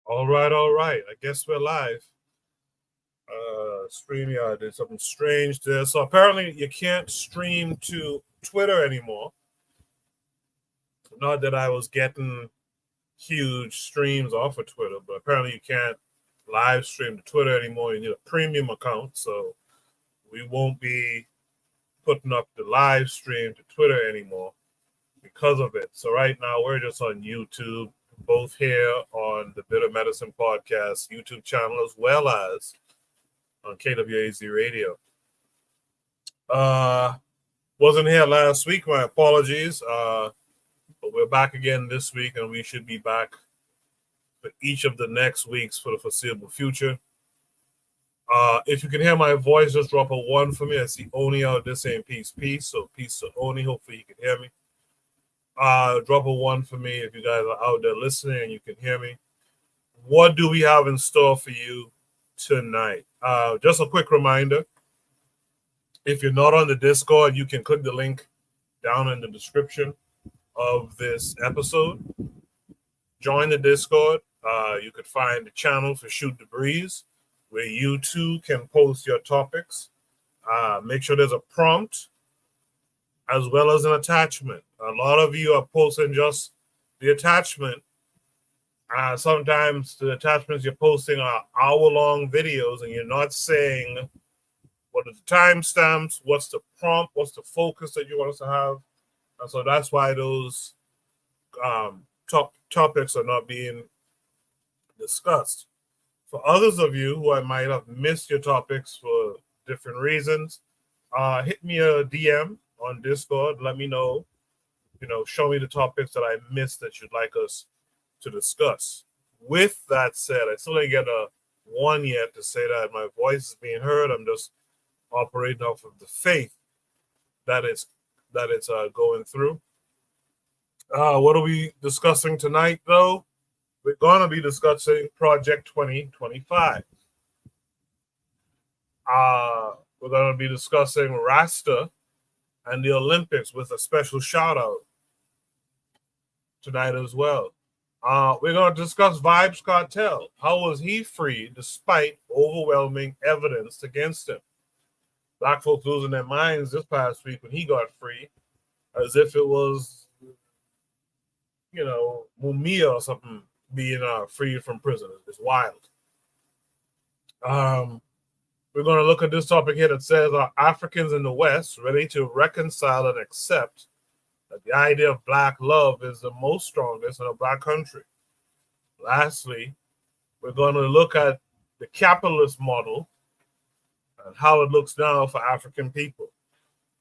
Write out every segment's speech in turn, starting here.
All right, all right. I guess we're live. StreamYard did something strange there. So apparently you can't stream to Twitter anymore. Not that I was getting huge streams off of Twitter, but apparently you can't live stream to Twitter anymore. You need a premium account. So we won't be putting up the live stream to Twitter anymore because of it. So right now we're just on YouTube, both here on the Bitter Medicine Podcast YouTube channel, as well as on KWAZ Radio. Wasn't here last week, my apologies. But we're back again this week, and we should be back for each of the next weeks for the foreseeable future. If you can hear my voice, just drop a 1 for me. I see Oni out there saying peace. So peace to Oni. Hopefully you can hear me. Drop a 1 for me if you guys are out there listening and you can hear me. What do we have in store for you tonight? Just a quick reminder. If you're not on the Discord, you can click the link down in the description of this episode. Join the Discord. You could find the channel for Shoot the Breeze, where you too can post your topics. Make sure there's a prompt as well as an attachment. A lot of you are posting just the attachment. Sometimes the attachments you're posting are hour-long videos, and you're not saying what are the timestamps, what's the prompt, what's the focus that you want us to have. And so that's why those topics are not being discussed. For others of you who I might have missed your topics for different reasons, hit me a DM on Discord. Let me know, show me the topics that I missed that you'd like us to discuss. With that said, I still didn't get a 1 yet to say that my voice is being heard. I'm just operating off of the faith that it's going through. What are we discussing tonight, though? We're going to be discussing Project 2025. We're going to be discussing Rasta and the Olympics with a special shout out tonight as well. We're going to discuss Vybz Kartel. How was he free despite overwhelming evidence against him? Black folks losing their minds this past week when he got free, as if it was, Mumia or something being freed from prison. It's wild. We're going to look at this topic here that says, are Africans in the West ready to reconcile and accept that the idea of Black love is the most strongest in a Black country? Lastly, we're going to look at the capitalist model and how it looks now for African people.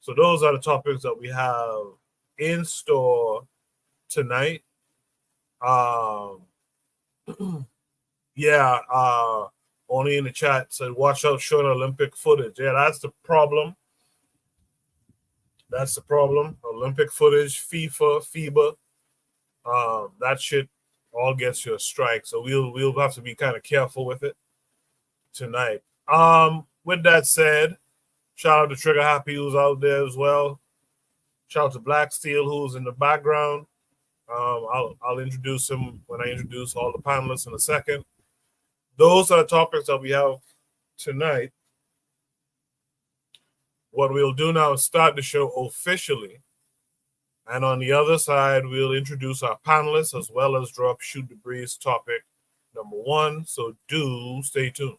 So those are the topics that we have in store tonight. Only in the chat said, watch out showing Olympic footage. Yeah, that's the problem. Olympic footage, FIFA, FIBA, that shit all gets you a strike. So we'll have to be kind of careful with it tonight. With that said, shout out to Trigger Happy who's out there as well. Shout out to Black Steel who's in the background. I'll introduce him when I introduce all the panelists in a second. Those are the topics that we have tonight. What we'll do now is start the show officially. And on the other side, we'll introduce our panelists as well as drop Shoot the Breeze topic number 1. So do stay tuned.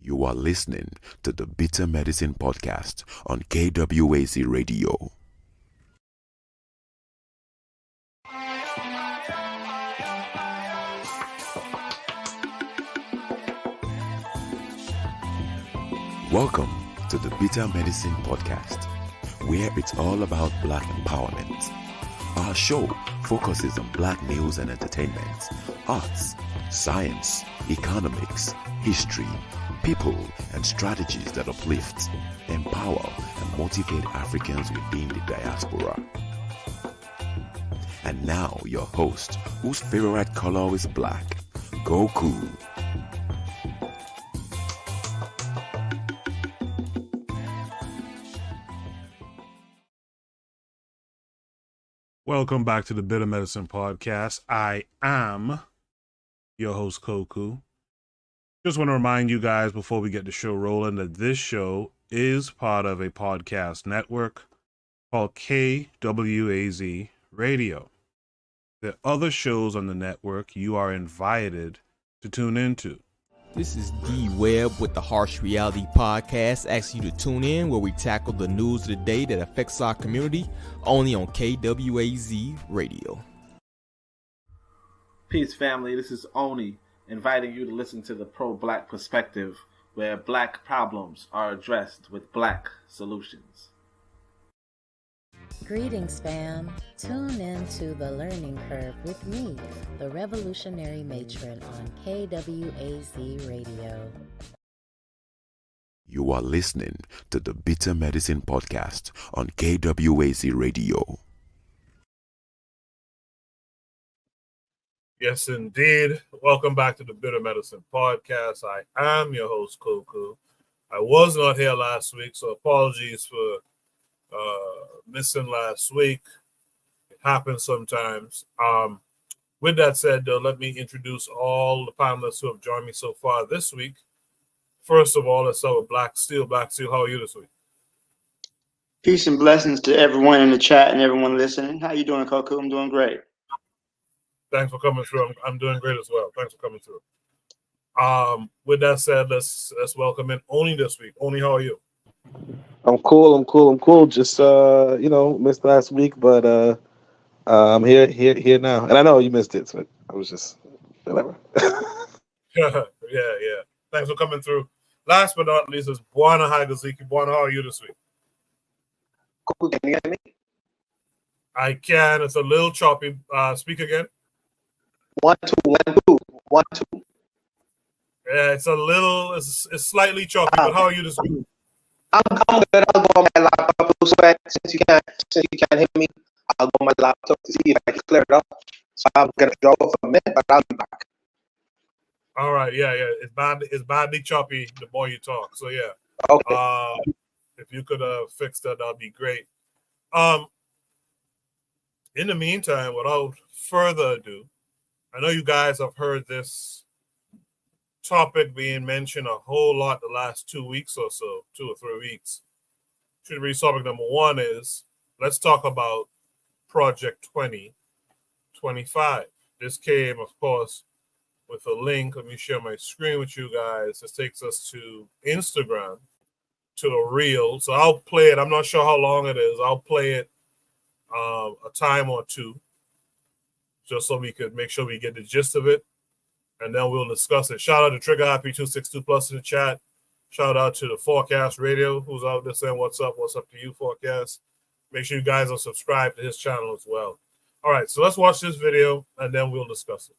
You are listening to the Bitter Medicine Podcast on KWAZ Radio. Welcome to the Bitter Medicine Podcast, where it's all about Black empowerment. Our show focuses on Black news and entertainment, arts, science, economics, history, people, and strategies that uplift, empower, and motivate Africans within the diaspora. And now your host, whose favorite color is black, Goku. Welcome back to the Bitter Medicine Podcast. I am your host, Koku. Just want to remind you guys before we get the show rolling that this show is part of a podcast network called KWAZ Radio. There are other shows on the network you are invited to tune into. This is D Webb with the Harsh Reality Podcast, asking you to tune in where we tackle the news of the day that affects our community, only on KWAZ Radio. Peace, family. This is Oni, inviting you to listen to the pro-black perspective, where black problems are addressed with black solutions. Greetings, fam. Tune in to The Learning Curve with me, the revolutionary matron on KWAZ Radio. You are listening to the Bitter Medicine Podcast on KWAZ Radio. Yes, indeed. Welcome back to the Bitter Medicine Podcast. I am your host, Koku. I was not here last week, so apologies for missing last week. It happens sometimes. With that said, though, let me introduce all the panelists who have joined me so far this week. First of all, let's start with Black Steel. Black Steel, how are you this week? Peace and blessings to everyone in the chat and everyone listening. How you doing, Koku? I'm doing great. Thanks for coming through. I'm doing great as well. Thanks for coming through. With that said, let's welcome in Oni this week. Oni, how are you? I'm cool. Just missed last week, but I'm here now. And I know you missed it, so I was just whatever. yeah. Thanks for coming through. Last but not least is Bwana Hagaziki. Bwana, how are you this week? Cool. Can you hear me? I can. It's a little choppy. Speak again. 1 2 1 2 1 2. Yeah, it's slightly choppy. But how are you this week? I'm good. I'll go on my laptop. Since you can't hear me, I'll go on my laptop to see if I can clear it up. So I'm gonna drop off a minute, but I'll be back. All right, yeah. It's badly choppy the more you talk. So yeah. Okay. If you could fix that'd be great. In the meantime, without further ado, I know you guys have heard this topic being mentioned a whole lot the last 2 weeks or so, 2 or 3 weeks. Should read topic number one is, let's talk about Project 2025. This came, of course, with a link. Let me share my screen with you guys. This takes us to Instagram, to the reel. So I'll play it. I'm not sure how long it is. I'll play it a time or two, just so we could make sure we get the gist of it. And then we'll discuss it. Shout out to Trigger Happy 262 Plus in the chat. Shout out to the Forecast Radio, who's out there saying what's up to you, Forecast. Make sure you guys are subscribed to his channel as well. All right, so let's watch this video and then we'll discuss it.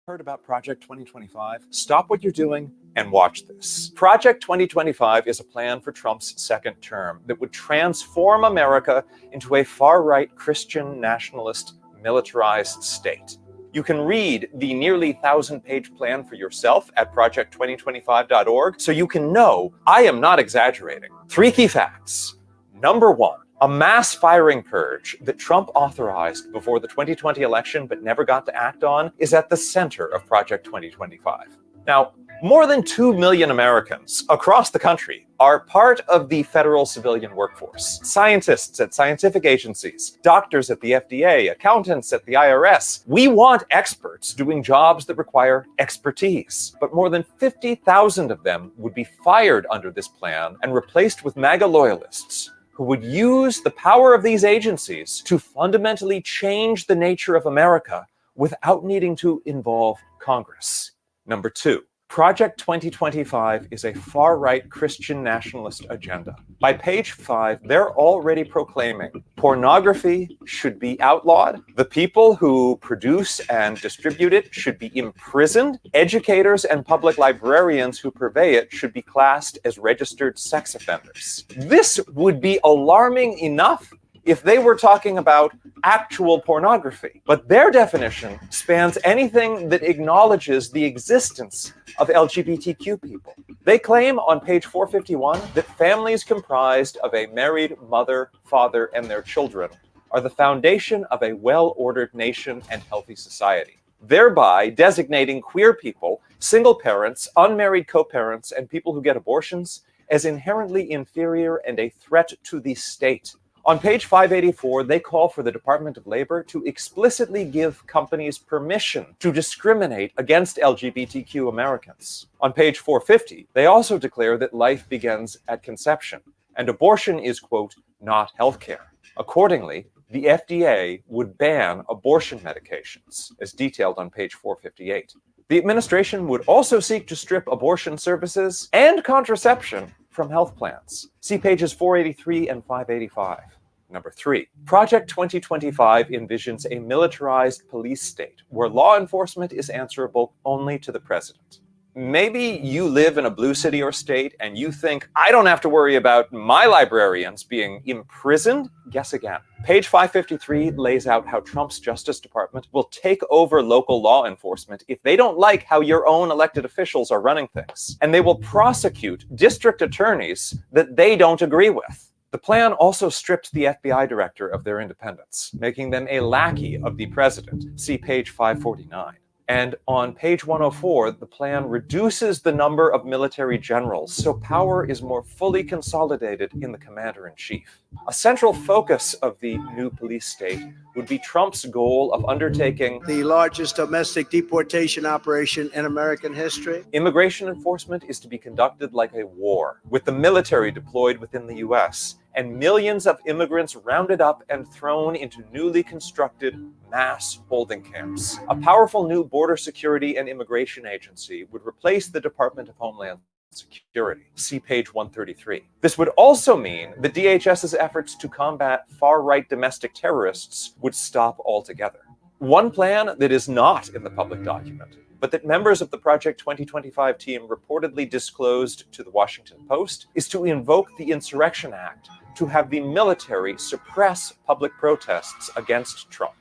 Heard about Project 2025? Stop what you're doing and watch this. Project 2025 is a plan for Trump's second term that would transform America into a far-right Christian nationalist militarized state. You can read the nearly 1,000-page plan for yourself at project2025.org so you can know I am not exaggerating. 3 key facts. Number 1, a mass firing purge that Trump authorized before the 2020 election but never got to act on is at the center of Project 2025. Now, more than 2 million Americans across the country are part of the federal civilian workforce. Scientists at scientific agencies, doctors at the FDA, accountants at the IRS. We want experts doing jobs that require expertise. But more than 50,000 of them would be fired under this plan and replaced with MAGA loyalists who would use the power of these agencies to fundamentally change the nature of America without needing to involve Congress. Number 2, Project 2025 is a far-right Christian nationalist agenda. By page 5, they're already proclaiming pornography should be outlawed, the people who produce and distribute it should be imprisoned, educators and public librarians who purvey it should be classed as registered sex offenders. This would be alarming enough if they were talking about actual pornography. But their definition spans anything that acknowledges the existence of LGBTQ people. They claim on page 451 that families comprised of a married mother, father, and their children are the foundation of a well-ordered nation and healthy society, thereby designating queer people, single parents, unmarried co-parents, and people who get abortions as inherently inferior and a threat to the state. On page 584, they call for the Department of Labor to explicitly give companies permission to discriminate against LGBTQ Americans. On page 450, they also declare that life begins at conception, and abortion is, quote, not healthcare. Accordingly, the FDA would ban abortion medications, as detailed on page 458. The administration would also seek to strip abortion services and contraception from health plans. See pages 483 and 585. Number 3, Project 2025 envisions a militarized police state where law enforcement is answerable only to the president. Maybe you live in a blue city or state and you think, I don't have to worry about my librarians being imprisoned. Guess again. Page 553 lays out how Trump's Justice Department will take over local law enforcement if they don't like how your own elected officials are running things. And they will prosecute district attorneys that they don't agree with. The plan also stripped the FBI director of their independence, making them a lackey of the president. See page 549. And on page 104, the plan reduces the number of military generals, so power is more fully consolidated in the commander-in-chief. A central focus of the new police state would be Trump's goal of undertaking the largest domestic deportation operation in American history. Immigration enforcement is to be conducted like a war, with the military deployed within the U.S., and millions of immigrants rounded up and thrown into newly constructed mass holding camps. A powerful new border security and immigration agency would replace the Department of Homeland Security. See page 133. This would also mean that DHS's efforts to combat far-right domestic terrorists would stop altogether. One plan that is not in the public document, but that members of the Project 2025 team reportedly disclosed to the Washington Post, is to invoke the Insurrection Act to have the military suppress public protests against Trump.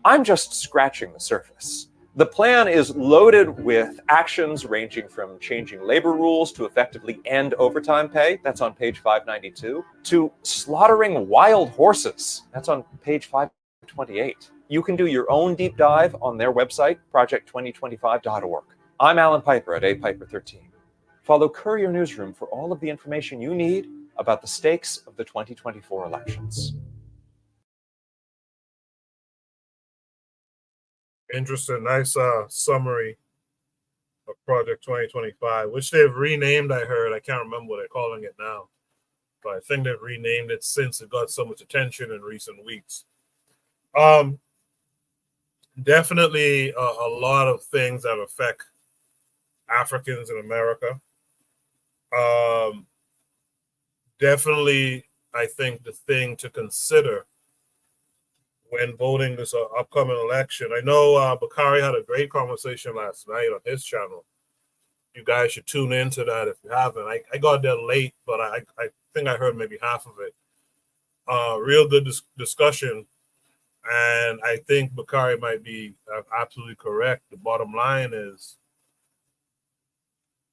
I'm just scratching the surface. The plan is loaded with actions ranging from changing labor rules to effectively end overtime pay, that's on page 592, to slaughtering wild horses, that's on page 528. You can do your own deep dive on their website, project2025.org. I'm Alan Piper at apiper13. Follow Courier Newsroom for all of the information you need about the stakes of the 2024 elections. Interesting. Nice summary of Project 2025, which they've renamed, I heard. I can't remember what they're calling it now, but I think they've renamed it since it got so much attention in recent weeks. Definitely a lot of things that affect Africans in America. Definitely, I think the thing to consider when voting this upcoming election. I know Bakari had a great conversation last night on his channel. You guys should tune into that if you haven't. I got there late, but I think I heard maybe half of it. Real good discussion. And I think Bakari might be absolutely correct. The bottom line is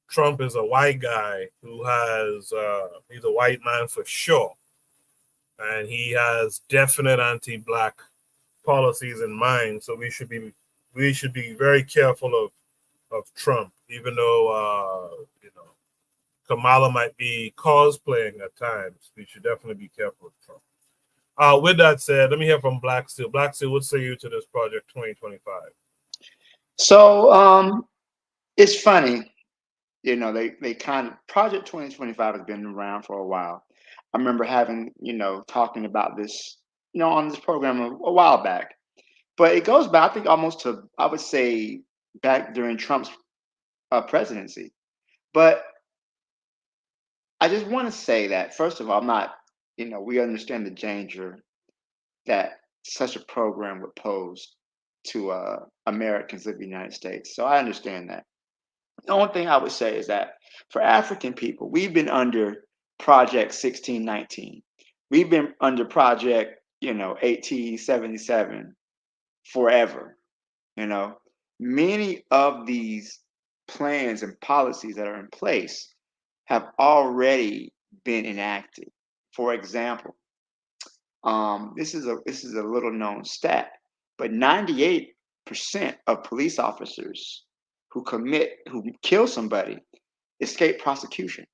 Trump is a white guy who has, he's a white man for sure. And he has definite anti-black policies in mind. So we should be very careful of Trump, even though, Kamala might be cosplaying at times. We should definitely be careful of Trump. With that said, let me hear from Black Steel. Black Steel, what say you to this Project 2025? So it's funny, they kind of, Project 2025 has been around for a while. I remember having, talking about this, on this program a while back. But it goes back, I think, almost to, I would say, back during Trump's presidency. But I just want to say that, first of all, I'm not, we understand the danger that such a program would pose to Americans of the United States. So I understand that. The only thing I would say is that for African people, we've been under Project 1619. We've been under Project 1877 forever. Many of these plans and policies that are in place have already been enacted. For example, this is a little known stat, but 98% of police officers who kill somebody escape prosecution.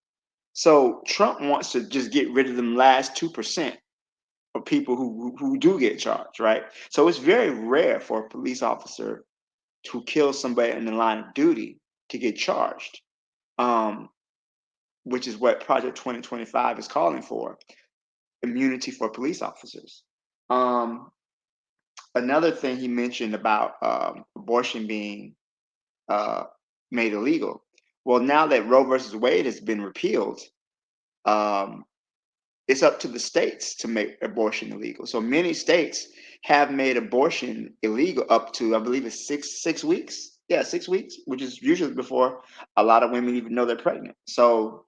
So Trump wants to just get rid of them last 2% of people who do get charged, right? So it's very rare for a police officer to kill somebody in the line of duty to get charged, which is what Project 2025 is calling for, immunity for police officers. Another thing he mentioned about abortion being made illegal. Well, now that Roe versus Wade has been repealed, it's up to the states to make abortion illegal. So many states have made abortion illegal up to, I believe it's six weeks. Yeah, 6 weeks, which is usually before a lot of women even know they're pregnant. So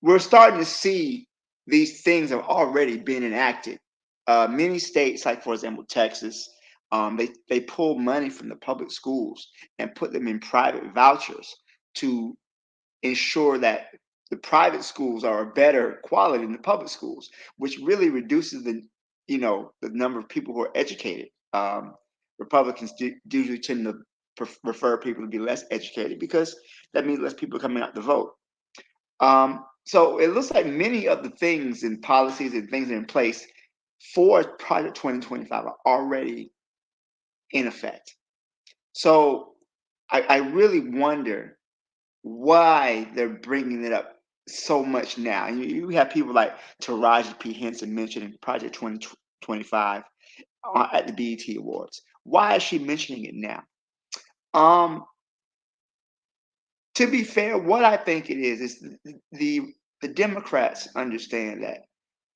we're starting to see these things have already been enacted. Many states, like for example Texas, they pull money from the public schools and put them in private vouchers to ensure that the private schools are a better quality than the public schools, which really reduces the number of people who are educated. Republicans usually tend to prefer people to be less educated because that means less people coming out to vote. So it looks like many of the things and policies and things that are in place for Project 2025 are already in effect. So I really wonder why they're bringing it up so much now. And you have people like Taraji P. Henson mentioning Project 2025 at the BET Awards. Why is she mentioning it now? To be fair, what I think it is the Democrats understand that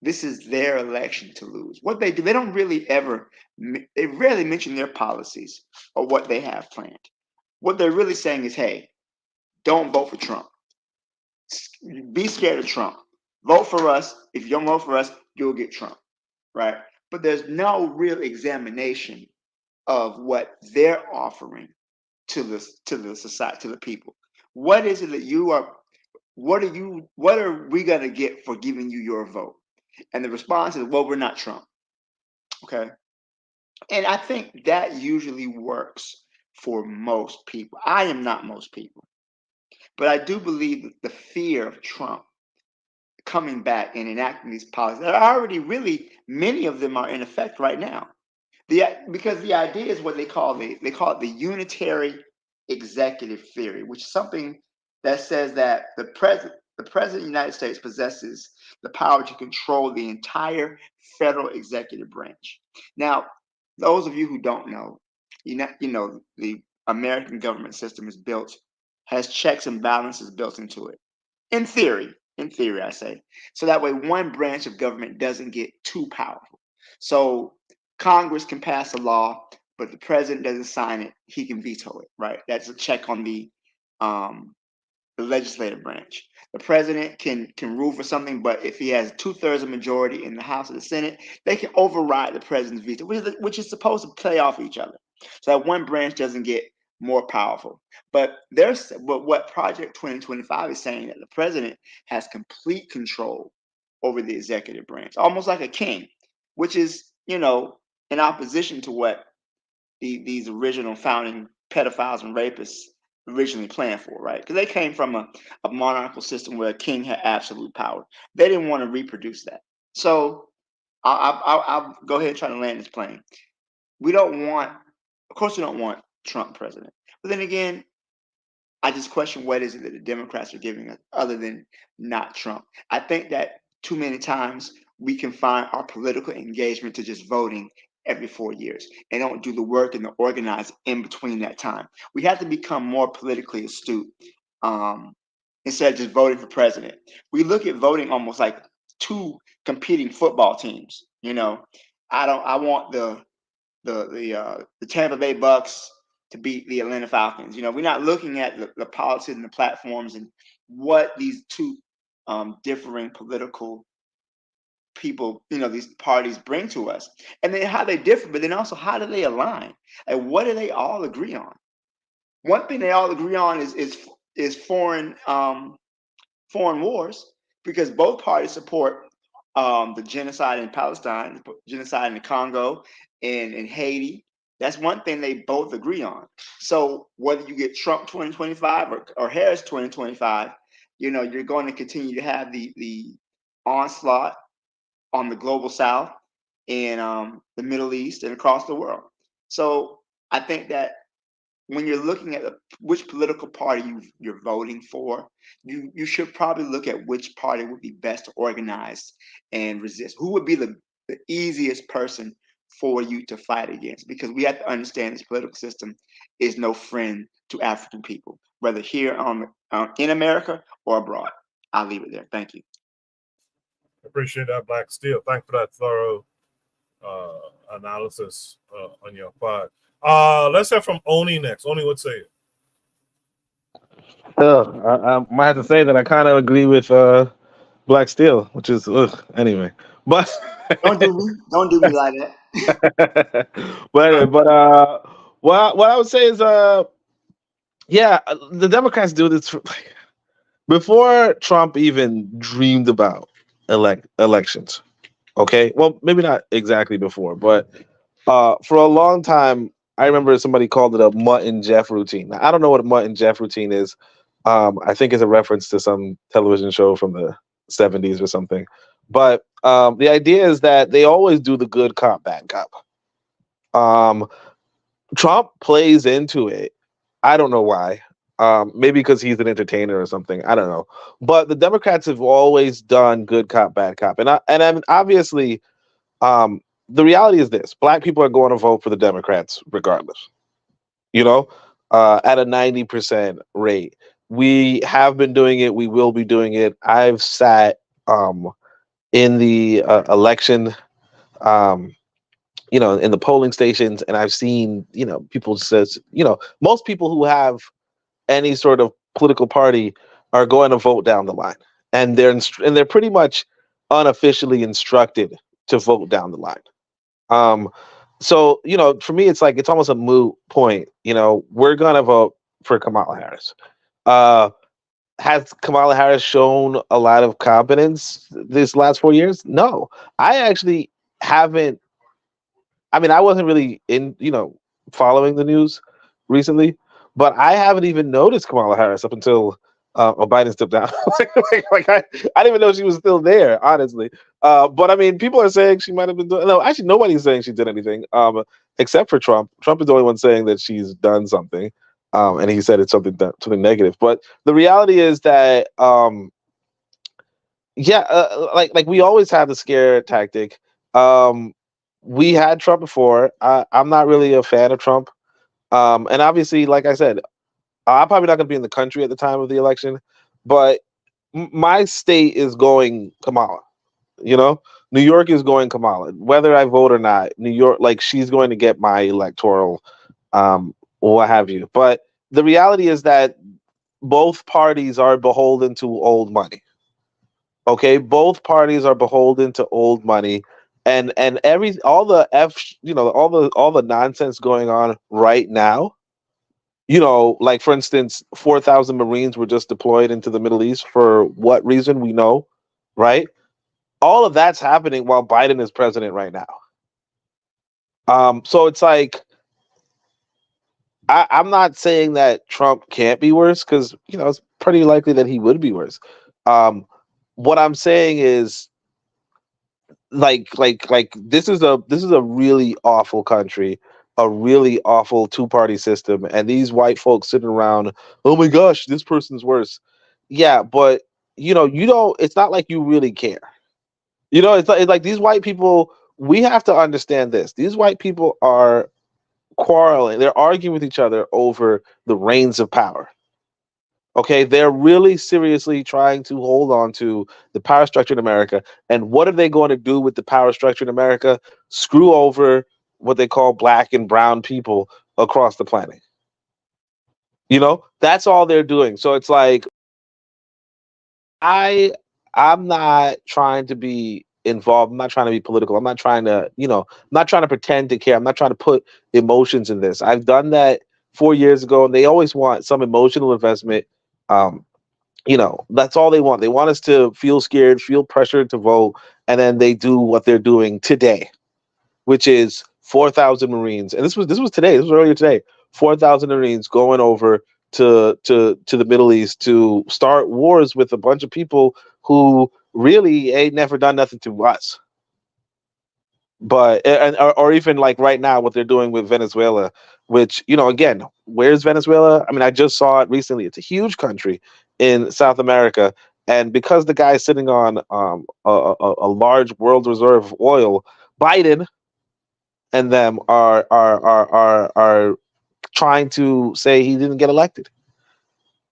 this is their election to lose. What they do, they don't really they rarely mention their policies or what they have planned. What they're really saying is, hey, don't vote for Trump. Be scared of Trump. Vote for us. If you don't vote for us, you'll get Trump, right? But there's no real examination of what they're offering to the society, to the people. What is it that you are? What are we gonna get for giving you your vote? And the response is, well, we're not Trump. Okay. And I think that usually works for most people. I am not most people, but I do believe that the fear of Trump coming back and enacting these policies that are already really, many of them are in effect right now. Because the idea is what they call it the unitary executive theory, which is something that says that the president of the United States possesses the power to control the entire federal executive branch. Now, those of you who don't know, the American government system has checks and balances built into it. In theory, I say, so that way one branch of government doesn't get too powerful. So Congress can pass a law, but the president doesn't sign it, he can veto it, right? That's a check on the legislative branch. The president can rule for something, but if he has 2/3 of majority in the House or the Senate, they can override the president's veto, which is supposed to play off each other, so that one branch doesn't get more powerful. But what Project 2025 is saying, that the president has complete control over the executive branch, almost like a king, which is, in opposition to what these original founding pedophiles and rapists originally planned for, right? Because they came from a monarchical system where a king had absolute power. They didn't want to reproduce that. So I'll go ahead and try to land this plane. Of course, we don't want Trump president. But then again, I just question what is it that the Democrats are giving us other than not Trump. I think that too many times we confine our political engagement to just voting every 4 years and don't do the work and the organize in between that time. We have to become more politically astute instead of just voting for president. We look at voting almost like two competing football teams. I want the Tampa Bay Bucks to beat the Atlanta Falcons. We're not looking at the policies and the platforms and what these two differing political people, these parties bring to us, and then how they differ, but then also how do they align? Like, what do they all agree on? One thing they all agree on is foreign wars, because both parties support the genocide in Palestine, the genocide in the Congo, and in Haiti. That's one thing they both agree on. So whether you get Trump 2025 or Harris 2025, you're going to continue to have the onslaught on the global South and the Middle East and across the world. So I think that when you're looking at which political party you're voting for, you should probably look at which party would be best to organize and resist. Who would be the easiest person for you to fight against? Because we have to understand this political system is no friend to African people, whether here in America or abroad. I'll leave it there. Thank you. Appreciate that, Black Steel. Thanks for that thorough analysis on your part. Let's hear from Oni next. Oni, what say you? I might have to say that I kind of agree with Black Steel, which is anyway. But don't do me like that. but anyway, what I would say is yeah, the Democrats do this before Trump even dreamed about elections. Okay, well, maybe not exactly before, but for a long time, I remember somebody called it a Mutt and Jeff routine. Now, I don't know what a Mutt and Jeff routine is. I think it's a reference to some television show from the 70s or something. But the idea is that they always do the good cop, bad cop. Trump plays into it. I don't know why. Maybe because he's an entertainer or something. I don't know. But the Democrats have always done good cop, bad cop. And I mean, obviously, the reality is this: Black people are going to vote for the Democrats regardless. At a 90% rate. We have been doing it. We will be doing it. I've sat in the election, in the polling stations, and I've seen, people says, most people who have any sort of political party are going to vote down the line, and they're pretty much unofficially instructed to vote down the line. So, for me, it's like, it's almost a moot point. We're going to vote for Kamala Harris. Has Kamala Harris shown a lot of competence this last 4 years? No, I actually haven't. I mean, I wasn't really following the news recently, but I haven't even noticed Kamala Harris up until Biden stepped down. I didn't even know she was still there, honestly. But I mean, people are saying she might have been doing. No, actually, nobody's saying she did anything, except for Trump. Trump is the only one saying that she's done something, and he said it's something negative. But the reality is that, like we always have the scare tactic. We had Trump before. I'm not really a fan of Trump, and obviously, like I said, I'm probably not going to be in the country at the time of the election, but my state is going Kamala. New York is going Kamala. Whether I vote or not, New York, like, she's going to get my electoral, what have you. But the reality is that both parties are beholden to old money. Okay, both parties are beholden to old money, and all the nonsense going on right now. Like, for instance, 4,000 Marines were just deployed into the Middle East for what reason? We know, right? All of that's happening while Biden is president right now. So it's like, I'm not saying that Trump can't be worse, because it's pretty likely that he would be worse. What I'm saying is, like this is a really awful country, a really awful two-party system, and these white folks sitting around, oh my gosh, this person's worse. Yeah, but you don't. It's not like you really care. It's like these white people. We have to understand this. These white people are quarreling. They're arguing with each other over the reins of power. Okay, they're really seriously trying to hold on to the power structure in America. And what are they going to do with the power structure in America? Screw over what they call Black and brown people across the planet. That's all they're doing. So it's like, I'm not trying to be involved. I'm not trying to be political. I'm not trying to, I'm not trying to pretend to care. I'm not trying to put emotions in this. I've done that 4 years ago, and they always want some emotional investment. That's all they want. They want us to feel scared, feel pressured to vote, and then they do what they're doing today, which is 4,000 Marines. And this was today. This was earlier today. 4,000 Marines going over to the Middle East to start wars with a bunch of people who really ain't never done nothing to us. But or even like right now, what they're doing with Venezuela, which again, where's Venezuela? I mean, I just saw it recently. It's a huge country in South America, and because the guy's sitting on a large world reserve of oil, Biden and them are trying to say he didn't get elected,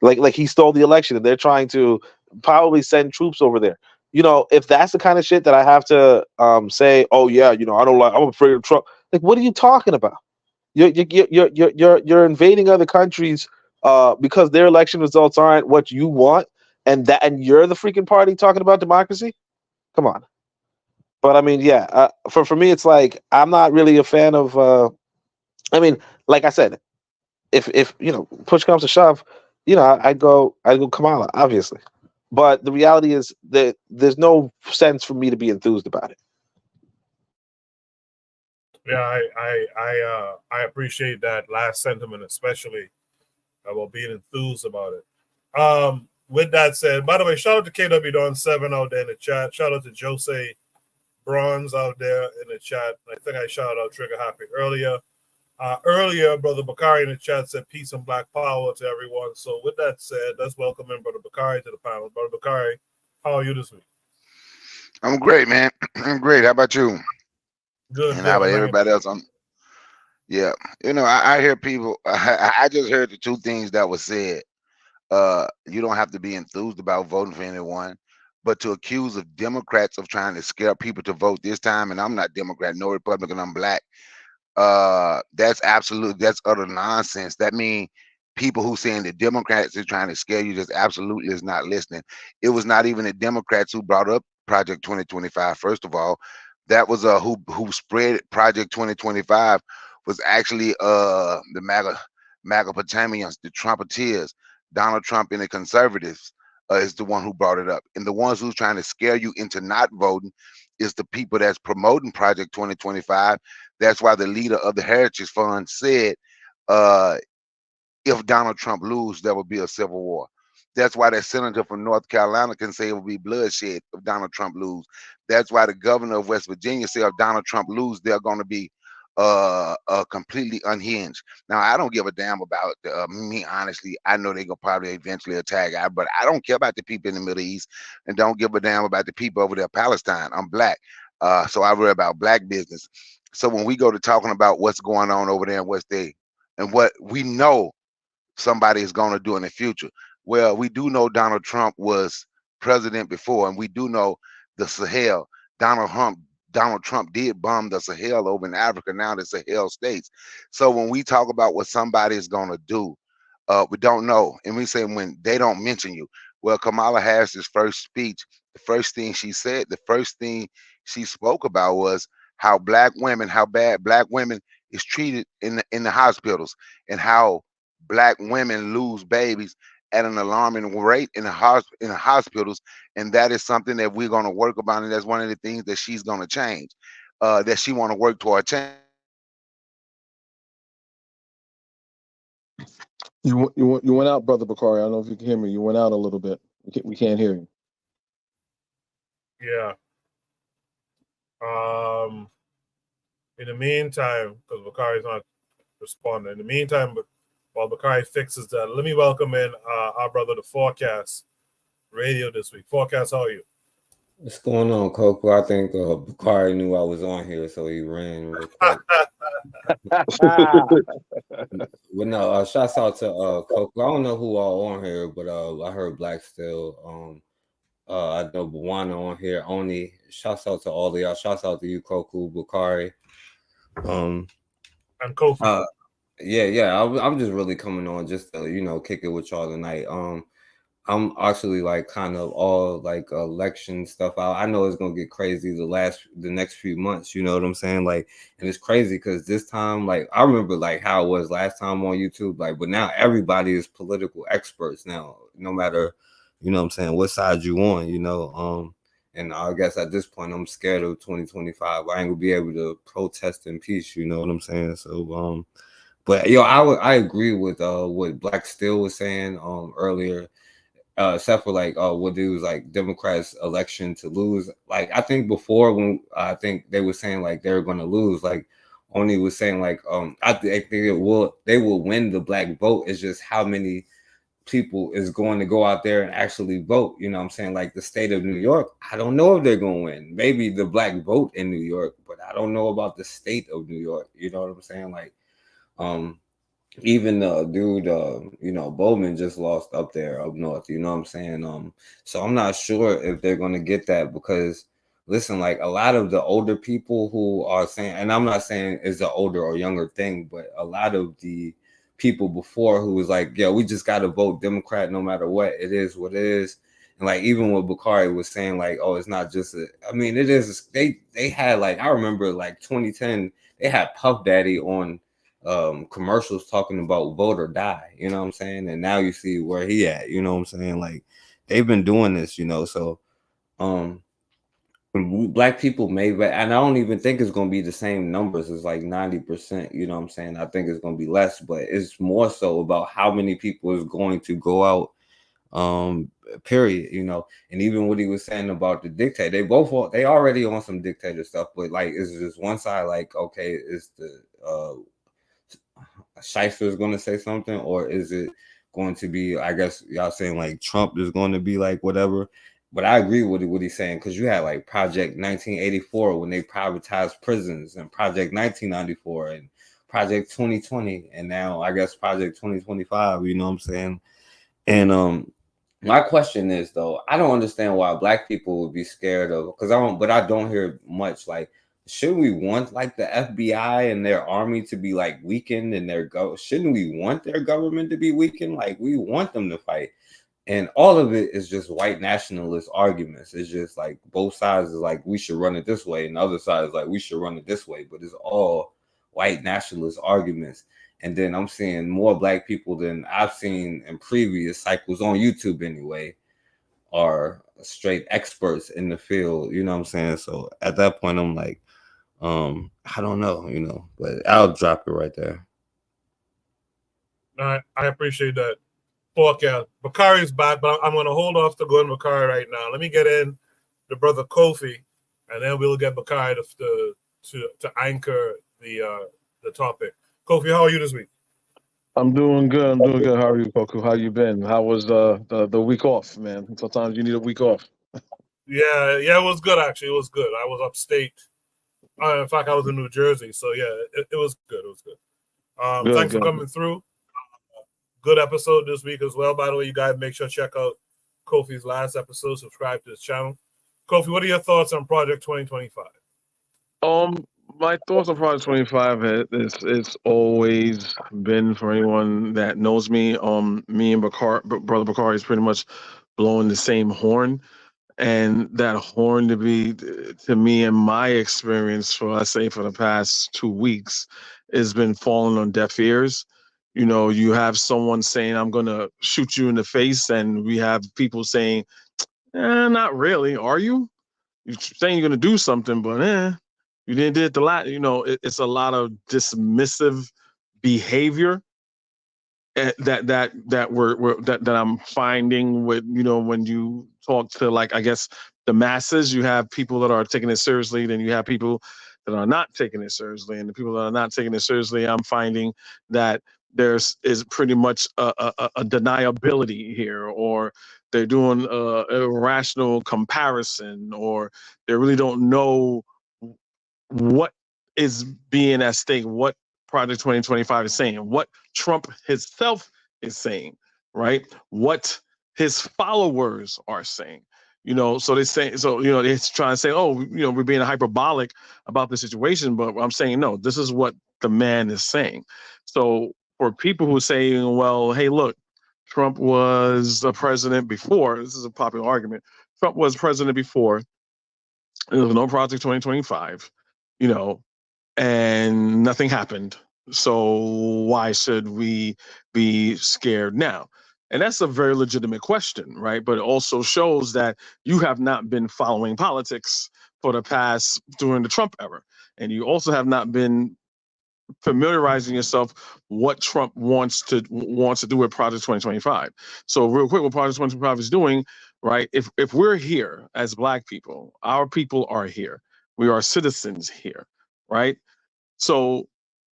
like he stole the election, and they're trying to probably send troops over there. If that's the kind of shit that I have to say, oh yeah, I don't like, I'm afraid of Trump. Like, what are you talking about? You're invading other countries because their election results aren't what you want, and you're the freaking party talking about democracy. Come on. But I mean, yeah, for me, it's like I'm not really a fan of. I mean, like I said, if push comes to shove, I go Kamala, obviously. But the reality is that there's no sense for me to be enthused about it. Yeah, I appreciate that last sentiment, especially about being enthused about it. With that said, by the way, shout out to KW Don 7 out there in the chat. Shout out to Jose Bronze out there in the chat. I think I shouted out Trigger Happy earlier. Brother Bakari in the chat said peace and black power to everyone. So with that said, let's welcome in Brother Bakari to the panel. Brother Bakari, how are you this week? I'm great, man. I'm great. How about you? Good. And how about everybody else? Yeah. I hear people. I just heard the two things that was said. You don't have to be enthused about voting for anyone, but to accuse of Democrats of trying to scare people to vote this time, and I'm not Democrat, no Republican, I'm black. That's utter nonsense. That means people who saying the Democrats are trying to scare you just absolutely is not listening. It was not even the Democrats who brought up Project 2025. First of all, that was who spread Project 2025 was actually the MAGA-Potamians, the Trumpeteers. Donald Trump and the conservatives is the one who brought it up. And the ones who's trying to scare you into not voting is the people that's promoting Project 2025. That's why the leader of the Heritage Fund said, if Donald Trump loses, there will be a civil war. That's why that senator from North Carolina can say it will be bloodshed if Donald Trump loses. That's why the governor of West Virginia said if Donald Trump loses, they're going to be completely unhinged. Now, I don't give a damn about me, honestly. I know they're going to probably eventually attack, but I don't care about the people in the Middle East and don't give a damn about the people over there in Palestine. I'm black, so I worry about black business. So when we go to talking about what's going on over there and what we know somebody is going to do in the future, well, we do know Donald Trump was president before, and we do know the Sahel. Donald Trump did bomb the Sahel over in Africa, now the Sahel states. So when we talk about what somebody is going to do, we don't know. And we say when they don't mention you. Well, Kamala Harris's first speech, the first thing she said, the first thing she spoke about was how bad black women is treated in the hospitals, and how black women lose babies at an alarming rate in the hospitals, and that is something that we're going to work about, and that's one of the things that she's going to change, that she want to work toward change. You went out, Brother Bakari. I don't know if you can hear me. You went out a little bit. We can't hear you. Yeah. In the meantime, because Bakari's not responding, in the meantime, but while Bakari fixes that, let me welcome in our brother, the Forecast Radio this week. Forecast, how are you? What's going on, Coco? I think Bakari knew I was on here, so he ran real quick. But no, shouts out to Coco. I don't know who all on here, but I heard Black still. I know Bawana on here. Only shouts out to all of y'all. Shouts out to you, Coco, Bakari. And Kofi. Yeah. I'm just really coming on just to, kick it with y'all tonight. I'm actually like kind of all like election stuff out. I know it's gonna get crazy the next few months. You know what I'm saying? Like, and it's crazy because this time, like, I remember like how it was last time on YouTube. Like, but now everybody is political experts now. No matter, you know what I'm saying, what side you on. You know, and I guess at this point I'm scared of 2025. I ain't gonna be able to protest in peace. You know what I'm saying? So, but yo, I agree with what Black Steel was saying earlier. Except for like what it was like Democrats election to lose. Like I think before when I think they were saying like they were going to lose. Like Oni was saying like I think they will win the black vote. It's just how many people is going to go out there and actually vote. You know what I'm saying? Like the state of New York, I don't know if they're going to win. Maybe the black vote in New York, but I don't know about the state of New York. You know what I'm saying? Like even the dude you know, Bowman just lost up there up north, you know what I'm saying? So I'm not sure if they're going to get that because listen, like a lot of the older people who are saying, and I'm not saying it's an older or younger thing, but a lot of the people before who was like, yeah, we just got to vote Democrat no matter what, it is what it is. And like even what Bakari was saying, like, oh, it's not just I mean, it is. They had like, I remember like 2010, they had Puff Daddy on commercials talking about vote or die, you know what I'm saying? And now you see where he at, you know what I'm saying? Like they've been doing this, you know. So black people may, and I don't even think it's going to be the same numbers. It's like 90%, you know what I'm saying? I think it's going to be less, but it's more so about how many people is going to go out, period, you know. And even what he was saying about the dictator, they already on some dictator stuff, but like it's just one side like, okay, it's the Shyster is going to say something, or is it going to be, I guess y'all saying like Trump is going to be like whatever. But I agree with what he's saying, because you had like Project 1984 when they privatized prisons, and Project 1994 and Project 2020, and now I guess Project 2025, you know what I'm saying? And my question is though, I don't understand why black people would be scared of, because I don't hear much like, should we want like the FBI and their army to be like weakened, and shouldn't we want their government to be weakened? Like we want them to fight. And all of it is just white nationalist arguments. It's just like both sides is like, we should run it this way, and the other side is like, we should run it this way. But it's all white nationalist arguments. And then I'm seeing more black people than I've seen in previous cycles on YouTube anyway are straight experts in the field. You know what I'm saying? So at that point, I'm like, I don't know, you know, but I'll drop it right there. I appreciate that. Forecast. Bakari's back, but I'm going to hold off to go in Bakari right now. Let me get in the brother Kofi, and then we'll get Bakari to anchor the topic. Kofi, how are you this week? I'm doing good. How are you, Koku? How you been? How was the week off, man? Sometimes you need a week off. Yeah, it was good actually. It was good. I was upstate. In fact, I was in New Jersey, so yeah, it was good. It was good. Thanks for coming through. Good episode this week as well. By the way, you guys make sure to check out Kofi's last episode. Subscribe to his channel. Kofi, what are your thoughts on Project 2025? My thoughts on Project 25 it's always been, for anyone that knows me, me and Brother Bakari is pretty much blowing the same horn. And that horn to me, in my experience, for the past 2 weeks, has been falling on deaf ears. You know, you have someone saying, I'm going to shoot you in the face. And we have people saying, not really. Are you? You're saying you're going to do something, but you didn't do it the last. You know, it's a lot of dismissive behavior that I'm finding with, you know, when you talk to, like, I guess the masses, you have people that are taking it seriously, then you have people that are not taking it seriously, and the people that are not taking it seriously, I'm finding that is pretty much a deniability here, or they're doing a irrational comparison, or they really don't know what is being at stake, what Project 2025 is saying, what Trump himself is saying, right? What his followers are saying. You know, so they're trying to say, oh, you know, we're being hyperbolic about the situation, but I'm saying, no, this is what the man is saying. So for people who say, well, hey, look, Trump was a president before. This is a popular argument. Trump was president before. There was no Project 2025, you know, and nothing happened. So why should we be scared now? And that's a very legitimate question, right? But it also shows that you have not been following politics for the past during the Trump era. And you also have not been familiarizing yourself what Trump wants to do with Project 2025. So real quick, what Project 2025 is doing, right? If we're here as Black people, our people are here. We are citizens here, right? So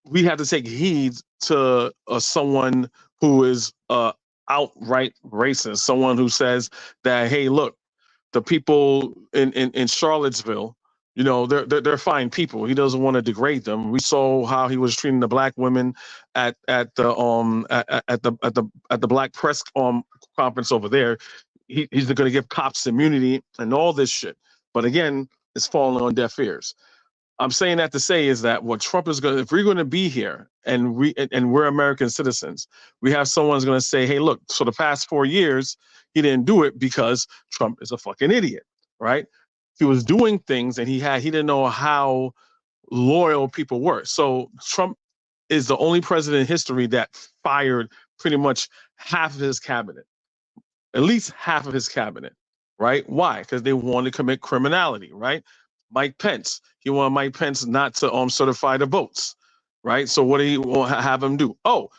we have to take heed to someone who is outright racist, someone who says that, hey, look, the people in Charlottesville, you know, they're fine people. He doesn't want to degrade them. We saw how he was treating the Black women at the Black press conference over there. He's going to give cops immunity and all this shit. But again, it's falling on deaf ears. I'm saying that to say is that what Trump is going to, if we're going to be here and we're American citizens, we have someone's going to say, hey, look, for the past 4 years, he didn't do it because Trump is a fucking idiot, right? He was doing things and he didn't know how loyal people were. So Trump is the only president in history that fired pretty much half of his cabinet, at least half of his cabinet, right? Why? Because they wanted to commit criminality, right? Mike Pence, he wanted Mike Pence not to certify the votes, right? So what did he have him do? Oh,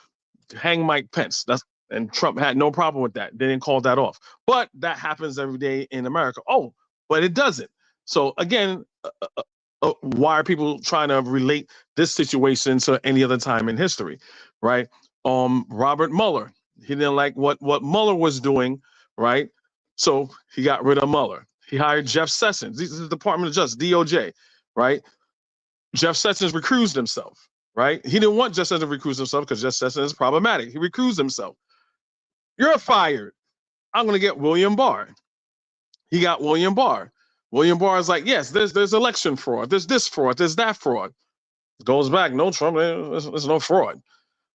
hang Mike Pence. And Trump had no problem with that. They didn't call that off. But that happens every day in America. Oh, but it doesn't. So again, why are people trying to relate this situation to any other time in history, right? Robert Mueller, he didn't like what Mueller was doing, right? So he got rid of Mueller. He hired Jeff Sessions. This is the Department of Justice, DOJ, right? Jeff Sessions recused himself, right? He didn't want Jeff Sessions to recuse himself because Jeff Sessions is problematic. He recused himself. You're fired. I'm going to get William Barr. He got William Barr. William Barr is like, yes, there's election fraud. There's this fraud. There's that fraud. Goes back, no, Trump, there's no fraud.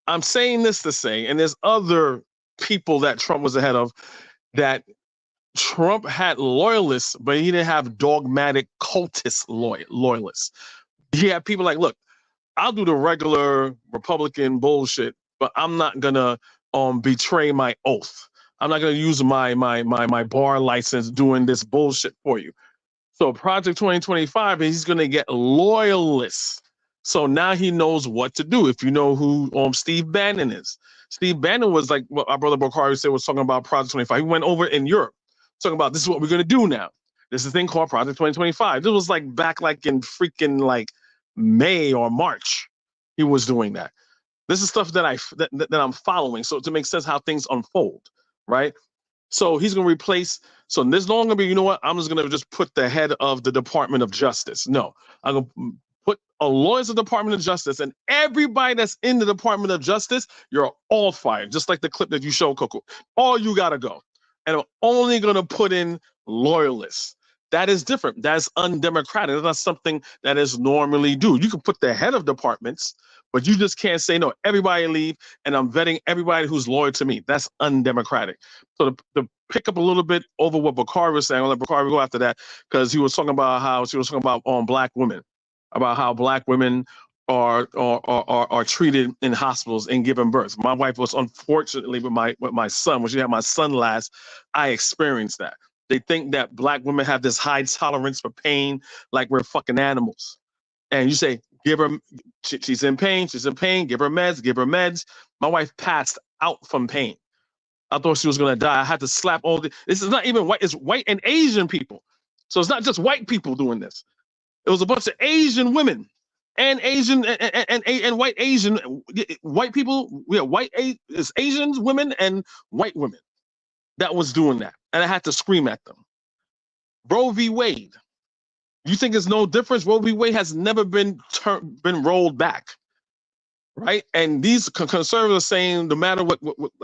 I'm saying this to say, and there's other people that Trump was ahead of, that Trump had loyalists, but he didn't have dogmatic cultist loyalists. He had people like, look, I'll do the regular Republican bullshit, but I'm not gonna betray my oath. I'm not gonna use my bar license doing this bullshit for you. So Project 2025, he's gonna get loyalists. So now he knows what to do. If you know who Steve Bannon is, Steve Bannon was like what our brother Bakari said, was talking about Project 25. He went over in Europe, talking about this is what we're gonna do now. There's a thing called Project 2025. This was like back like in freaking like May or March. He was doing that. This is stuff that I'm following. So to make sense how things unfold, right? So he's gonna replace. So there's no longer be, you know what? I'm just gonna just put the head of the Department of Justice. No, I'm gonna put a lawyer in the Department of Justice, and everybody that's in the Department of Justice, you're all fired. Just like the clip that you showed, Coco. All you gotta go. And I'm only gonna put in loyalists. That is different. That's undemocratic. That's not something that is normally do. You can put the head of departments, but you just can't say, no, everybody leave, and I'm vetting everybody who's loyal to me. That's undemocratic. So to pick up a little bit over what Bakari was saying, I'll let Bakari go after that, because he was talking about how she was talking about Black women, about how Black women are treated in hospitals and given birth. My wife was unfortunately with my son, when she had my son last, I experienced that. They think that Black women have this high tolerance for pain, like we're fucking animals. And you say, give her, she's in pain, give her meds. My wife passed out from pain. I thought she was gonna die. I had to slap all the, this is not even white, it's white and Asian people. So it's not just white people doing this. It was a bunch of Asian women and Asian and white Asian, white people, it's Asians, women and white women that was doing that. And I had to scream at them. Roe v. Wade. You think it's no difference? Roe v. Wade has never been rolled back, right? And these conservatives are saying, no matter what,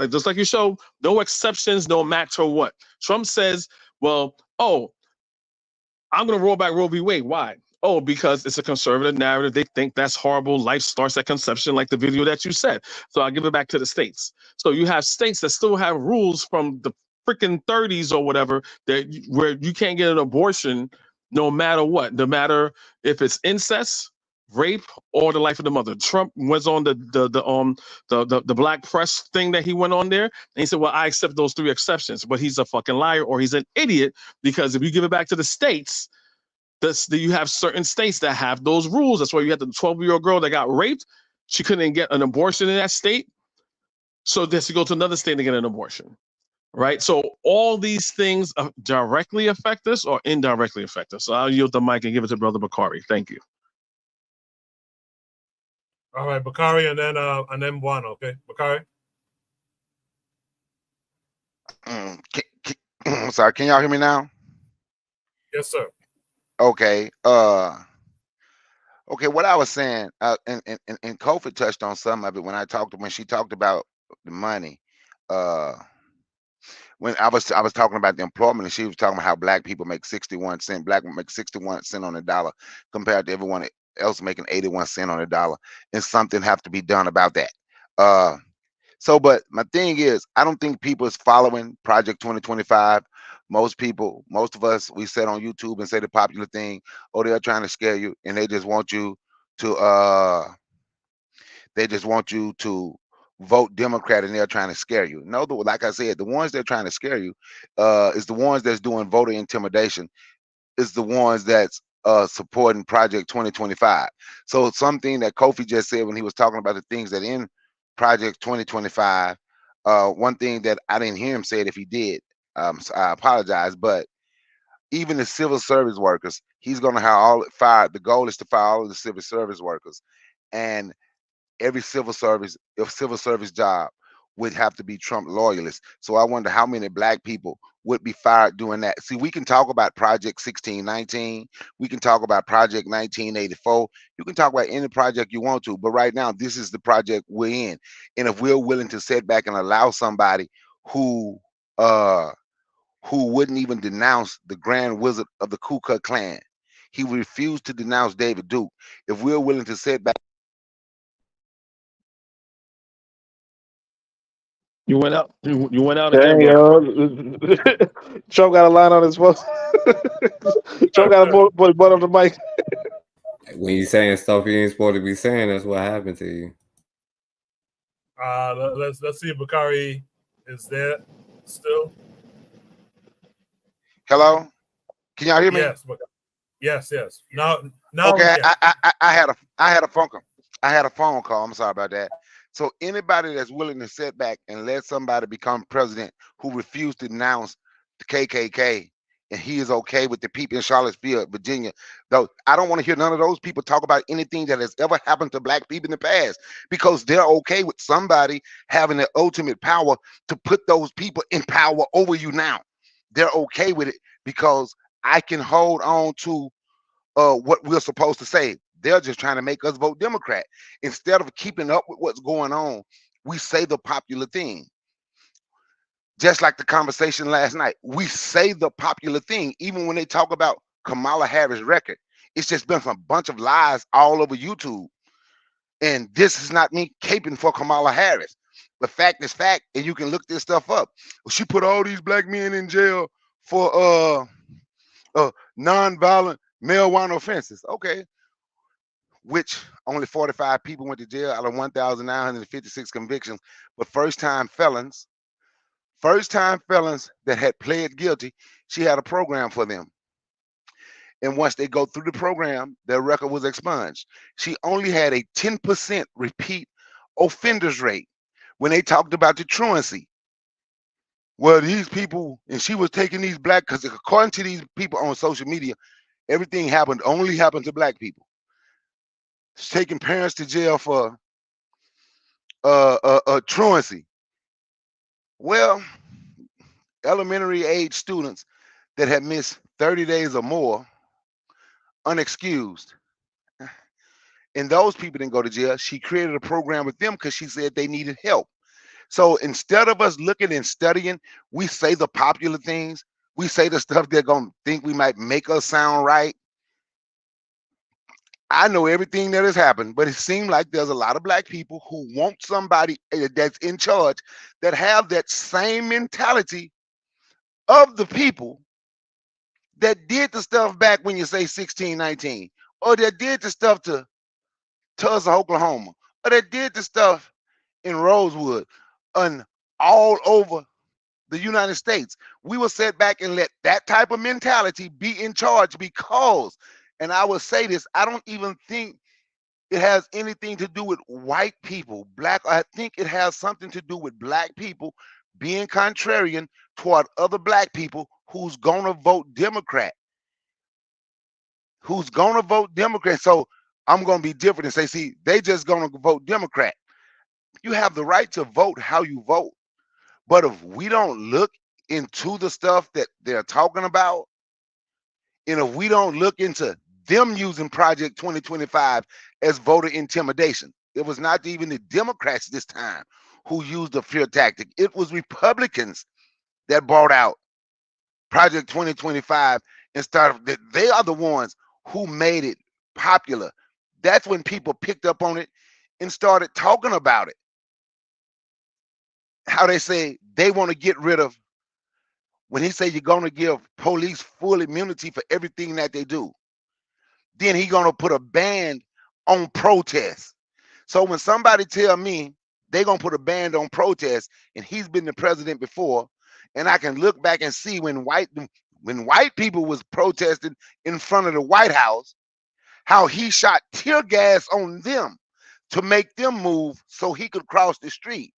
just like you show, no exceptions, no matter what. Trump says, well, oh, I'm going to roll back Roe v. Wade. Why? oh, because it's a conservative narrative, they think that's horrible. Life starts at conception, like the video that you said. So I'll give it back to the states. So you have states that still have rules from the freaking 30s or whatever where you can't get an abortion no matter what, no matter if it's incest, rape, or the life of the mother. Trump was on the black press thing that he went on there, and he said, well, I accept those 3 exceptions, but he's a fucking liar or he's an idiot, because if you give it back to the states, you have certain states that have those rules. That's why you had the 12-year-old girl that got raped. She couldn't get an abortion in that state, so they has to go to another state to get an abortion. Right, so all these things directly affect us or indirectly affect us. So I'll yield the mic and give it to Brother Bakari. Thank you. All right, Bakari, and then Juan. Okay, Bakari. Sorry, can y'all hear me now? Yes, sir. Okay. Okay. What I was saying, and Kofi touched on some of it when she talked about the money. When I was talking about the employment, and she was talking about how black people make 61 cents. Black people make 61 cents on the dollar compared to everyone else making 81 cents on the dollar, and something have to be done about that. But my thing is, I don't think people is following Project 2025. Most of us, we sit on YouTube and say the popular thing, oh, they're trying to scare you, and they just want you to vote Democrat, and they're trying to scare you. No, like I said, the ones they're trying to scare you is the ones that's doing voter intimidation, is the ones that's supporting Project 2025. So something that Kofi just said when he was talking about the things that in Project 2025, one thing that I didn't hear him say it if he did, so I apologize, but even the civil service workers, he's going to have the goal is to fire all of the civil service workers, and every civil service job would have to be Trump loyalists. So I wonder how many black people would be fired doing that. See, we can talk about Project 1619. We can talk about Project 1984. You can talk about any project you want to, but right now, this is the project we're in. And if we're willing to sit back and allow somebody who wouldn't even denounce the Grand Wizard of the Ku Klux Klan, he refused to denounce David Duke. If we're willing to sit back. You went out. You went out Dang, again, bro. yo. Trump got a line on his phone. Trump got a butt on the mic. When you saying stuff you ain't supposed to be saying, that's what happened to you. Let's see if Bakari is there still. Hello, can y'all hear me? Yes. Now. Okay, I had a phone call. I'm sorry about that. So anybody that's willing to sit back and let somebody become president who refused to denounce the KKK, and he is okay with the people in Charlottesville, Virginia, though I don't want to hear none of those people talk about anything that has ever happened to black people in the past, because they're okay with somebody having the ultimate power to put those people in power over you now. They're okay with it because I can hold on to what we're supposed to say. They're just trying to make us vote Democrat. Instead of keeping up with what's going on, we say the popular thing. Just like the conversation last night, we say the popular thing. Even when they talk about Kamala Harris' record, it's just been a bunch of lies all over YouTube. And this is not me caping for Kamala Harris. The fact is fact, and you can look this stuff up. She put all these black men in jail for non-violent marijuana offenses. Okay. Which only 45 people went to jail out of 1,956 convictions. But first-time felons that had pled guilty, she had a program for them. And once they go through the program, their record was expunged. She only had a 10% repeat offenders rate when they talked about the truancy. Well, these people, and she was taking these black, because according to these people on social media, everything only happened to black people. Taking parents to jail for truancy. Well, elementary age students that had missed 30 days or more, unexcused, and those people didn't go to jail. She created a program with them because she said they needed help. So instead of us looking and studying, we say the popular things. We say the stuff they're gonna think we might make us sound right. I know everything that has happened, but it seems like there's a lot of black people who want somebody that's in charge that have that same mentality of the people that did the stuff back when you say 1619, or that did the stuff to Tulsa, Oklahoma, or that did the stuff in Rosewood and all over the United States. We will sit back and let that type of mentality be in charge because, and I will say this, I don't even think it has anything to do with white people. I think it has something to do with black people being contrarian toward other black people who's gonna vote Democrat. So I'm gonna be different and say, see, they just gonna vote Democrat. You have the right to vote how you vote. But if we don't look into the stuff that they're talking about, and if we don't look into them using Project 2025 as voter intimidation, it was not even the Democrats this time who used the fear tactic. It was Republicans that brought out Project 2025 and started. They are the ones who made it popular. That's when people picked up on it and started talking about it. How they say they want to get rid of, when he say you're going to give police full immunity for everything that they do, then he going to put a ban on protests. So when somebody tell me they going to put a ban on protests, and he's been the president before, and I can look back and see when white people was protesting in front of the White House, how he shot tear gas on them to make them move so he could cross the street.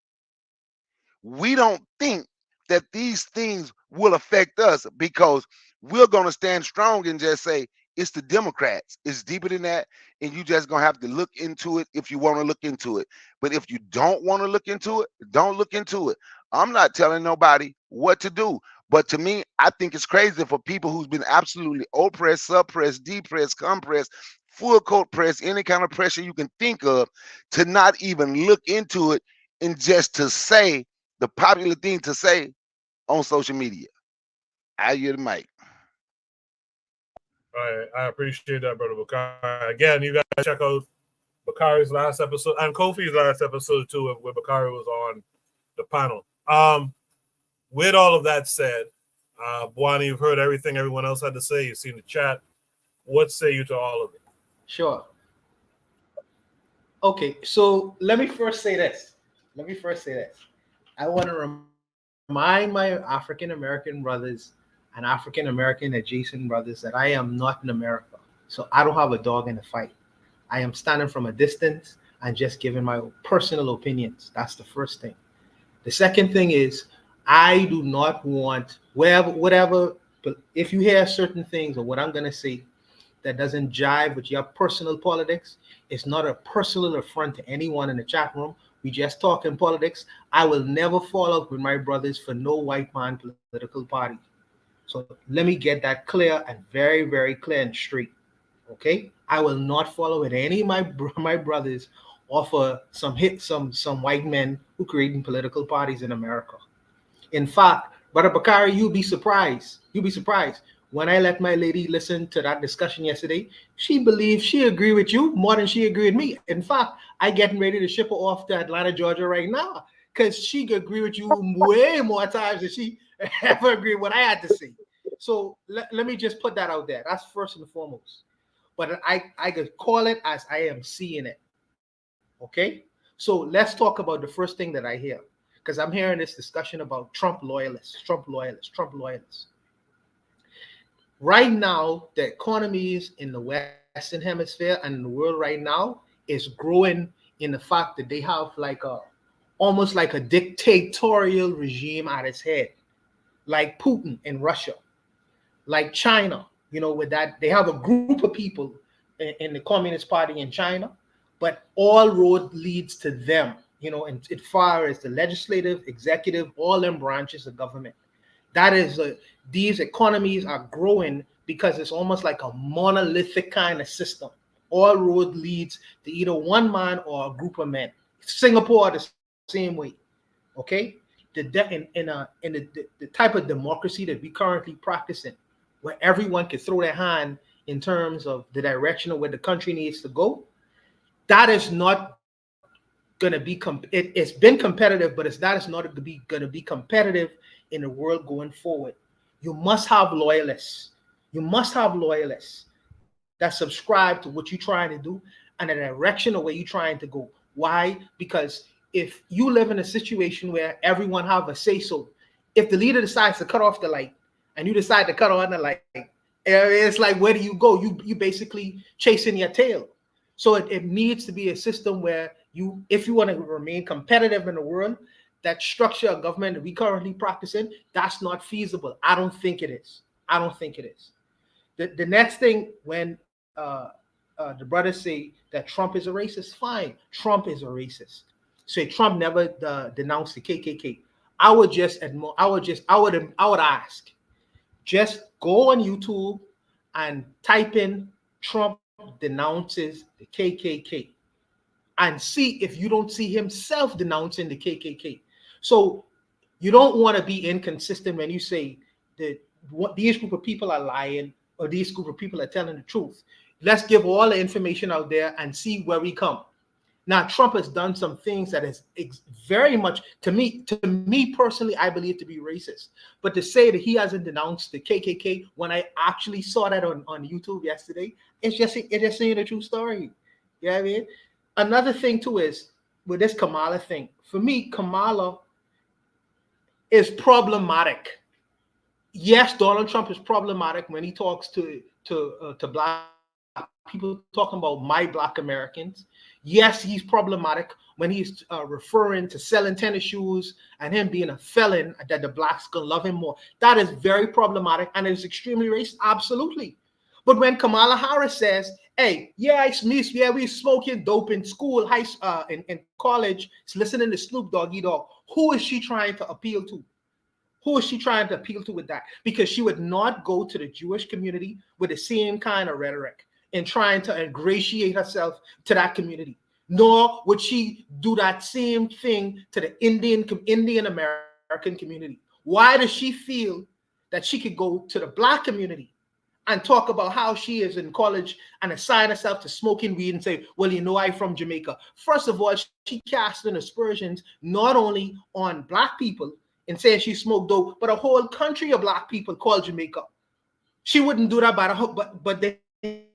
We don't think that these things will affect us because we're going to stand strong and just say it's the Democrats. It's deeper than that, and you just going to have to look into it if you want to look into it. But if you don't want to look into it, don't look into it. I'm not telling nobody what to do. But to me, I think it's crazy for people who's been absolutely oppressed, suppressed, depressed, compressed, full court press, any kind of pressure you can think of, to not even look into it and just to say the popular thing to say on social media. I hear the mic. I appreciate that, brother Bakari. Again, you guys check out Bakari's last episode and Kofi's last episode too, where Bakari was on the panel. With all of that said, Bwani, you've heard everything everyone else had to say. You've seen the chat. What say you to all of it? Sure. Okay, so let me first say this. I want to remind my African American brothers and African American adjacent brothers that I am not in America. So I don't have a dog in the fight. I am standing from a distance and just giving my personal opinions. That's the first thing. The second thing is, I do not want whatever, but if you hear certain things or what I'm going to say that doesn't jive with your personal politics, it's not a personal affront to anyone in the chat room. We just talking politics. I will never fall out with my brothers for no white man political party. So let me get that clear and very, very clear and straight. Okay, I will not follow with any of my brothers offer some white men who creating political parties in America. In fact, Brother Bakari, you'll be surprised. When I let my lady listen to that discussion yesterday, she believes she agreed with you more than she agreed with me. In fact, I getting ready to ship her off to Atlanta, Georgia right now, because she could agree with you way more times than she ever agreed with what I had to say. So let me just put that out there. That's first and foremost. But I could call it as I am seeing it. Okay? So let's talk about the first thing that I hear, because I'm hearing this discussion about Trump loyalists. Right now, the economies in the Western Hemisphere and in the world right now is growing in the fact that they have almost like a dictatorial regime at its head, like Putin in Russia, like China. With that, they have a group of people in the Communist Party in China, but all road leads to them, and as far as the legislative, executive, all them branches of government. That is, these economies are growing because it's almost like a monolithic kind of system. All road leads to either one man or a group of men. Singapore the same way. Okay, the type of democracy that we currently practicing, where everyone can throw their hand in terms of the direction of where the country needs to go, that is not going to be it's been competitive, but that is not going to be competitive in the world going forward. You must have loyalists. You must have loyalists that subscribe to what you're trying to do and the direction of where you're trying to go. Why? Because if you live in a situation where everyone have a say-so, if the leader decides to cut off the light and you decide to cut on the light, it's like, where do you go? You basically chasing your tail. So it needs to be a system where if you want to remain competitive in the world, that structure of government that we currently practicing, that's not feasible. I don't think it is. I don't think it is. The next thing, when the brothers say that Trump is a racist, fine. Trump is a racist. Say Trump never denounced the KKK. I would ask, just go on YouTube and type in Trump denounces the KKK and see if you don't see himself denouncing the KKK. So you don't want to be inconsistent when you say that these group of people are lying or these group of people are telling the truth. Let's give all the information out there and see where we come. Now, Trump has done some things that is very much, to me personally, I believe to be racist. But to say that he hasn't denounced the KKK, when I actually saw that on YouTube yesterday, it just ain't a true story. You know what I mean? Another thing too is with this Kamala thing. For me, Kamala is problematic. Yes, Donald Trump is problematic when he talks to black people, talking about my black Americans. Yes, he's problematic when he's referring to selling tennis shoes and him being a felon, that the blacks gonna love him more. That is very problematic and it is extremely racist, absolutely. But when Kamala Harris says, hey, we smoking dope in school, in college, listening to Snoop Doggy Dogg, who is she trying to appeal to? Who is she trying to appeal to with that? Because she would not go to the Jewish community with the same kind of rhetoric and trying to ingratiate herself to that community. Nor would she do that same thing to the Indian American community. Why does she feel that she could go to the black community and talk about how she is in college and assign herself to smoking weed and say, well, you know, I'm from Jamaica? First of all, she casting aspersions not only on black people and saying she smoked dope, but a whole country of black people called Jamaica. She wouldn't do that but the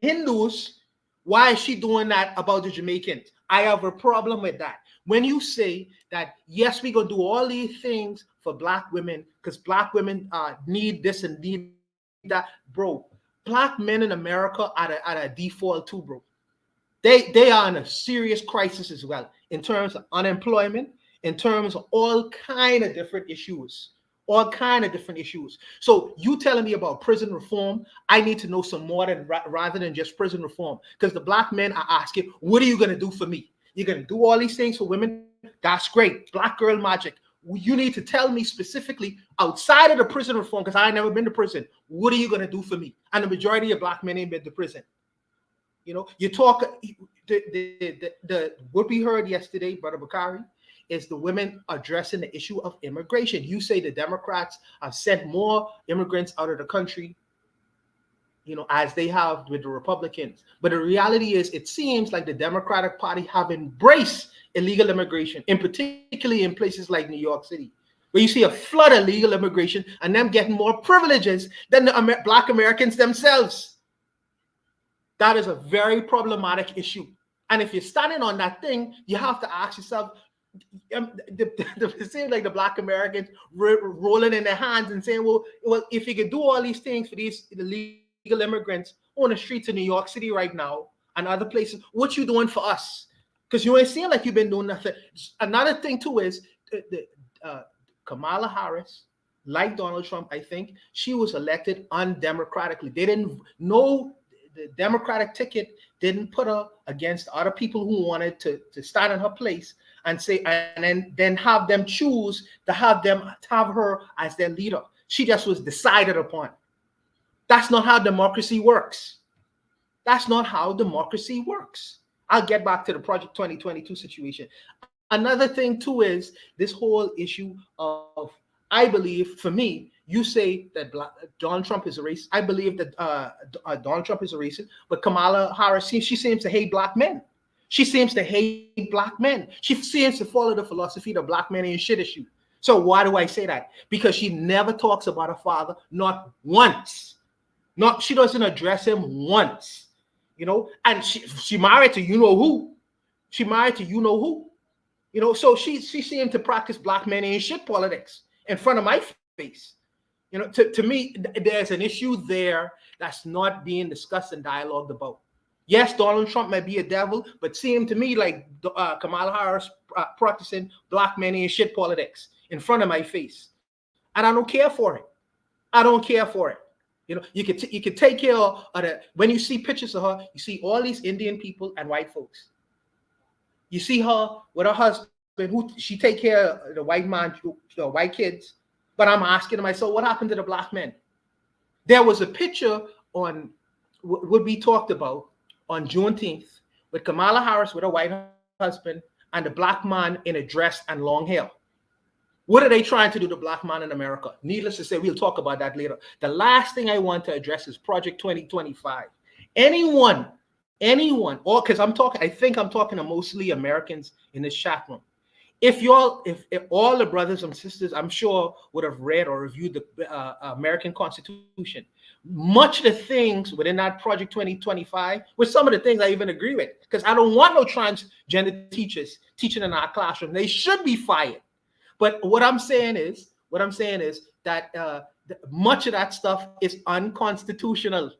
Hindus, why is she doing that about the Jamaicans? I have a problem with that. When you say that, yes, we're going to do all these things for black women because black women need this and need that, bro, black men in America are at a default too, bro. They are in a serious crisis as well in terms of unemployment, in terms of all kind of different issues. So you telling me about prison reform, I need to know some more rather than just prison reform. Because the black men are asking, what are you going to do for me? You're going to do all these things for women? That's great. Black girl magic. You need to tell me specifically outside of the prison reform, because I ain't never been to prison. What are you going to do for me? And the majority of black men ain't been to prison. You know, you talk, what we heard yesterday, Brother Bakari, is the women addressing the issue of immigration. You say the Democrats have sent more immigrants out of the country, you know, as they have with the Republicans. But the reality is, it seems like the Democratic Party have embraced illegal immigration, in particularly in places like New York City, where you see a flood of illegal immigration and them getting more privileges than the black Americans themselves. That is a very problematic issue. And if you're standing on that thing, you have to ask yourself, it seems like the black Americans rolling in their hands and saying, well, if you could do all these things for these illegal immigrants on the streets of New York City right now and other places, what you doing for us? Because you ain't seem like you've been doing nothing. Another thing too is Kamala Harris, like Donald Trump, I think she was elected undemocratically. They didn't know the Democratic ticket didn't put her against other people who wanted to stand in her place and say, and then have them choose to have her as their leader. She just was decided upon. That's not how democracy works. That's not how democracy works. I'll get back to the Project 2022 situation. Another thing too is this whole issue of, I believe, for me, you say that Donald Trump is a racist. I believe that Donald Trump is a racist, but Kamala Harris, she seems to hate black men. She seems to hate black men. She seems to follow the philosophy that black men ain't shit issue. So why do I say that? Because she never talks about her father, not once. She doesn't address him once, you know. And she married to you know who. She married to you know who, you know. So she seemed to practice black men ain't shit politics in front of my face. You know, to me, there's an issue there that's not being discussed and dialogued about. Yes, Donald Trump might be a devil, but seem to me like Kamala Harris practicing black men ain't shit politics in front of my face, and I don't care for it. I don't care for it. You know, you could take care of that. When you see pictures of her, you see all these Indian people and white folks. You see her with her husband, who she take care of the white man, the white kids. But I'm asking myself, what happened to the black men? There was a picture on what we talked about on Juneteenth with Kamala Harris with a white husband and the black man in a dress and long hair. What are they trying to do to black man in America? Needless to say, we'll talk about that later. The last thing I want to address is Project 2025. Anyone, or because I think I'm talking to mostly Americans in this chat room. If all the brothers and sisters, I'm sure, would have read or reviewed the American Constitution, much of the things within that Project 2025 were some of the things I even agree with, because I don't want no transgender teachers teaching in our classroom. They should be fired. But what I'm saying is that much of that stuff is unconstitutional.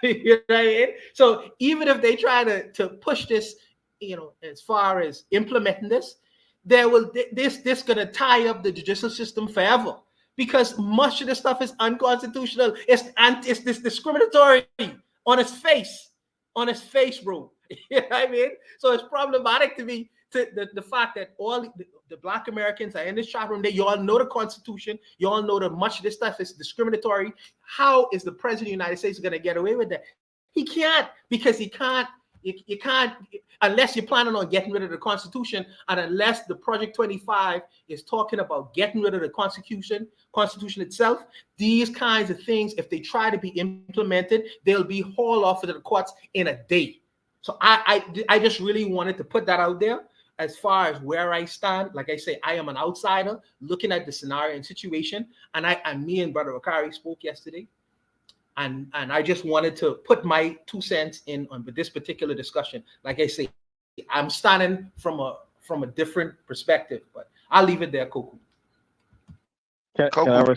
You know what I mean? So even if they try to push this, you know, as far as implementing this, this gonna tie up the judicial system forever, because much of the stuff is unconstitutional. It's this discriminatory on its face, bro. You know what I mean? So it's problematic to me the fact that all the black Americans are in this chat room. You all know the Constitution. You all know that much of this stuff is discriminatory. How is the president of the United States going to get away with that? He can't, because he can't. You can't, unless you're planning on getting rid of the Constitution, and unless the Project 25 is talking about getting rid of the Constitution itself. These kinds of things, if they try to be implemented, they'll be hauled off of the courts in a day. So I just really wanted to put that out there. As far as where I stand, like I say, I am an outsider looking at the scenario and situation. And me and Brother Akari spoke yesterday. And I just wanted to put my 2 cents in on this particular discussion. Like I say, I'm standing from a different perspective, but I'll leave it there, Koku. Koku,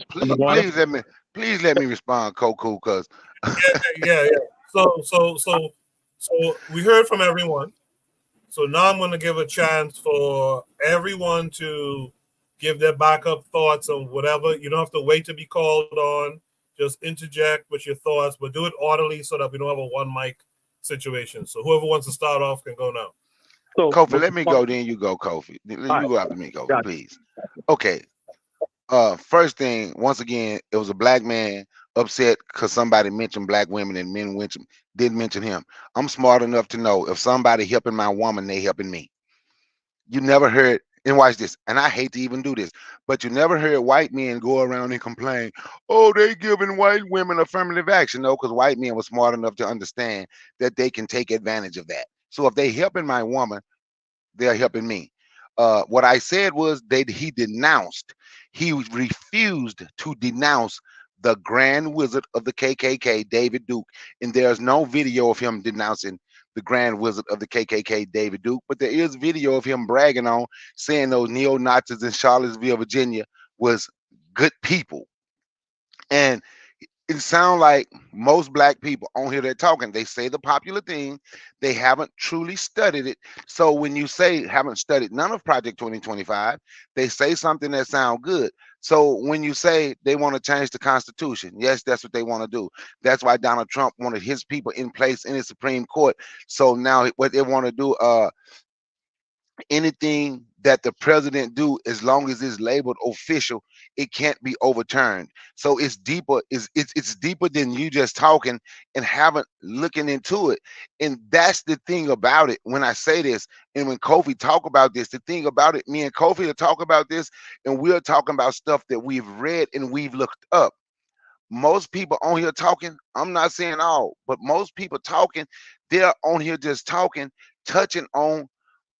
please let me respond, Koku, because yeah. So we heard from everyone. So now I'm going to give a chance for everyone to give their backup thoughts on whatever. You don't have to wait to be called on. Just interject with your thoughts, but do it orderly so that we don't have a one mic situation. So whoever wants to start off can go now. So, Kofi, let me go, then you go, Kofi. You go after me, Kofi, please. Okay. First thing, once again, it was a black man upset because somebody mentioned black women and men didn't mention him. I'm smart enough to know if somebody helping my woman, they helping me. You never heard, and watch this, and I hate to even do this, but you never heard white men go around and complain, oh, they giving white women affirmative action. No, because white men were smart enough to understand that they can take advantage of that. So if they helping my woman, they're helping me. What I said was he refused to denounce the Grand Wizard of the KKK, David Duke. And there's no video of him denouncing the Grand Wizard of the KKK, David Duke, but there is video of him bragging on saying those neo-Nazis in Charlottesville, Virginia was good people. And it sounds like most black people on here, they're talking, they say the popular thing, they haven't truly studied it. So when you say haven't studied none of Project 2025, they say something that sounds good. So when you say they want to change the Constitution, yes, that's what they want to do. That's why Donald Trump wanted his people in place in the Supreme Court. So now what they want to do, anything that the president do, as long as it's labeled official, it can't be overturned. So it's deeper, it's deeper than you just talking and haven't looking into it. And that's the thing about it. When I say this, and when Kofi talk about this, the thing about it, me and Kofi will talk about this, and we're talking about stuff that we've read and we've looked up. Most people on here talking, I'm not saying all, but most people talking, they're on here just talking, touching on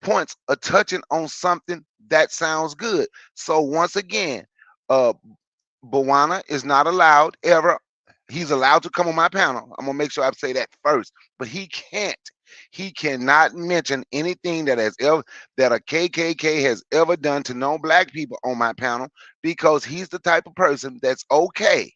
points, or touching on something that sounds good. So once again, Bawana is not allowed ever. He's allowed to come on my panel. I'm gonna make sure I say that first, but he can't. He cannot mention anything that has ever that a KKK has ever done to non-black people on my panel, because he's the type of person that's okay.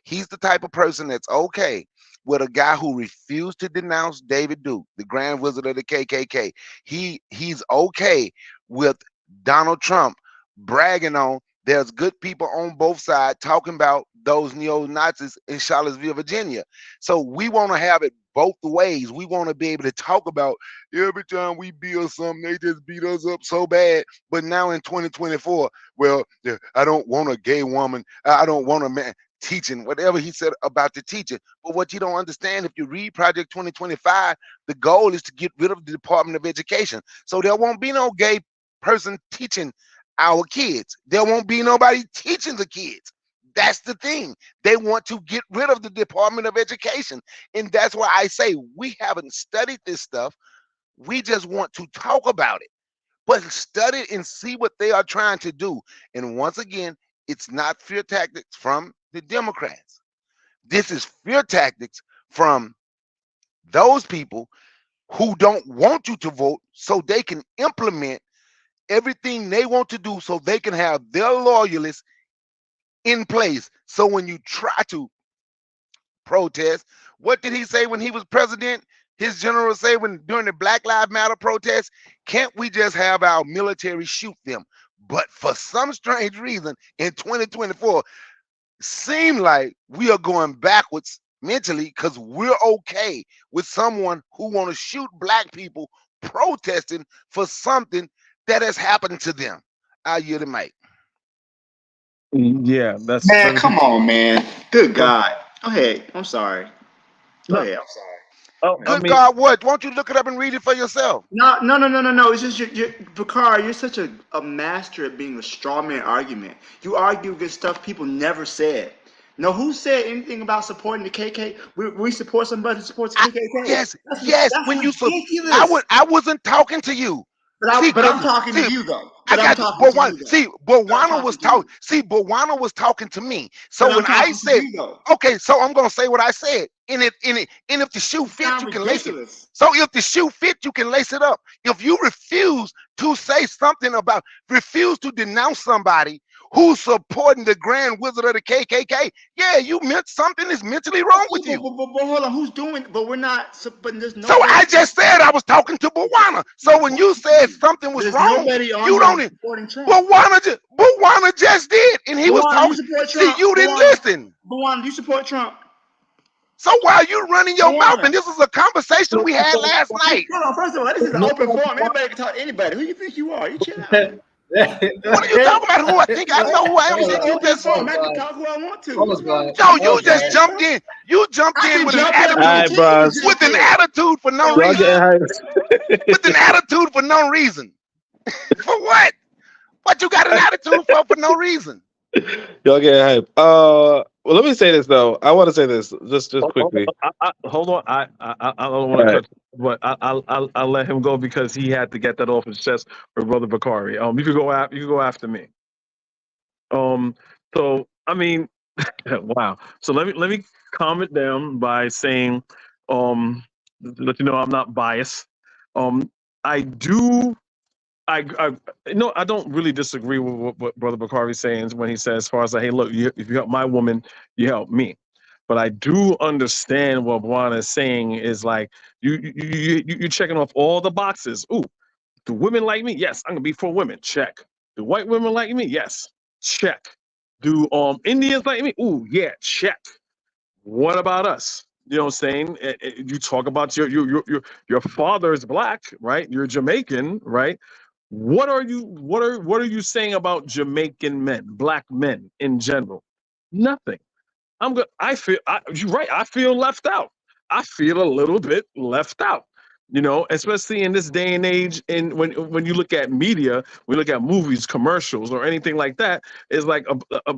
He's the type of person that's okay with a guy who refused to denounce David Duke, the Grand Wizard of the KKK. He's okay with Donald Trump bragging on there's good people on both sides talking about those neo-Nazis in Charlottesville, Virginia. So we want to have it both ways. We want to be able to talk about every time we build something, they just beat us up so bad. But now in 2024, well, I don't want a gay woman. I don't want a man teaching, whatever he said about the teaching. But what you don't understand, if you read Project 2025, the goal is to get rid of the Department of Education. So there won't be no gay person teaching our kids. There won't be nobody teaching the kids. That's the thing. They want to get rid of the Department of Education. And that's why I say we haven't studied this stuff. We just want to talk about it. But study and see what they are trying to do. And once again, it's not fear tactics from the Democrats. This is fear tactics from those people who don't want you to vote so they can implement everything they want to do so they can have their loyalists in place. So when you try to protest, what did he say when he was president? His general say when during the Black Lives Matter protest, can't we just have our military shoot them? But for some strange reason in 2024, seem like we are going backwards mentally because we're okay with someone who want to shoot black people protesting for something that has happened to them. I yield the mic. Yeah, that's Man, come on, man. Good God. Go ahead. I'm sorry. Go ahead. I'm sorry. Oh, Good God, what? Won't you look it up and read it for yourself? No. It's just Bakar, you're such a master at being a straw man argument. You argue against stuff people never said. No, who said anything about supporting the KK? We support somebody who supports the KKK. Yes. That's When ridiculous. I wasn't talking to you. But I'm talking to you though. I got Bawana was talking. See, Bawana was talking to me. So when I said, okay, so I'm gonna say what I said. And if the shoe fits, you can lace it. So if the shoe fits, you can lace it up. If you refuse to say something about, refuse to denounce somebody who's supporting the Grand Wizard of the KKK, yeah, you meant something is mentally wrong with you. But hold on, who's doing? But we're not. But there's no. So I just said I was talking to Bawana. So when you said something was wrong, you don't. Bawana just did, and he was talking. See, you didn't listen. Bawana, you support Trump? So why are you running your mouth? And this is a conversation we had last night. Hold on, first of all, this is an open forum. Anybody can talk to anybody. Who you think you are? You chill out. What are you talking about? Who I think I know who I am? You just I can talk who I want to. Yo, you just jumped in. You jumped in with an attitude. With an attitude for no reason. With an attitude for no reason. For what? What you got an attitude for no reason? Y'all get hype. Well, let me say this though. I want to say this just quickly. Hold on. I don't want to cut, but I'll let him go because he had to get that off his chest for Brother Bakari. You could go after me. So I mean, wow. So let me calm it down by saying, let you know I'm not biased. I don't really disagree with what Brother Bakari is saying when he says, as far as like, hey, look, if you help my woman, you help me. But I do understand what Bawana is saying is like you're checking off all the boxes. Ooh, do women like me? Yes, I'm gonna be for women. Check. Do white women like me? Yes. Check. Do Indians like me? Ooh, yeah, check. What about us? You know what I'm saying? You talk about your father is black, right? You're Jamaican, right? What are you saying about Jamaican men, black men in general? Nothing. You're right. I feel left out. I feel a little bit left out. Especially in this day and age, and when you look at media, we look at movies, commercials, or anything like that, is like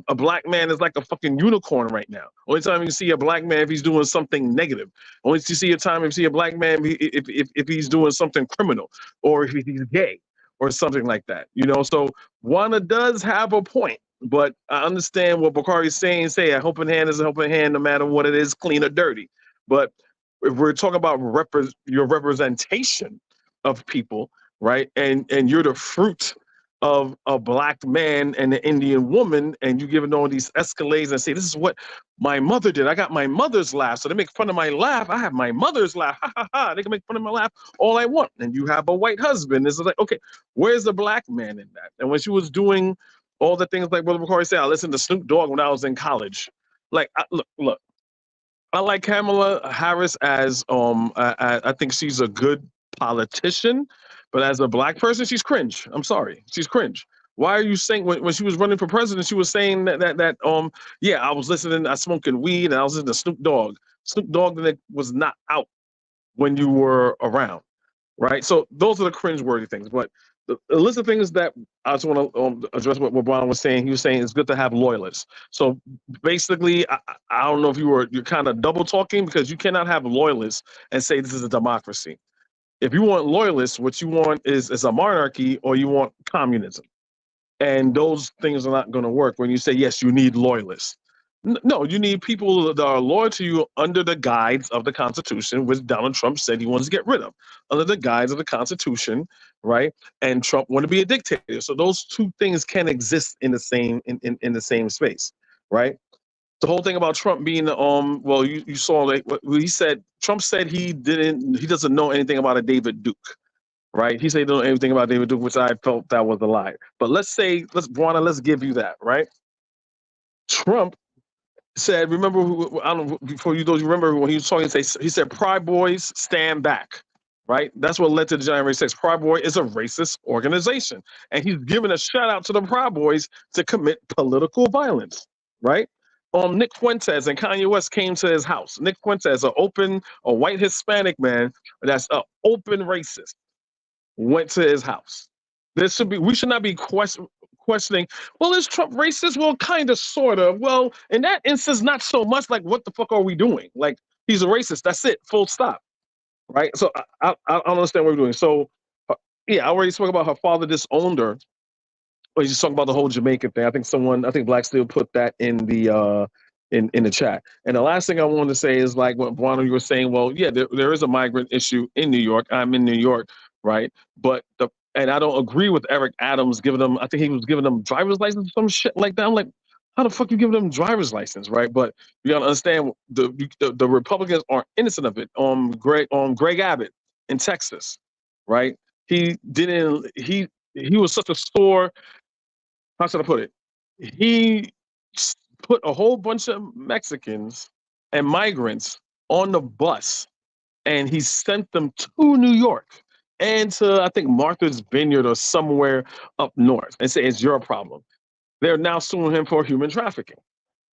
a black man is like a fucking unicorn right now. Only time you see a black man if he's doing something negative. Only you see a time if you see a black man if he's doing something criminal, or if he's gay, or something like that. So Wanda does have a point. But I understand what Bakari's saying. Say a helping hand is a helping hand, no matter what it is, clean or dirty. But if we're talking about your representation of people, right, and you're the fruit of a black man and an Indian woman, and you giving all these escalades and say, this is what my mother did. I got my mother's laugh. So they make fun of my laugh. I have my mother's laugh. Ha ha ha. They can make fun of my laugh all I want. And you have a white husband. It's like, okay, where's the black man in that? And when she was doing all the things like Brother McCoy said, I listened to Snoop Dogg when I was in college. Like, look, I like Kamala Harris as I think she's a good politician, but as a black person, she's cringe. I'm sorry, she's cringe. Why are you saying when she was running for president, she was saying that yeah, I was listening, I smoking weed, and I was listening to Snoop Dogg. Snoop Dogg was not out when you were around, right? So those are the cringe-worthy things. But the list of things that I just want to address what Brian was saying. He was saying it's good to have loyalists. So basically, I don't know if you're kind of double talking, because you cannot have loyalists and say this is a democracy. If you want loyalists, what you want is a monarchy, or you want communism. And those things are not going to work when you say, yes, you need loyalists. No, you need people that are loyal to you under the guise of the Constitution, which Donald Trump said he wants to get rid of, under the guise of the Constitution, right? And Trump wanted to be a dictator. So those two things can exist in the same in the same space, right? The whole thing about Trump being well, you saw like what he said. Trump said he doesn't know anything about a David Duke. Right? He said he don't know anything about David Duke, which I felt that was a lie. But let's give you that, right? Trump said, remember, I don't know, before you those remember when he was talking, he said, Pride Boys stand back, right? That's what led to the January 6th. Pride Boy is a racist organization. And he's giving a shout out to the Pride Boys to commit political violence, right? Nick Fuentes and Kanye West came to his house. Nick Fuentes, a white Hispanic man that's an open racist, went to his house. We should not be questioning, well, is Trump racist? Well, kind of, sort of. Well, in that instance, not so much. Like, what the fuck are we doing? Like, he's a racist. That's it. Full stop. Right? So I don't understand what we're doing. So, yeah, I already spoke about her father disowned her. But he's talking about the whole Jamaican thing. I think Black Steel put that in the in the chat. And the last thing I wanted to say is, like what Buono, you were saying, well, yeah, there is a migrant issue in New York. I'm in New York, right? But and I don't agree with Eric Adams giving them, I think he was giving them driver's license or some shit like that. I'm like, how the fuck you giving them driver's license, right? But you gotta understand the Republicans aren't innocent of it. Greg Abbott in Texas, right? He was such a sore, how should I put it? He put a whole bunch of Mexicans and migrants on the bus, and he sent them to New York and to, I think, Martha's Vineyard or somewhere up north, and say it's your problem. They're now suing him for human trafficking.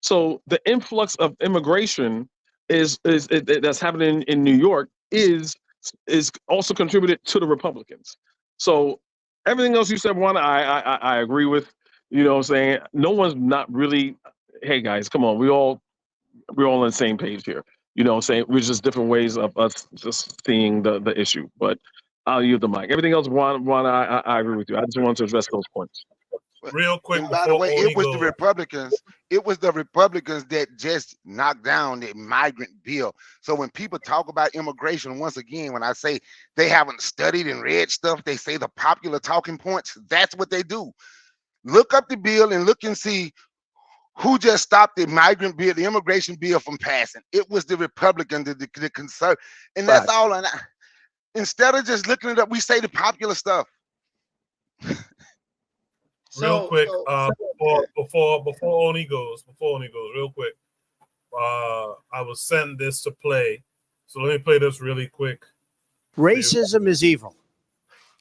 So the influx of immigration that's happening in New York is also contributed to the Republicans. So everything else you said, Juan, I agree with. You know what I'm saying? No one's not really, hey guys, come on, we're all on the same page here. You know what I'm saying? We're just different ways of us just seeing the issue. But I'll yield the mic. Everything else, Juan, I agree with you. I just wanted to address those points. Real quick, and by the way, it was the Republicans. It was the Republicans that just knocked down the migrant bill. So when people talk about immigration, once again, when I say they haven't studied and read stuff, they say the popular talking points. That's what they do. Look up the bill and look and see who just stopped the migrant bill, the immigration bill from passing. It was the Republican, the conservative, and that's all. And instead of just looking it up, we say the popular stuff. Real quick, before Oni goes, real quick. I was sent this to play, so let me play this really quick. Racism is evil.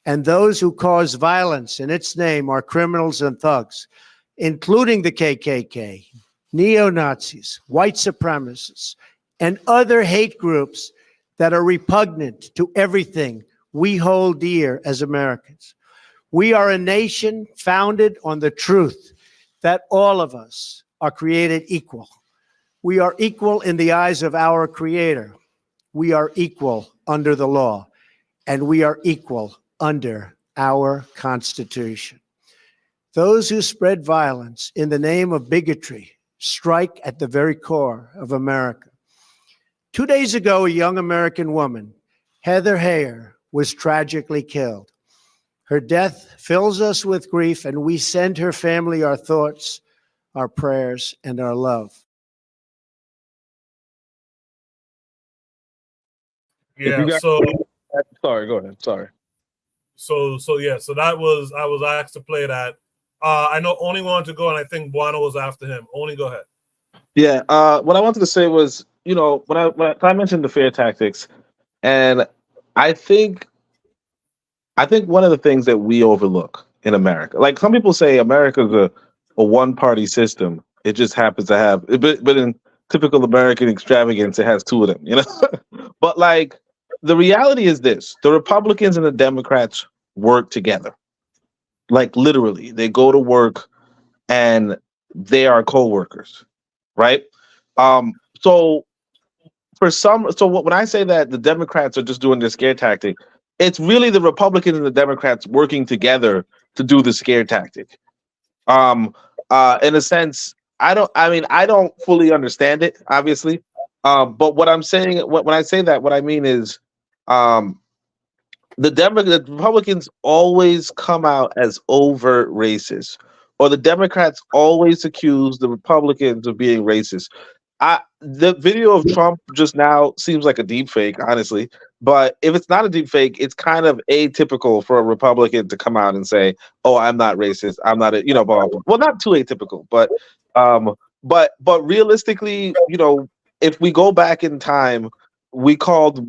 and those who cause violence in its name are criminals and thugs, including the KKK, neo-Nazis, white supremacists, and other hate groups that are repugnant to everything we hold dear as Americans. We are a nation founded on the truth that all of us are created equal. We are equal in the eyes of our Creator. We are equal under the law, and we are equal under our Constitution. Those who spread violence in the name of bigotry strike at the very core of America. 2 days ago, a young American woman, Heather Heyer, was tragically killed. Her death fills us with grief, and we send her family our thoughts, our prayers, and our love. Yeah. So sorry, go ahead. Sorry. So that was, I was asked to play that. I know Oni wanted to go, and I think Buono was after him. Oni, go ahead. Yeah. What I wanted to say was, when I mentioned the fear tactics, and I think one of the things that we overlook in America, like some people say America's a one-party system. It just happens to have, but in typical American extravagance, it has two of them, But like, the reality is this: the Republicans and the Democrats work together. Like literally, they go to work and they are co-workers, right? So when I say that the Democrats are just doing their scare tactic, it's really the Republicans and the Democrats working together to do the scare tactic. In a sense, I don't fully understand it, obviously. But what I'm saying, when I say that, what I mean is, the Republicans always come out as overt racist, or the Democrats always accuse the Republicans of being racist. The video of Trump just now seems like a deep fake, honestly. But if it's not a deep fake, it's kind of atypical for a Republican to come out and say, "Oh, I'm not racist. I'm not blah, blah, blah." Well, not too atypical, but realistically, if we go back in time, we called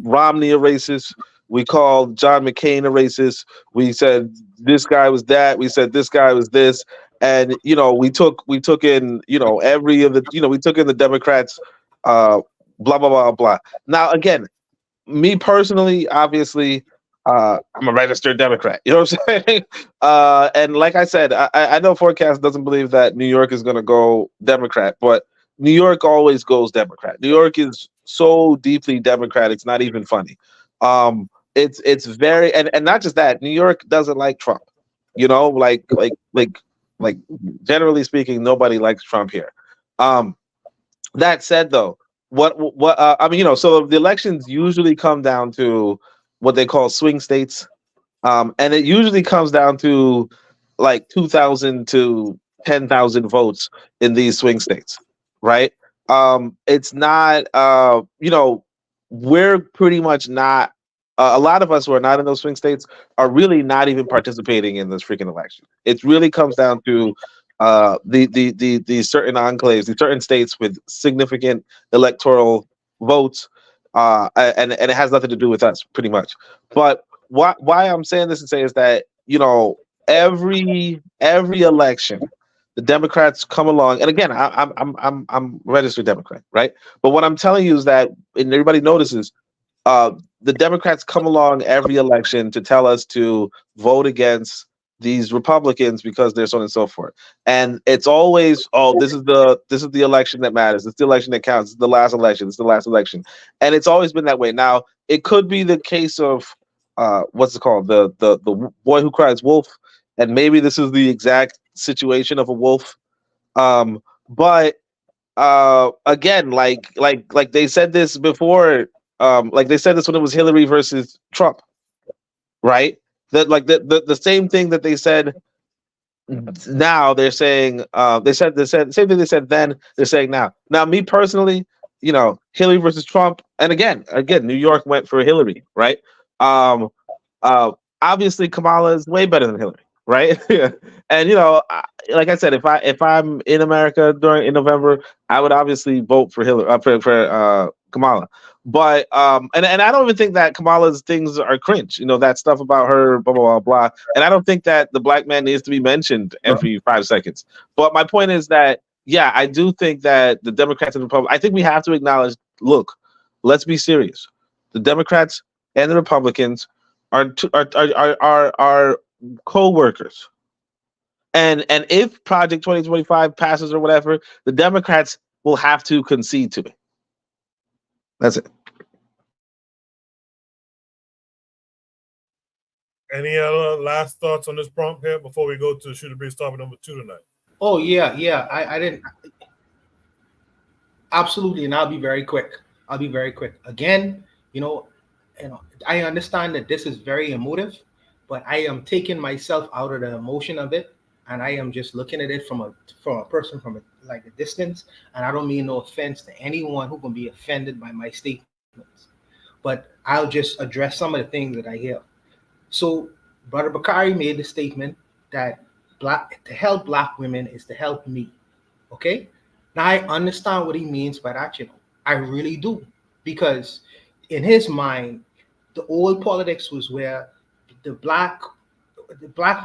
Romney a racist. We called John McCain a racist. We said this guy was that. We said this guy was this. And we took in every of the we took in the Democrats, blah blah blah blah. Now again, me personally, obviously, I'm a registered Democrat. You know what I'm saying? And like I said, I know Forecast doesn't believe that New York is going to go Democrat, but New York always goes Democrat. New York is so deeply Democrat, it's not even funny. It's very, and not just that. New York doesn't like Trump. Like generally speaking, nobody likes Trump here. That said, though, so the elections usually come down to what they call swing states, and it usually comes down to like 2,000 to 10,000 votes in these swing states, right? It's not, we're pretty much not. A lot of us who are not in those swing states are really not even participating in this freaking election. It really comes down to the certain enclaves, the certain states with significant electoral votes, and it has nothing to do with us, pretty much. But why I'm saying this to say is that every election, the Democrats come along, and again, I'm a registered Democrat, right? But what I'm telling you is that, and everybody notices, the Democrats come along every election to tell us to vote against these Republicans because they're so on and so forth. And it's always, this is the election that matters. It's the election that counts. It's the last election. It's the last election. And it's always been that way. Now, it could be the case of what's it called? The boy who cries wolf. And maybe this is the exact situation of a wolf. But again, like they said this before. Like they said this when it was Hillary versus Trump, right? That like the same thing that they said. Now they're saying they said the same thing they said then. They're saying now. Now, me personally, Hillary versus Trump, and again, New York went for Hillary, right? Obviously, Kamala is way better than Hillary, right? And like I said, if I'm in America in November, I would obviously vote for Hillary for Kamala. But and I don't even think that Kamala's things are cringe. That stuff about her, blah blah blah blah. And I don't think that the black man needs to be mentioned every 5 seconds. But my point is that yeah, I do think that the Democrats and Republicans. I think we have to acknowledge. Look, let's be serious. The Democrats and the Republicans are co-workers. And if Project 2025 passes or whatever, the Democrats will have to concede to it. That's it. Any other last thoughts on this prompt here before we go to Shoot the Breeze topic number 2 tonight? Oh yeah. I didn't absolutely, and I'll be very quick. Again, I understand that this is very emotive, but I am taking myself out of the emotion of it, and I am just looking at it from a person from a distance. And I don't mean no offense to anyone who can be offended by my statements, but I'll just address some of the things that I hear. So, Brother Bakari made the statement that to help black women is to help me. Okay? Now I understand what he means by that, I really do. Because in his mind, the old politics was where the black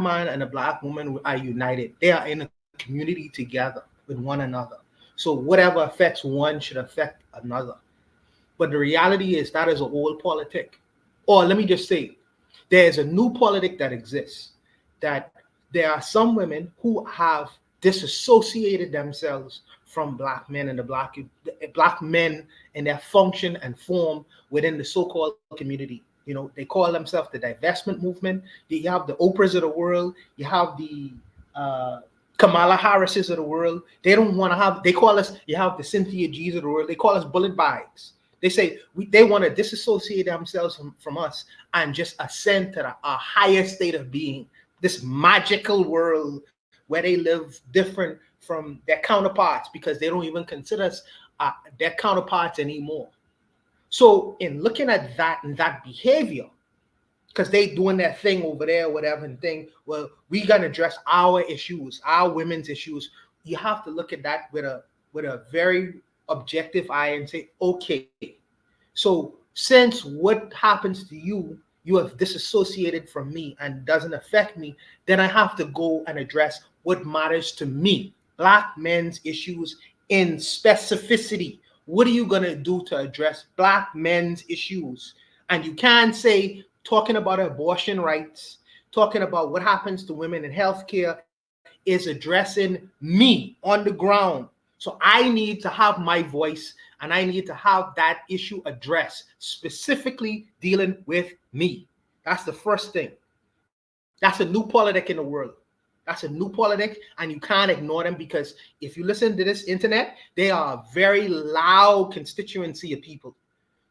man and the black woman are united. They are in a community together with one another. So whatever affects one should affect another. But the reality is that is an old politic. Or let me just say, there's a new politic that exists, that there are some women who have disassociated themselves from black men and the black men and their function and form within the so-called community. They call themselves the divestment movement. You have the Oprahs of the world. You have the Kamala Harrises of the world. They don't want to have, they call us, you have the Cynthia G's of the world. They call us bullet bags. They say they want to disassociate themselves from us and just ascend to a higher state of being, this magical world where they live different from their counterparts because they don't even consider us their counterparts anymore. So in looking at that and that behavior, because they doing their thing over there, whatever and thing, well, we got to address our issues, our women's issues. You have to look at that with a very objective eye and say, okay, so since what happens to you, you have disassociated from me and doesn't affect me, then I have to go and address what matters to me, black men's issues in specificity. What are you going to do to address black men's issues? And you can't say talking about abortion rights, talking about what happens to women in healthcare is addressing me on the ground. So I need to have my voice and I need to have that issue addressed, specifically dealing with me. That's the first thing. That's a new politic in the world. That's a new politic, and you can't ignore them because if you listen to this internet, they are a very loud constituency of people.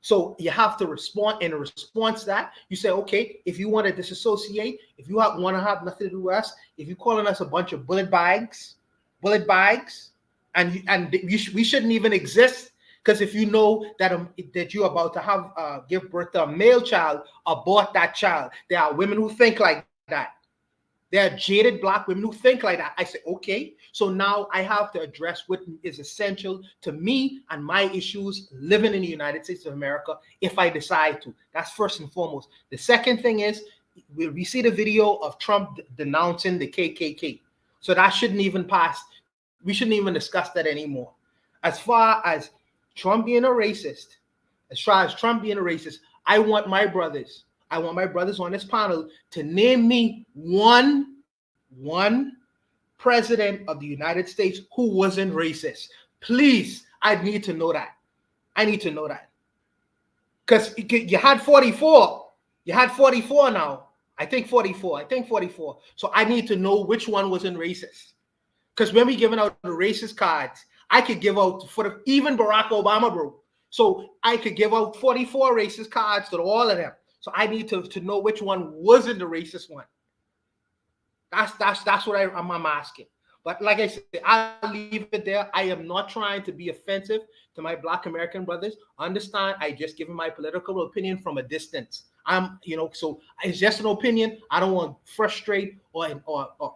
So you have to respond. In a response to that, you say, okay, if you want to disassociate, if you want to have nothing to do with us, if you're calling us a bunch of bullet bags, and we shouldn't even exist, because if you know that you're about to have give birth to a male child, abort that child. There are women who think like that. There are jaded black women who think like that. I say, okay, so now I have to address what is essential to me and my issues living in the United States of America if I decide to. That's first and foremost. The second thing is we see the video of Trump denouncing the KKK. So that shouldn't even pass. We shouldn't even discuss that anymore. As far as Trump being a racist, I want my brothers on this panel to name me one president of the United States who wasn't racist. Please, I need to know that. Because you had 44. You had 44 now. I think 44. So I need to know which one wasn't racist. Because when we giving out the racist cards, I could give out even Barack Obama, bro. So I could give out 44 racist cards to all of them. So I need to know which one wasn't the racist one. That's what I'm asking. But like I said, I'll leave it there. I am not trying to be offensive to my Black American brothers. Understand, I just given my political opinion from a distance. So it's just an opinion. I don't want to frustrate or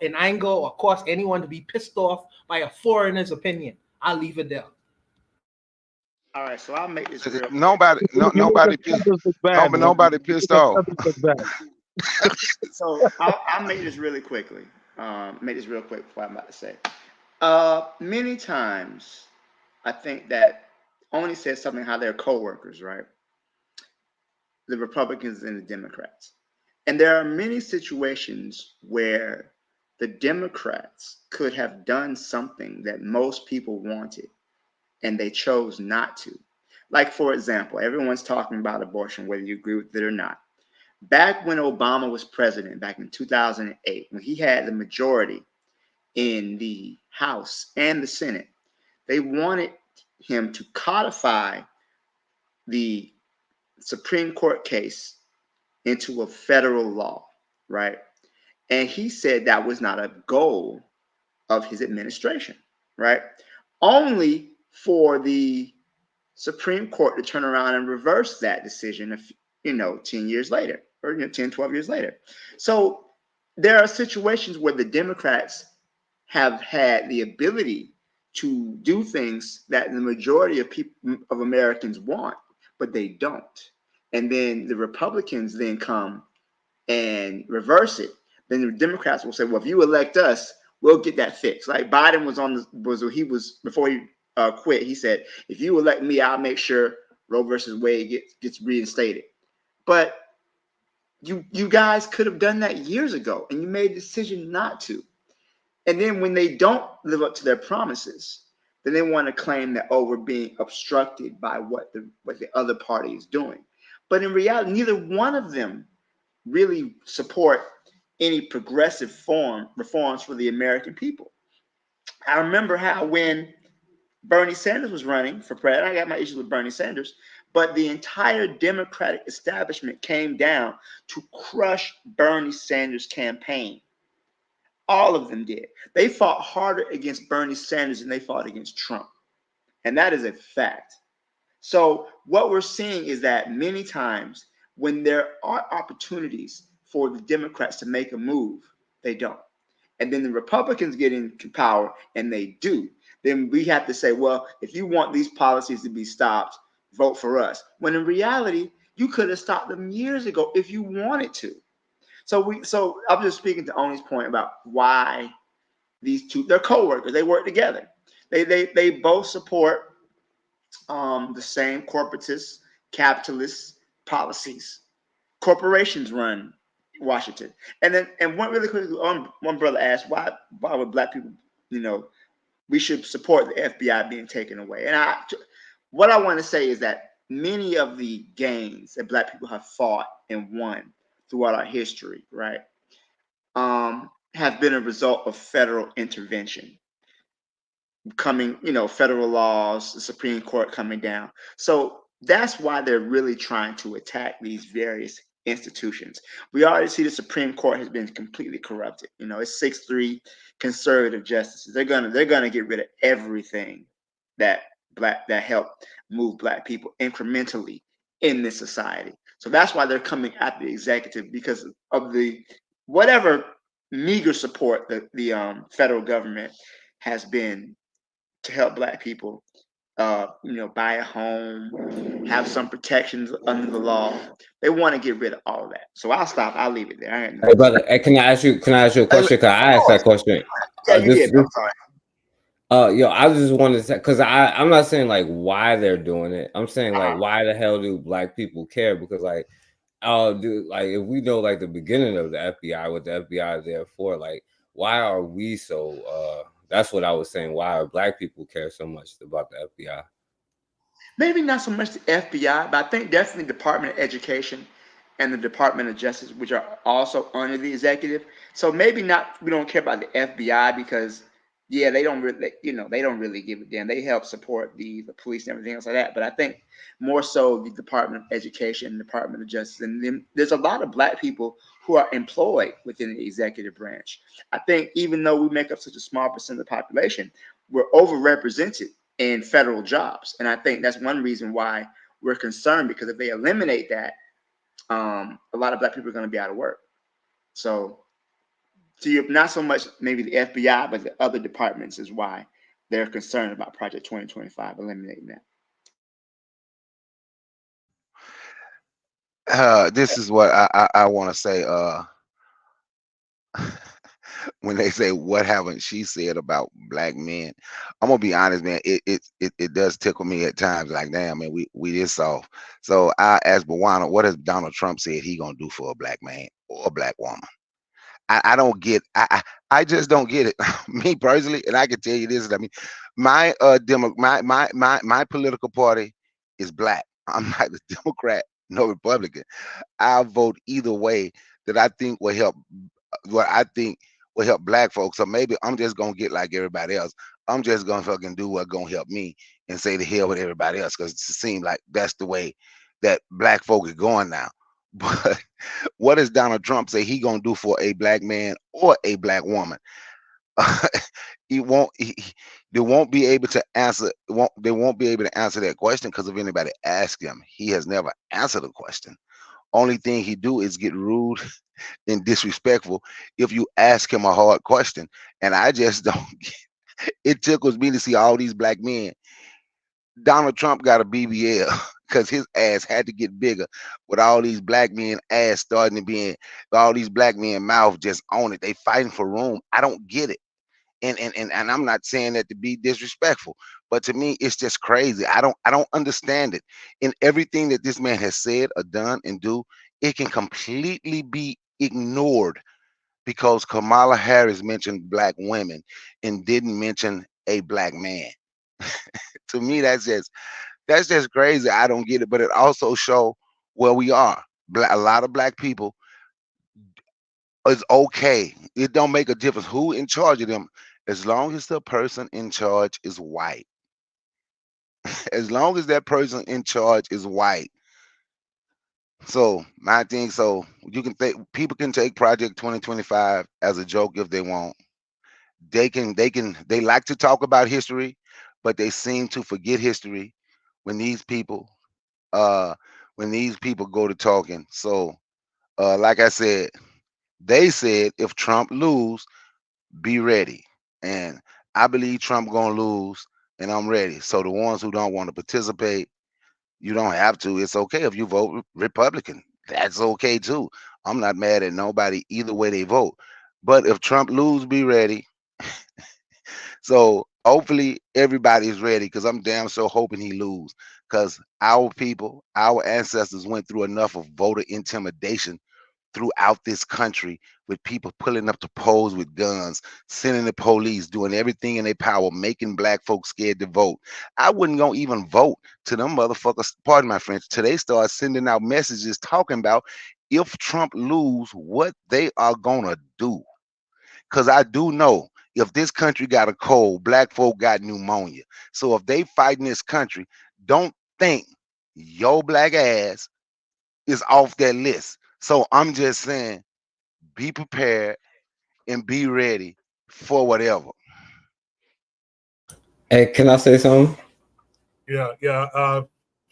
in anger or cause anyone to be pissed off by a foreigner's opinion. I'll leave it there. All right, so I'll make this real quick. Nobody pissed. Nobody pissed off. So I'll make this really quickly. Make this real quick for what I'm about to say. Many times, I think that Oni said something how they're co-workers, right? The Republicans and the Democrats. And there are many situations where the Democrats could have done something that most people wanted, and they chose not to. Like, for example, everyone's talking about abortion, whether you agree with it or not. Back when Obama was president, back in 2008, when he had the majority in the House and the Senate, they wanted him to codify the Supreme Court case into a federal law, right? And he said that was not a goal of his administration, right? Only for the Supreme Court to turn around and reverse that decision, 10 years later, or 10, 12 years later. So there are situations where the Democrats have had the ability to do things that the majority of people, of Americans want, but they don't. And then the Republicans then come and reverse it. Then the Democrats will say, well, if you elect us, we'll get that fixed. Like Biden before he quit, he said, if you elect me, I'll make sure Roe versus Wade gets reinstated. But you guys could have done that years ago, and you made a decision not to. And then when they don't live up to their promises, then they want to claim that, oh, we're being obstructed by what the other party is doing. But in reality, neither one of them really support any progressive reforms for the American people. I remember how when Bernie Sanders was running for president, I got my issues with Bernie Sanders, but the entire Democratic establishment came down to crush Bernie Sanders' campaign. All of them did. They fought harder against Bernie Sanders than they fought against Trump. And that is a fact. So what we're seeing is that many times when there are opportunities for the Democrats to make a move, they don't. And then the Republicans get in power and they do. Then we have to say, well, if you want these policies to be stopped, vote for us. When in reality, you could have stopped them years ago if you wanted to. So I'm just speaking to Oni's point about why these two, they're co-workers, they work together. They both support the same corporatist, capitalist policies. Corporations run Washington. And one really quickly, one brother asked, why would black people, we should support the FBI being taken away. And what I want to say is that many of the gains that black people have fought and won throughout our history, right, have been a result of federal intervention. Federal laws, the Supreme Court coming down. So that's why they're really trying to attack these various institutions. We already see the Supreme Court has been completely corrupted. It's 6-3 conservative justices. They're gonna get rid of everything that helped move black people incrementally in this society. So that's why they're coming at the executive, because of the whatever meager support that the federal government has been to help black people, buy a home, have some protections under the law. They want to get rid of all of that. So I'll stop. I'll leave it there. Hey, brother, can I ask you a question? Cause I asked that question. Yeah, you did. I'm sorry. I just wanted to say, because I'm not saying like why they're doing it. I'm saying like why the hell do black people care? Because like, if we know like the beginning of the FBI, what the FBI is there for, like why are we so? That's what I was saying. Why are black people care so much about the FBI? Maybe not so much the FBI, but I think definitely Department of Education and the Department of Justice, which are also under the executive. So maybe not. We don't care about the FBI because, yeah, they don't really give a damn. They help support the police and everything else like that. But I think more so the Department of Education, Department of Justice, and then there's a lot of black people who are employed within the executive branch. I think even though we make up such a small percent of the population, we're overrepresented in federal jobs. And I think that's one reason why we're concerned, because if they eliminate that, a lot of black people are going to be out of work. So not so much maybe the FBI, but the other departments is why they're concerned about Project 2025 eliminating that. This is what I want to say. When they say what haven't she said about black men, I'm gonna be honest, man. It does tickle me at times. Like, damn, man, we this soft. So I asked Bawana, what has Donald Trump said he gonna do for a black man or a black woman? I don't get. I just don't get it. Me personally, and I can tell you this. I mean, my my political party is black. I'm not a Democrat, no Republican. I'll vote either way that I think will help. What I think will help black folks. So maybe I'm just gonna get like everybody else. I'm just gonna fucking do what's gonna help me and say the hell with everybody else because it seems like that's the way that black folk is going now. But what does Donald Trump say he gonna do for a black man or a black woman? He won't. They won't be able to answer. They won't be able to answer that question because if anybody asks him, he has never answered a question. Only thing he do is get rude and disrespectful if you ask him a hard question. And I just don't. It tickles me to see all these black men. Donald Trump got a BBL because his ass had to get bigger with all these black men ass starting to be in all these black men mouth just on it. They fighting for room. I don't get it. And I'm not saying that to be disrespectful, but to me it's just crazy. I don't understand it. In everything that this man has said or done and do, it can completely be ignored because Kamala Harris mentioned black women and didn't mention a black man. To me, that's just crazy. I don't get it, but it also show where we are. A lot of black people is okay. It don't make a difference who in charge of them, as long as the person in charge is white. As long as that person in charge is white. So my thing, so you can think people can take Project 2025 as a joke if they want. They like to talk about history, but they seem to forget history when these people uh go to talking. So like I said, they said if Trump lose, be ready. And I believe Trump gonna lose and I'm ready. So the ones who don't want to participate, you don't have to. It's okay if you vote Republican. That's okay too. I'm not mad at nobody either way they vote. But if Trump lose, be ready. So hopefully everybody's ready because I'm damn so hoping he lose. Because our people, our ancestors went through enough of voter intimidation throughout this country with people pulling up to polls with guns, sending the police, doing everything in their power, making black folks scared to vote. I wouldn't go even vote to them motherfuckers, pardon my French, till they start sending out messages talking about if Trump lose, what they are gonna do. Because I do know if this country got a cold, black folk got pneumonia. So if they fight in this country, don't think your black ass is off that list. So I'm just saying, be prepared and be ready for whatever. Hey, can I say something? Yeah.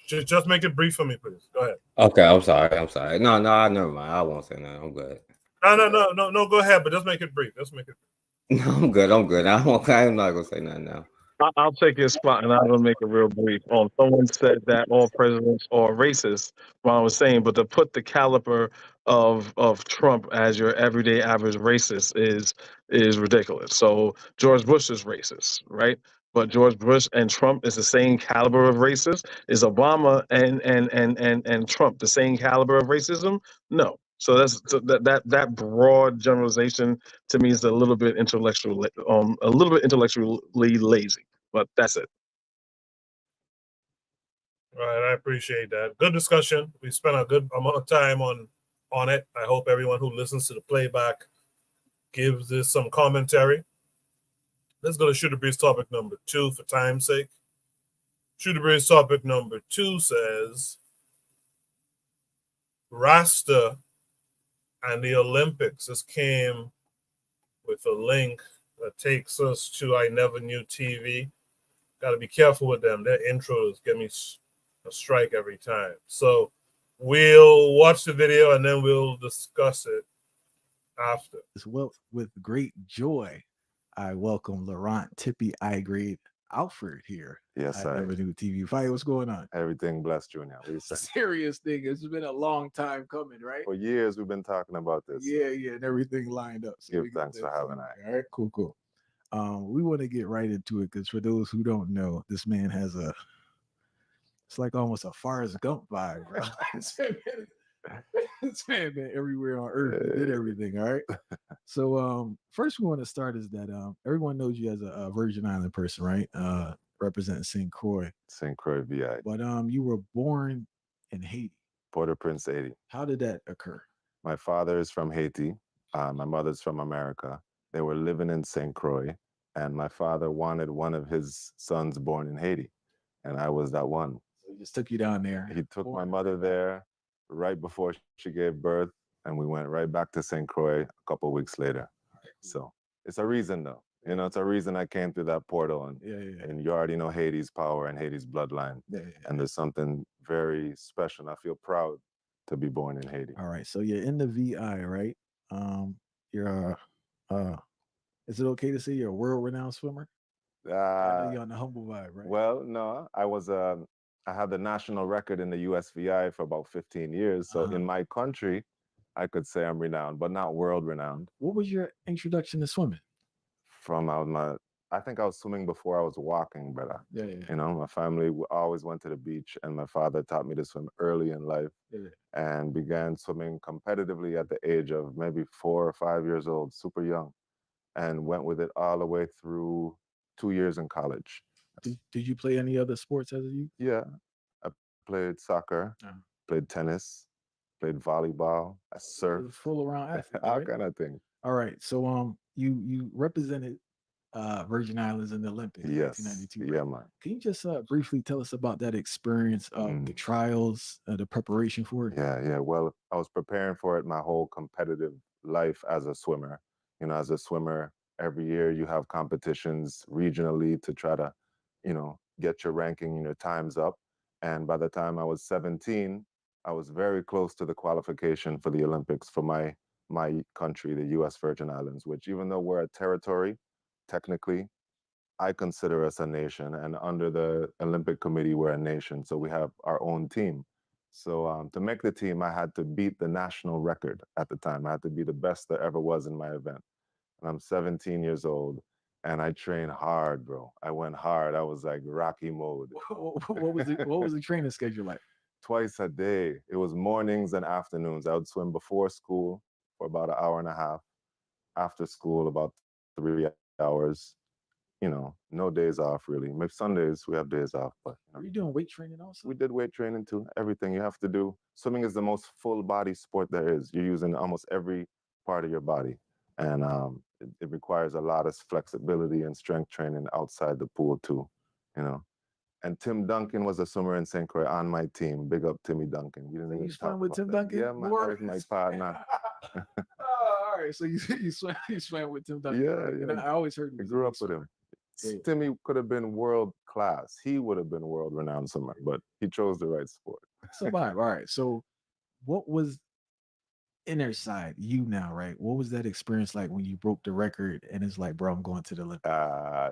Just make it brief for me, please. Go ahead. Okay, I'm sorry. No, never mind. I won't say nothing. I'm good. No. Go ahead, but just make it brief. No, I'm good. I'm not gonna say nothing now. I'll take your spot and I'll make it real brief. Someone said that all presidents are racist. What I was saying, but to put the caliber of Trump as your everyday average racist is ridiculous. So George Bush is racist, right? But George Bush and Trump is the same caliber of racist. Is Obama and Trump the same caliber of racism? No. So that broad generalization to me is a little bit intellectually lazy. But that's it. All right, I appreciate that. Good discussion. We spent a good amount of time on it. I hope everyone who listens to the playback gives this some commentary. Let's go to Shooter Breeze topic number 2 for time's sake. Shooter Breeze topic number 2 says Rasta and the Olympics. This came with a link that takes us to I Never Knew TV. Got to be careful with them. Their intros get me a strike every time. So we'll watch the video and then we'll discuss it after. Well, with great joy, I welcome Laurent Tippy. I agree. Alfred here. Yes, I sir. never knew TV fight. What's going on? Everything blessed, Junior. What you say? Serious thing. It's been a long time coming, right? For years, we've been talking about this. Yeah, and everything lined up. So Give thanks for having us. All right, cool. We want to get right into it because for those who don't know, this man has it's like almost a Forrest Gump vibe, bro. This man been everywhere on earth. He did everything. All right. So first we want to start is that everyone knows you as a Virgin Island person, right? Representing St. Croix. St. Croix VI. But you were born in Haiti. Port-au-Prince, Haiti. How did that occur? My father is from Haiti. My mother's from America. They were living in St. Croix, and my father wanted one of his sons born in Haiti, and I was that one. So he just took you down there. He took my mother there right before she gave birth, and we went right back to St. Croix a couple of weeks later. So it's a reason, though. You know, it's a reason I came through that portal, and you already know Haiti's power and Haiti's bloodline. And there's something very special. I feel proud to be born in Haiti. All right, so you're in the VI, right? You're is it okay to say you're a world-renowned swimmer? I know you're on the humble vibe, right? Well, no, I had the national record in the USVI for about 15 years. So in my country, I could say I'm renowned, but not world renowned. What was your introduction to swimming? I think I was swimming before I was walking, brother. Yeah. You know, my family always went to the beach, and my father taught me to swim early in life and began swimming competitively at the age of maybe 4 or 5 years old, super young, and went with it all the way through 2 years in college. Did you play any other sports as a youth? Yeah, I played soccer, played tennis, played volleyball, I surfed. Full around athlete, all right? kind of things. All right, so you represented Virgin Islands in the Olympics in Yes, 1992. yeah, right? man. Can you just briefly tell us about that experience of the trials, the preparation for it? Yeah. Well, I was preparing for it my whole competitive life as a swimmer. You know, as a swimmer, every year you have competitions regionally to try to, you know, get your ranking and your times up. And by the time I was 17, I was very close to the qualification for the Olympics for my country, the U.S. Virgin Islands, which even though we're a territory, technically, I consider us a nation. And under the Olympic Committee, we're a nation. So we have our own team. So to make the team, I had to beat the national record at the time. I had to be the best there ever was in my event. And I'm 17 years old. And I trained hard, bro. I went hard. I was like Rocky mode. What was the training schedule like? Twice a day. It was mornings and afternoons. I would swim before school for about an hour and a half. After school, about 3 hours. You know, no days off really. Maybe Sundays we have days off, but you know. Are you doing weight training also? We did weight training too. Everything you have to do. Swimming is the most full body sport there is. You're using almost every part of your body, and it requires a lot of flexibility and strength training outside the pool too. You know. And Tim Duncan was a swimmer in St. Croix on my team. Big up Timmy Duncan. You didn't even swam with Tim Duncan? Yeah, man, that was my partner. All right, so you swam with Tim Duncan. Yeah. And I always heard I grew up with him. Yeah. Timmy could have been world class. He would have been world renowned swimmer, but he chose the right sport. So all right. So what was inner side you now, right? What was that experience like when you broke the record and it's like, bro, I'm going to the Olympics?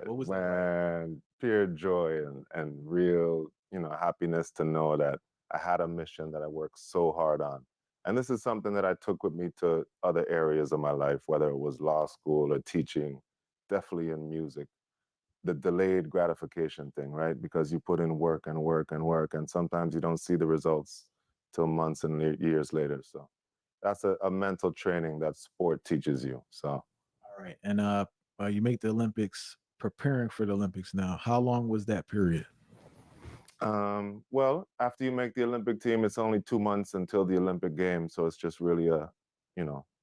What was man, pure joy and real, you know, happiness to know that I had a mission that I worked so hard on. And this is something that I took with me to other areas of my life, whether it was law school or teaching, definitely in music. The delayed gratification thing, right? Because you put in work and work and work, and sometimes you don't see the results till months and years later. So that's a mental training that sport teaches you. So, all right. And you make the Olympics, preparing for the Olympics now. How long was that period? Well, after you make the Olympic team, it's only 2 months until the Olympic Games. So it's just really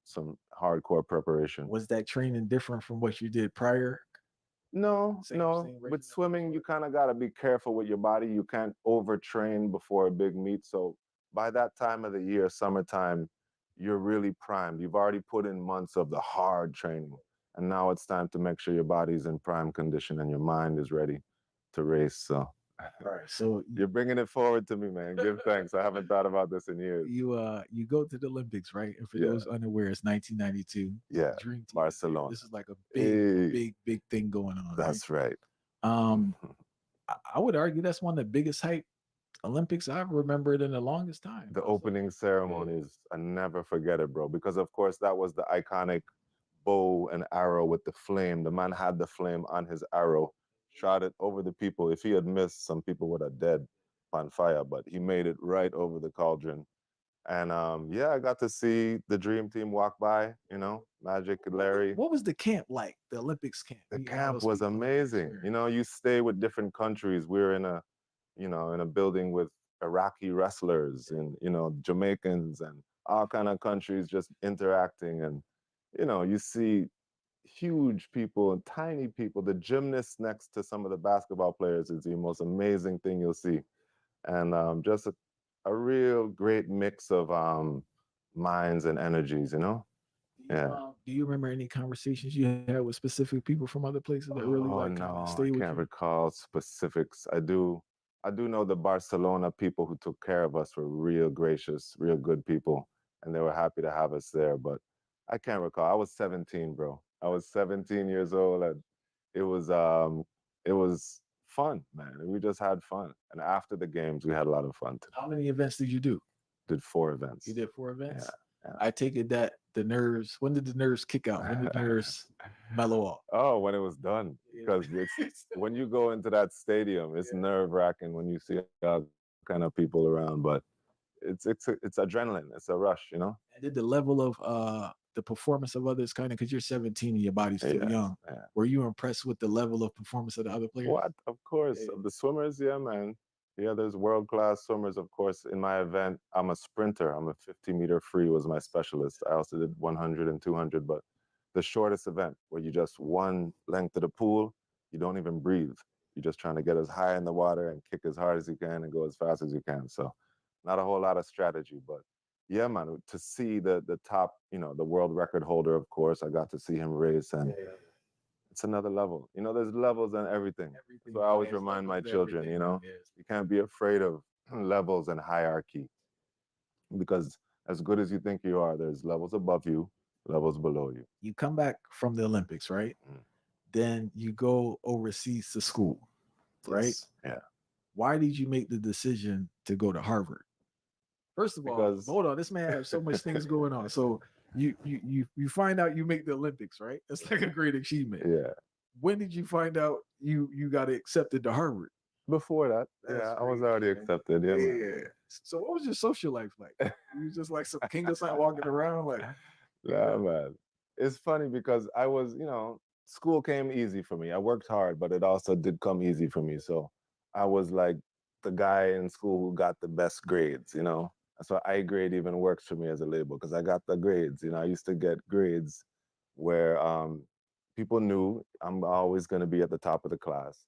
some hardcore preparation. Was that training different from what you did prior? No. With swimming, you kind of got to be careful with your body. You can't overtrain before a big meet. So by that time of the year, summertime, you're really primed. You've already put in months of the hard training. And now it's time to make sure your body's in prime condition and your mind is ready to race. So, all right. So you're bringing it forward to me, man. Give thanks. I haven't thought about this in years. You go to the Olympics, right? And for those unaware, it's 1992. Yeah, Dream team. Barcelona. This is like a big thing going on. That's right. Um, I would argue that's one of the biggest hype Olympics I've remembered in the longest time. The opening ceremonies, I never forget it, bro. Because of course that was the iconic bow and arrow with the flame. The man had the flame on his arrow, shot it over the people. If he had missed, some people would have dead on fire, but he made it right over the cauldron. And yeah, I got to see the dream team walk by, you know, Magic, Larry. What was the camp like? The Olympics camp? The You had camp those was people. amazing. You know, you stay with different countries. We were in a, you know, in a building with Iraqi wrestlers and, you know, Jamaicans and all kind of countries just interacting. And, you know, you see huge people and tiny people. The gymnasts next to some of the basketball players is the most amazing thing you'll see. And just a real great mix of minds and energies, you know? Yeah. Do you remember any conversations you had with specific people from other places that really Oh like no, kinda I stay with can't you? recall specifics. I do know the Barcelona people who took care of us were real gracious, real good people, and they were happy to have us there. But I can't recall. I was 17, bro. I was 17 years old, and it was fun, man. We just had fun. And after the games, we had a lot of fun too. How many events did you do? Did 4 events. You did 4 events? Yeah. I take it that the nerves, when did the nerves kick out? When did the nerves mellow off? Oh, when it was done. Because it's when you go into that stadium, it's nerve wracking when you see all kind of people around. But it's adrenaline. It's a rush, you know. And did the level of the performance of others kind of, because you're 17 and your body's still young, were you impressed with the level of performance of the other players? What? Of course. Of the swimmers, yeah, man. Yeah, there's world-class swimmers, of course. In my event, I'm a sprinter. I'm a 50-meter free was my specialist. I also did 100 and 200, but the shortest event where you just one length of the pool, you don't even breathe. You're just trying to get as high in the water and kick as hard as you can and go as fast as you can. So not a whole lot of strategy, but yeah, man, to see the top, you know, the world record holder, of course, I got to see him race, and it's another level. You know, there's levels and everything. So I always remind my children, you know, you can't be afraid of levels and hierarchy, because as good as you think you are, there's levels above you, levels below you. You come back from the Olympics, right? Then you go overseas to school, right? Yes. Yeah. Why did you make the decision to go to Harvard? First of all, hold on, this man has so much things going on. So you find out you make the Olympics, right? That's like a great achievement. Yeah. When did you find out you got accepted to Harvard? Before that, yeah, I was already accepted. Yeah. Yeah. So what was your social life like? You was just like some king of something walking around like. Yeah, man. It's funny because I was, you know, school came easy for me. I worked hard, but it also did come easy for me. So I was like the guy in school who got the best grades, you know. So I grade even works for me as a label because I got the grades. You know, I used to get grades where people knew I'm always going to be at the top of the class.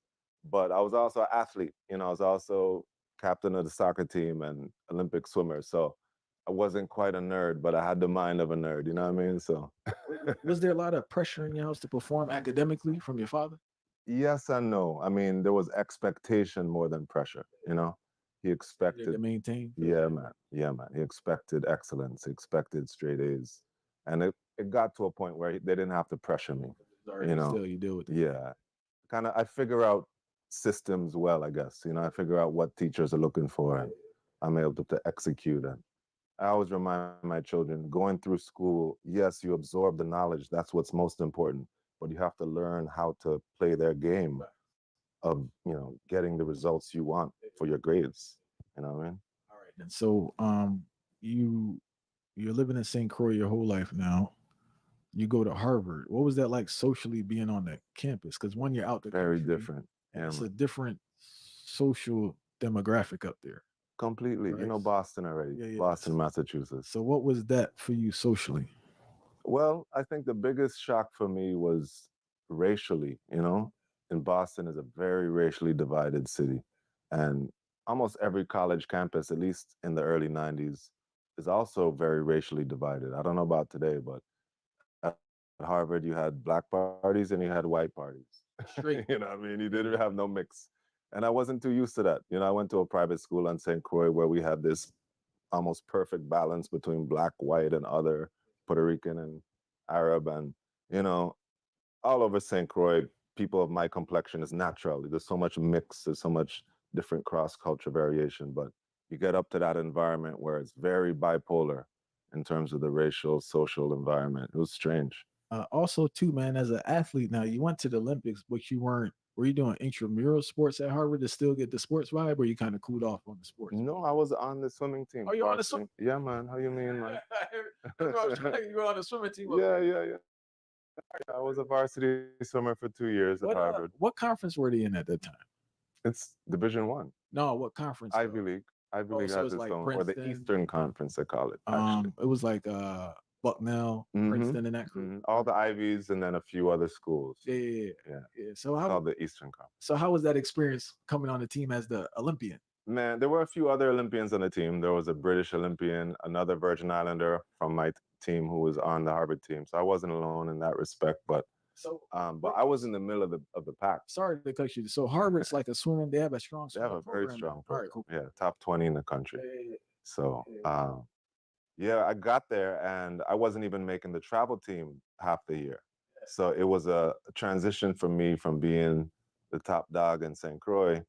But I was also an athlete. You know, I was also captain of the soccer team and Olympic swimmer. So I wasn't quite a nerd, but I had the mind of a nerd. You know what I mean? So Was there a lot of pressure in your house to perform academically from your father? yes and no. I mean, there was expectation more than pressure, you know? He expected to maintain. Yeah, man. Yeah, man. He expected excellence. He expected straight A's. And it got to a point where they didn't have to pressure me. You know? Still, you deal with it. Yeah. Kind of, I figure out systems well, I guess. You know, I figure out what teachers are looking for, and I'm able to execute. And I always remind my children, going through school, yes, you absorb the knowledge. That's what's most important. But you have to learn how to play their game of, you know, getting the results you want for your grades. You know what I mean? All right. And so you're living in St. Croix your whole life now. You go to Harvard. What was that like socially being on that campus? Because when you're out there, very different. And it's a different social demographic up there. Completely. Right? You know Boston already. Yeah. Boston, Massachusetts. So what was that for you socially? Well, I think the biggest shock for me was racially, you know. And Boston is a very racially divided city. And almost every college campus, at least in the early 90s, is also very racially divided. I don't know about today, but at Harvard, you had black parties and you had white parties. Straight. You know what I mean? You didn't have no mix. And I wasn't too used to that. You know, I went to a private school on St. Croix where we had this almost perfect balance between black, white, and other Puerto Rican and Arab, and, you know, all over St. Croix, people of my complexion is natural. There's so much mix, there's so much different cross-culture variation, but you get up to that environment where it's very bipolar in terms of the racial, social environment. It was strange. Also, too, man, as an athlete, now you went to the Olympics, but you weren't. Were you doing intramural sports at Harvard to still get the sports vibe, or you kind of cooled off on the sports? No, I was on the swimming team. Oh, you on the swim? Yeah, man. How you mean, man? You were on the swimming team. Yeah. I was a varsity swimmer for 2 years at Harvard. What conference were they in at that time? It's Division One. No, what conference? Ivy League. Ivy League so has it's its like own, or the Princeton? Eastern Conference, they call it. Actually, It was like Bucknell, Princeton, and that crew. all the Ivies, and then a few other schools. Yeah. So It's called the Eastern Conference. So how was that experience coming on the team as the Olympian? Man, there were a few other Olympians on the team. There was a British Olympian, another Virgin Islander from my team who was on the Harvard team. So I wasn't alone in that respect, but but I was in the middle of the pack. Sorry to cut you. So Harvard's like a swimming. They have a strong. They have a very strong program. All right, cool. Yeah, top 20 in the country. So yeah, I got there and I wasn't even making the travel team half the year. So it was a transition for me from being the top dog in St. Croix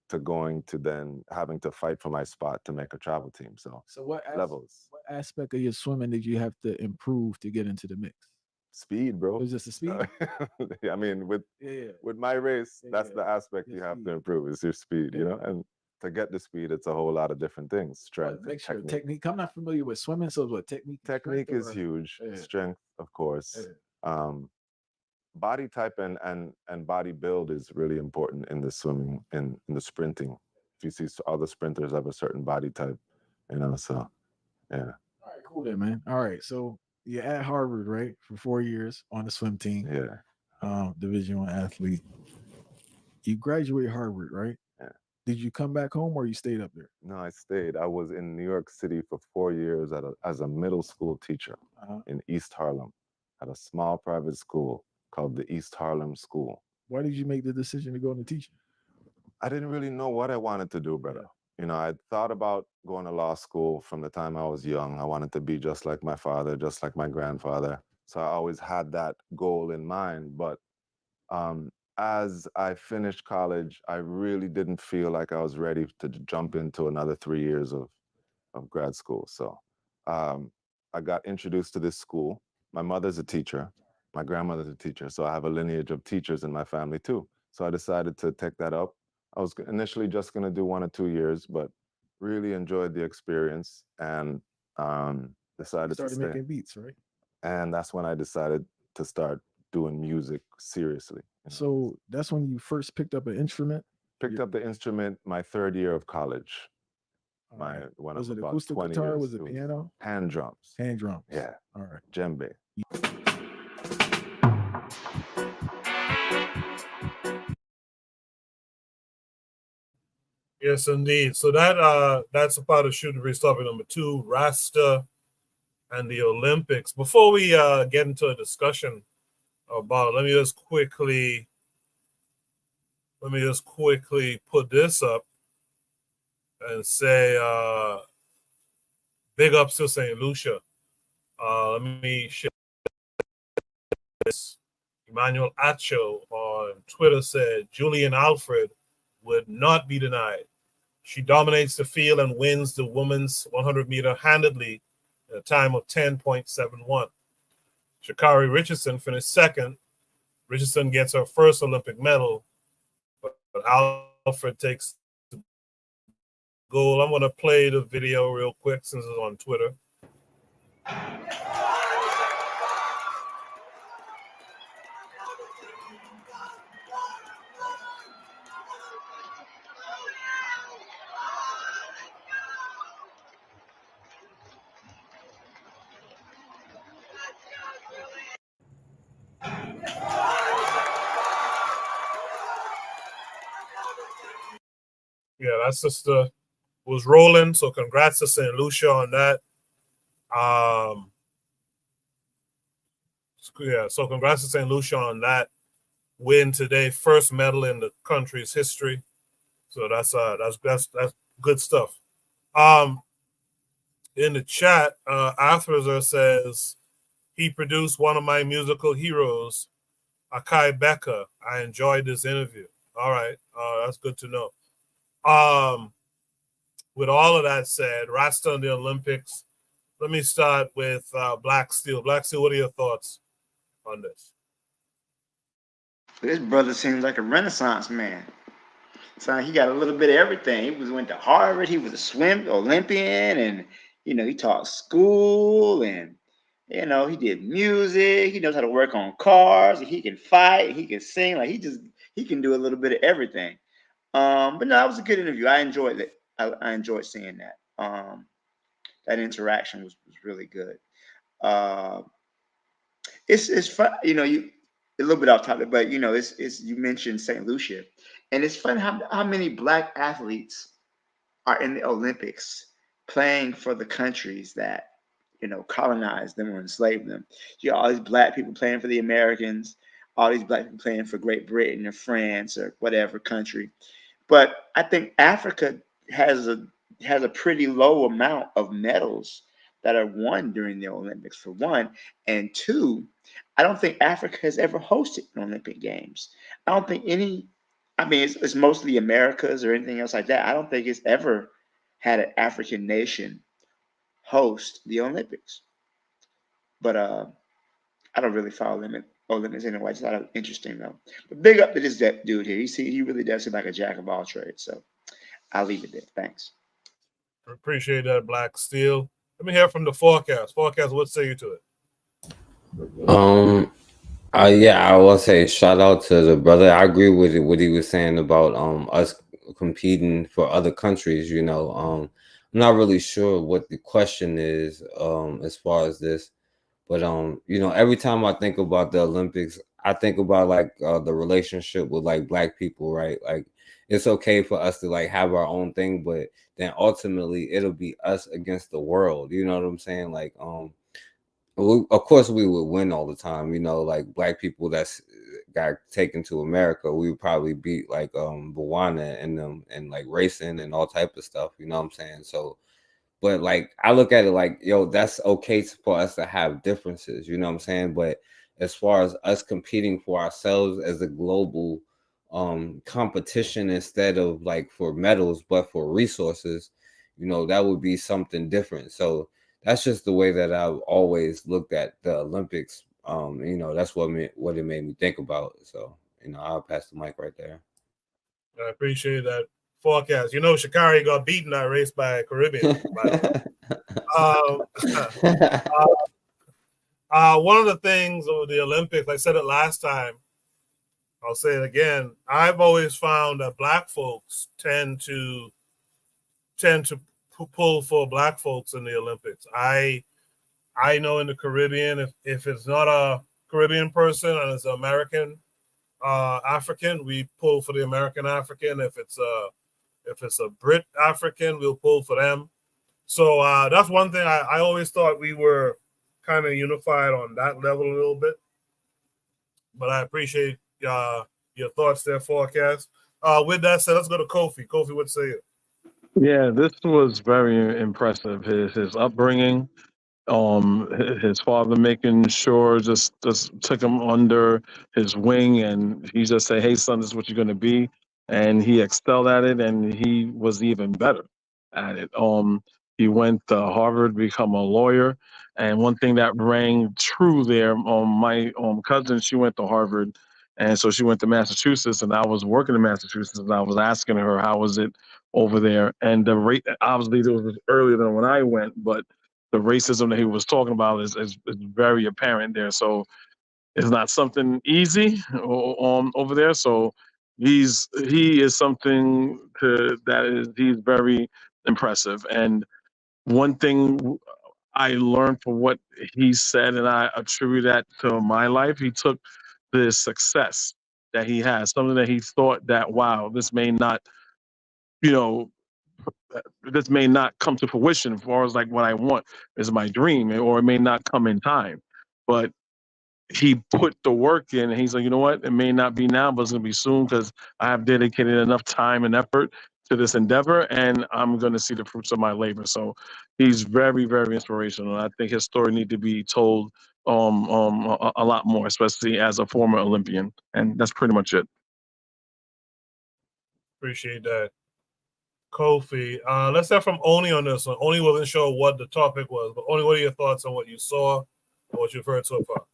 to going to then having to fight for my spot to make a travel team. So what levels? What aspect of your swimming did you have to improve to get into the mix? Speed, bro. It was just the speed. I mean, with my race, that's the aspect you have to improve is your speed, you know. And to get the speed, it's a whole lot of different things. Strength, make sure technique. I'm not familiar with swimming, so what technique? Technique is huge. Strength, of course. Body type and body build is really important in the swimming, in the sprinting. If you see other sprinters have a certain body type, you know. So, yeah. All right, cool then, man. All right, so you're at Harvard, right, for 4 years on the swim team. Yeah. Division I athlete. You graduate Harvard, right? Yeah. Did you come back home or you stayed up there? No, I stayed. I was in New York City for 4 years as a middle school teacher in East Harlem at a small private school called the East Harlem School. Why did you make the decision to go into teaching? I didn't really know what I wanted to do, brother. You know, I thought about going to law school from the time I was young. I wanted to be just like my father, just like my grandfather. So I always had that goal in mind. But as I finished college, I really didn't feel like I was ready to jump into another 3 years of grad school. So I got introduced to this school. My mother's a teacher. My grandmother's a teacher. So I have a lineage of teachers in my family too. So I decided to take that up. I was initially just going to do 1 or 2 years, but really enjoyed the experience and decided to stay. Started making beats, right? And that's when I decided to start doing music seriously. So that's when you first picked up an instrument? Picked up the instrument my 3rd year of college. Was it acoustic guitar? Was it piano? Hand drums. Hand drums. Yeah. All right. Djembe. Yes, indeed. So that's a part of shooting race topic number 2, Rasta and the Olympics. Before we get into a discussion about it, let me just quickly put this up and say big ups to St. Lucia. Let me share this. Emmanuel Acho on Twitter said Julian Alfred would not be denied. She dominates the field and wins the women's 100-meter handedly at a time of 10.71. Sha'Carri Richardson finished 2nd. Richardson gets her first Olympic medal, but Alfred takes the gold. I'm going to play the video real quick since it's on Twitter. Yeah, that sister was rolling. So congrats to St. Lucia on that. So congrats to St. Lucia on that win today. First medal in the country's history. So that's good stuff. In the chat, Arthur says he produced one of my musical heroes. Akai Becca, I enjoyed this interview. All right, that's good to know. With all of that said, Rasta in the Olympics. Let me start with Black Steel. Black Steel, what are your thoughts on this? This brother seems like a Renaissance man. So he got a little bit of everything. Went to Harvard. He was a swim Olympian, and he taught school, and he did music. He knows how to work on cars. He can fight. He can sing. Like he can do a little bit of everything. But no, that was a good interview. I enjoyed it. I enjoyed seeing that. That interaction was really good. It's fun. You a little bit off topic, but it's you mentioned St. Lucia, and it's fun how many Black athletes are in the Olympics playing for the countries that colonized them or enslaved them. You got all these Black people playing for the Americans, all these Black people playing for Great Britain or France or whatever country. But I think Africa has a pretty low amount of medals that are won during the Olympics, for one, and two, I don't think Africa has ever hosted an Olympic Games. I don't think any. I mean, it's mostly Americas or anything else like that. I don't think it's ever had an African nation host the Olympics. But I don't really follow Olympics anyway. It's not interesting though. But big up to this dude here. He really does seem like a jack of all trades. So I'll leave it there. Thanks. Appreciate that, Black Steel. Let me hear from the forecast. Forecast, what say you to it? Yeah, I will say shout out to the brother. I agree with what he was saying about us competing for other countries. I'm not really sure what the question is as far as this, but every time I think about the Olympics, I think about like the relationship with like Black people, right? Like it's okay for us to like have our own thing, but then ultimately it'll be us against the world. You know what I'm saying? Like of course we would win all the time, like Black people that's got taken to America, we would probably beat like Botswana and them and like racing and all type of stuff, you know what I'm saying? So but like I look at it like, yo, that's okay for us to have differences, you know what I'm saying? But as far as us competing for ourselves as a global competition instead of like for medals but for resources, that would be something different. So that's just the way that I've always looked at the Olympics. That's what it made me think about. So, I'll pass the mic right there. I appreciate that forecast. Sha'Carri got beaten that race by a Caribbean. One of the things of the Olympics, I said it last time, I'll say it again. I've always found that Black folks tend to pull for Black folks in the Olympics. I know in the Caribbean, if it's not a Caribbean person and it's an American African, we pull for the American African. If it's a Brit African, we'll pull for them. So that's one thing I always thought we were kind of unified on that level a little bit. But I appreciate your thoughts there, forecast. With that said, let's go to Kofi. Kofi, what say you? Yeah, this was very impressive. His upbringing, his father making sure just took him under his wing, and he just said, "Hey, son, this is what you're going to be," and he excelled at it, and he was even better at it. He went to Harvard, become a lawyer, and one thing that rang true there, my cousin, she went to Harvard. And so she went to Massachusetts, and I was working in Massachusetts, and I was asking her, how was it over there? And the rate, obviously, it was earlier than when I went, but the racism that he was talking about is very apparent there. So it's not something easy over there. So he is something he's very impressive. And one thing I learned from what he said, and I attribute that to my life, he took the success that he has, something that he thought that, wow, this may not, this may not come to fruition as far as like what I want is my dream, or it may not come in time. But he put the work in, and he's like, you know what? It may not be now, but it's gonna be soon because I have dedicated enough time and effort to this endeavor, and I'm gonna see the fruits of my labor. So he's very, very inspirational. I think his story needs to be told a lot more, especially as a former Olympian. And that's pretty much it. Appreciate that. Kofi. Let's hear from Oni on this one. Oni wasn't sure what the topic was, but Oni, what are your thoughts on what you saw or what you've heard so far?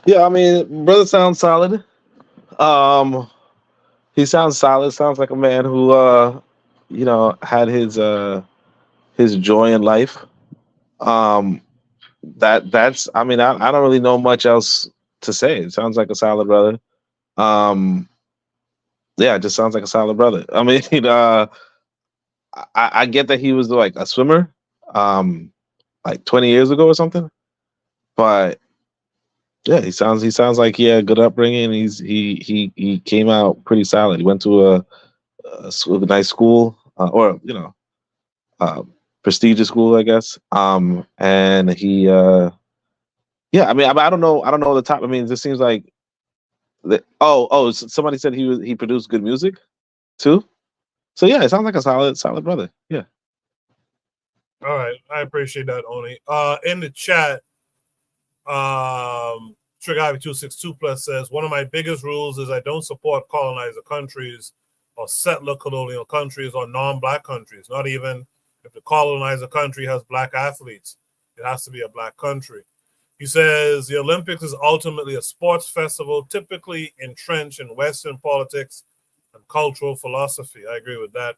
Yeah, I mean, brother sounds solid. He sounds solid. Sounds like a man who, had his joy in life. That's. I mean, I don't really know much else to say. It sounds like a solid brother. Yeah, it just sounds like a solid brother. I mean, I get that he was like a swimmer, like 20 years ago or something, but yeah, he sounds like he had a good upbringing. He came out pretty solid. He went to a nice school, or prestigious school, I guess. And he, yeah, I mean, I don't know the top. I mean, it just seems like somebody said he produced good music too. So yeah, it sounds like a solid brother. Yeah. All right, I appreciate that, Oni. In the chat, Trigger Ivy 262 Plus says, one of my biggest rules is I don't support colonizer countries or settler colonial countries or non-black countries. Not even if the colonizer country has black athletes, it has to be a black country. He says the Olympics is ultimately a sports festival, typically entrenched in Western politics and cultural philosophy. I agree with that.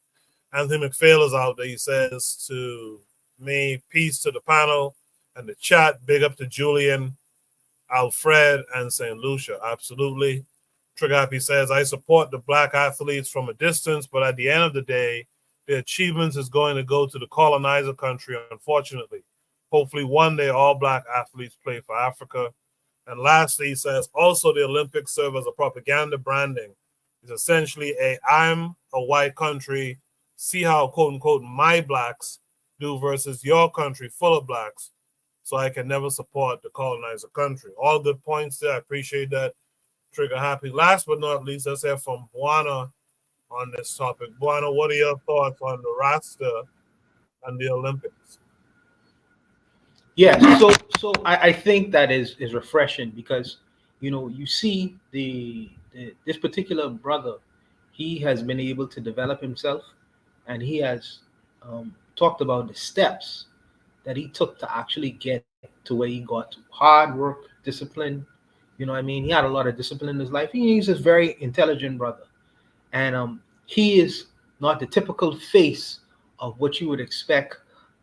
Anthony McPhail is out there. He says to me, peace to the panel and the chat. Big up to Julian, Alfred, and St. Lucia. Absolutely. Trigger Happy says, I support the black athletes from a distance, but at the end of the day, the achievements is going to go to the colonizer country, unfortunately. Hopefully one day all black athletes play for Africa. And lastly, he says, also the Olympics serve as a propaganda branding. It's essentially I'm a white country, see how, quote unquote, my blacks do versus your country full of blacks. So I can never support the colonizer country. All good points there. I appreciate that. Trigger Happy. Last but not least, let's hear from Buana on this topic. Buana, what are your thoughts on the Rasta and the Olympics? Yeah, so I think that is refreshing because you see this particular brother, he has been able to develop himself, and he has talked about the steps that he took to actually get to where he got to. Hard work, discipline. You know what I mean? He had a lot of discipline in his life. He's a very intelligent brother. And he is not the typical face of what you would expect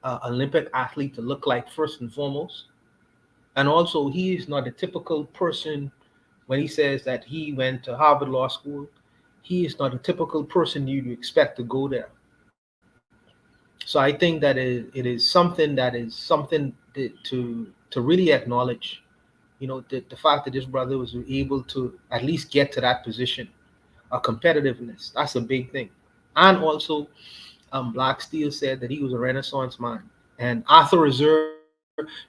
an Olympic athlete to look like, first and foremost. And also, he is not a typical person when he says that he went to Harvard Law School. He is not a typical person you'd expect to go there. So I think that it is something to really acknowledge. The fact that this brother was able to at least get to that position, a competitiveness. That's a big thing. And also, Black Steel said that he was a Renaissance man. And Arthur Reserve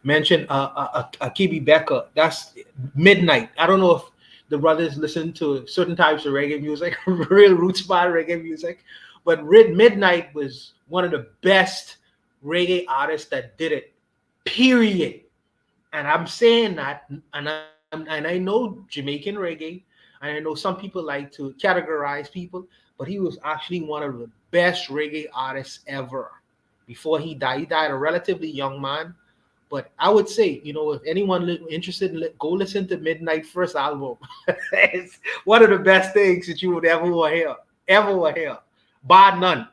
mentioned Akibi Becker. That's Midnight. I don't know if the brothers listen to certain types of reggae music, real roots bar reggae music, but Midnight was one of the best reggae artists that did it, period. And I'm saying that, and I know Jamaican reggae, and I know some people like to categorize people, but he was actually one of the best reggae artists ever. Before he died a relatively young man. But I would say, if anyone interested, go listen to Midnight first album. It's one of the best things that you would ever hear. Bar none.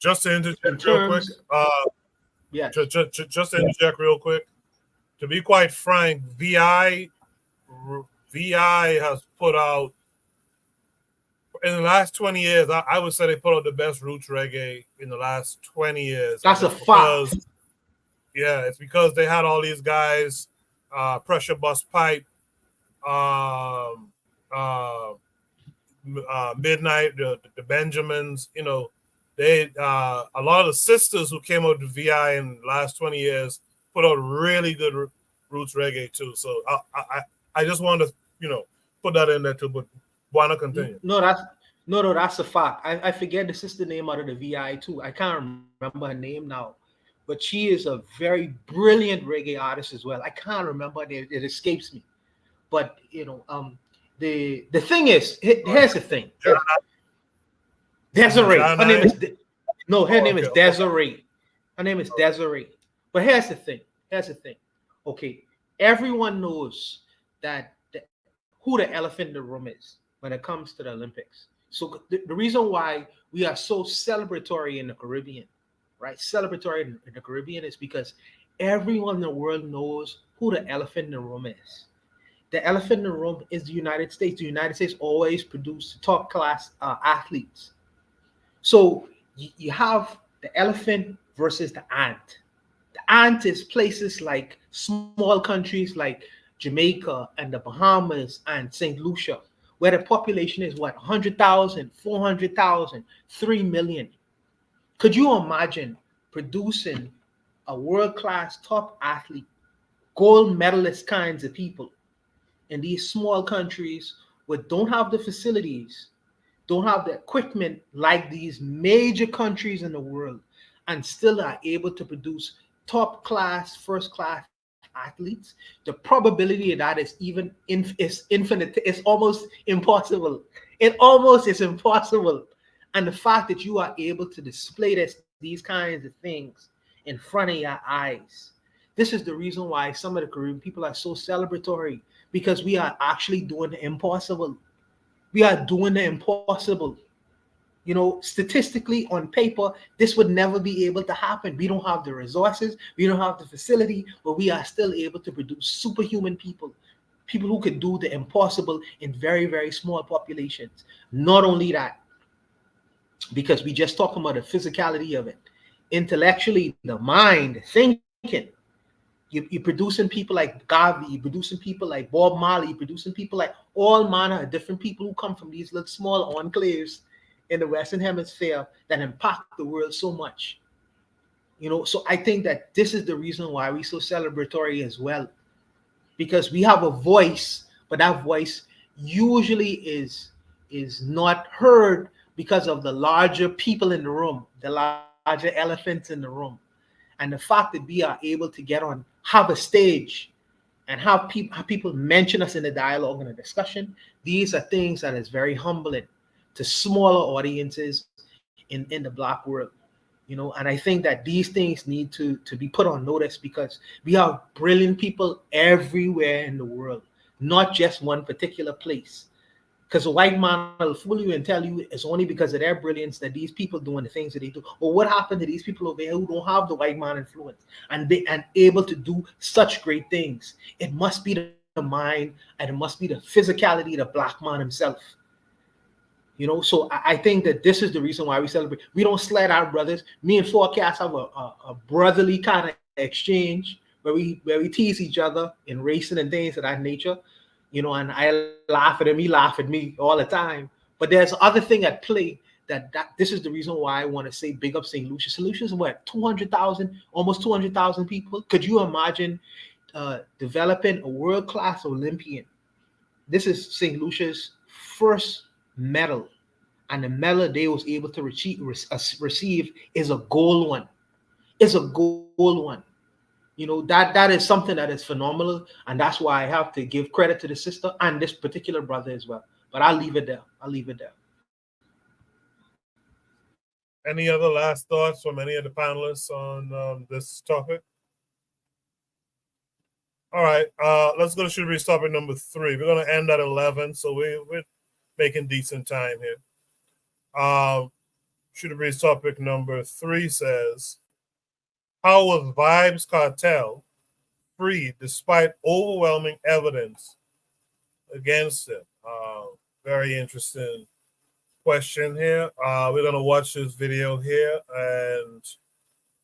Just to interject real quick. Yeah. Just to interject real quick. To be quite frank, VI has put out, in the last 20 years, I would say they put out the best roots reggae in the last 20 years. That's a fact. Yeah, it's because they had all these guys, Pressure Bust Pipe, Midnight, the Benjamins, they a lot of the sisters who came out to VI in the last 20 years put out really good roots reggae too. So I just wanted to put that in there too. But why not continue? No, that's a fact. I forget the sister name out of the VI too. I can't remember her name now, but she is a very brilliant reggae artist as well. I can't remember it escapes me, but the thing is, here's the thing. Desiree. Her name is her name is Desiree. Her name is Desiree. But here's the thing. Okay, everyone knows that who the elephant in the room is when it comes to the Olympics. So the reason why we are so celebratory in the Caribbean, right? Celebratory in the Caribbean is because everyone in the world knows who the elephant in the room is. The elephant in the room is the United States. The United States always produces top class athletes. So you have the elephant versus the ant. The ant is places like small countries like Jamaica and the Bahamas and St. Lucia, where the population is 100,000, 400,000, 3 million. Could you imagine producing a world-class top athlete, gold medalist kinds of people in these small countries that don't have the facilities, don't have the equipment like these major countries in the world, and still are able to produce top class, first class athletes? The probability of that is infinite. It's almost impossible. It almost is impossible. And the fact that you are able to display these kinds of things in front of your eyes, this is the reason why some of the Caribbean people are so celebratory, because we are actually doing the impossible. We are doing the impossible. Statistically, on paper, this would never be able to happen. We don't have the resources, we don't have the facility, but we are still able to produce superhuman people who can do the impossible in very, very small populations. Not only that, because we just talking about the physicality of it, intellectually, the mind, thinking. You're producing people like Gavi, you're producing people like Bob Marley, you're producing people like all manner of different people who come from these little small enclaves in the Western Hemisphere that impact the world so much. So I think that this is the reason why we're so celebratory as well, because we have a voice, but that voice usually is not heard because of the larger people in the room, the larger elephants in the room. And the fact that we are able to get on, have a stage, and have people mention us in the dialogue and the discussion, these are things that is very humbling to smaller audiences in the Black world. And I think that these things need to be put on notice, because we have brilliant people everywhere in the world, not just one particular place. Because a white man will fool you and tell you it's only because of their brilliance that these people doing the things that they do. Or what happened to these people over here who don't have the white man influence and able to do such great things? It must be the mind, and it must be the physicality of the Black man himself. So I think that this is the reason why we celebrate. We don't sled our brothers. Me and Forecast have a brotherly kind of exchange where we tease each other in racing and things of that nature. And I laugh at him, he laugh at me all the time. But there's other thing at play that this is the reason why I want to say big up St. Lucia. St. Lucia is what, 200,000, almost 200,000 people. Could you imagine developing a world-class Olympian? This is St. Lucia's first medal, and the medal they was able to receive is a gold one. It's a gold one. That is something that is phenomenal, and that's why I have to give credit to the sister and this particular brother as well. But I'll leave it there. Any other last thoughts from any of the panelists on this topic? All right, let's go to should be topic number 3. We're going to end at 11, so we're making decent time here. Should be topic number 3 says, how was Vybz Kartel freed despite overwhelming evidence against him? Very interesting question here. We're going to watch this video here, and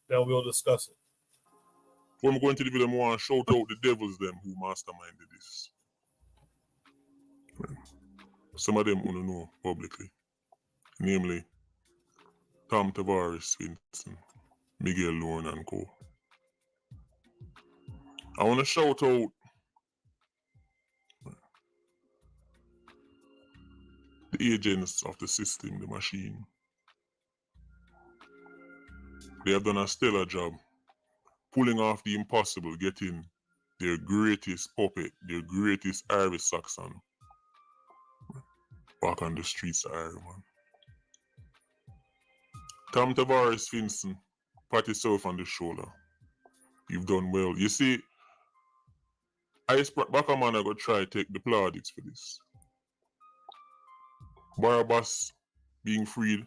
then we'll discuss it. When we go into the video, I want to shout out the devils them who masterminded this. Some of them want to know publicly, namely Tom Tavares, Vincent, Miguel Lorne, and co. I want to shout out the agents of the system, the machine. They have done a stellar job pulling off the impossible, getting their greatest puppet, their greatest Irish Saxon back on the streets of Ireland. Tom Tavares, Vincent, pat yourself on the shoulder. You've done well. You see, back a man I go try take the plaudits for this. Barabbas being freed,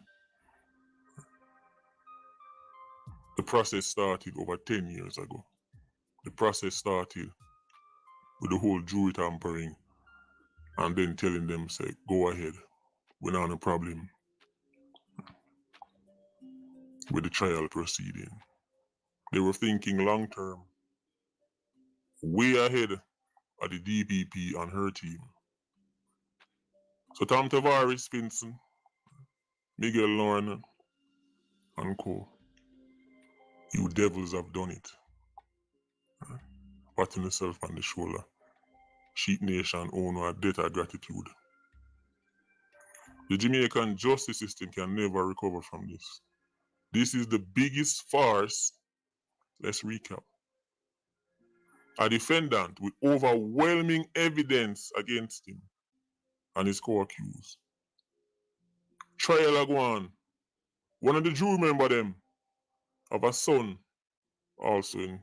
the process started over 10 years ago. The process started with the whole jury tampering and then telling them, say, go ahead, we're not a problem with the trial proceeding. They were thinking long term, way ahead of the DPP and her team. So Tom Tavares, Vincent, Miguel Lorna, and co. You devils have done it. Patting yourself on the shoulder. Sheep Nation owner a debt of gratitude. The Jamaican justice system can never recover from this. This is the biggest farce. Let's recap. A defendant with overwhelming evidence against him and his co-accused. Trial go on. One of the jury member them have a son also in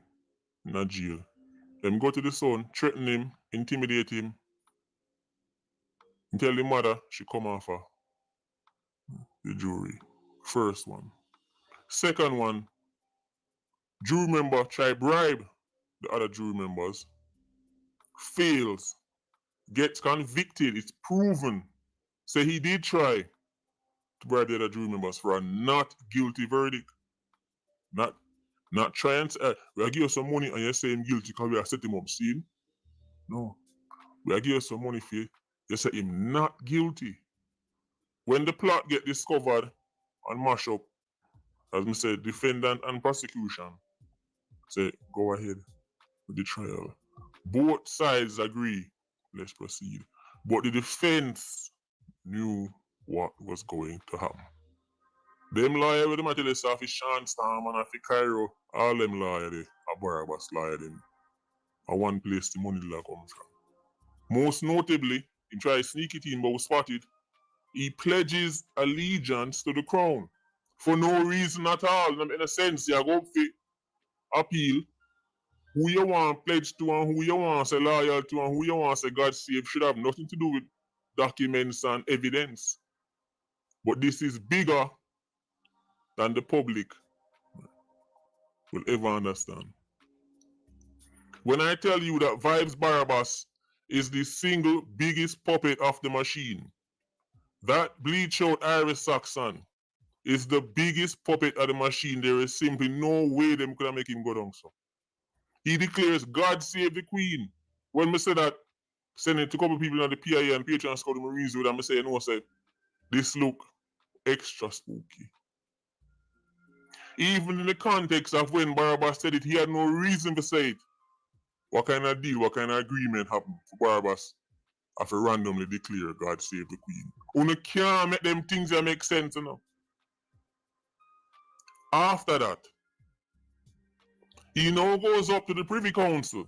a jail. Them go to the son, threaten him, intimidate him, and tell the mother she come off of the jury. First one. Second one, jury member try bribe the other jury members, fails, gets convicted, it's proven. Say he did try to bribe the other jury members for a not guilty verdict. Not trying to, we give you some money and you say him guilty because we are set him up, see him? No. We give you some money for you, you say him not guilty. When the plot get discovered and mash up, as I said, defendant and prosecution say, go ahead with the trial. Both sides agree, let's proceed. But the defense knew what was going to happen. Them lawyer with them at the office, Sean Storm and Afi Cairo, all them lawyer there, a Barabbas lawyer them. A one place the money law come from. Most notably, he tried to sneak it in but was spotted. He pledges allegiance to the crown for no reason at all. In a sense, you go for appeal who you want pledge to and who you want say loyal to and who you want say God save should have nothing to do with documents and evidence. But this is bigger than the public will ever understand. When I tell you that Vybz Barabbas is the single biggest puppet of the machine, that bleach out Irish Saxon is the biggest puppet of the machine. There is simply no way them could make him go down so. He declares God save the Queen. When I say that, send it to a couple people on the PIA and Patreon Scout the Marines with them, I say, no, I say, this look extra spooky. Even in the context of when Barabbas said it, he had no reason to say it. What kind of deal, what kind of agreement happened for Barabbas after randomly declare God save the Queen? You can't make them things that make sense enough. After that, he now goes up to the Privy Council.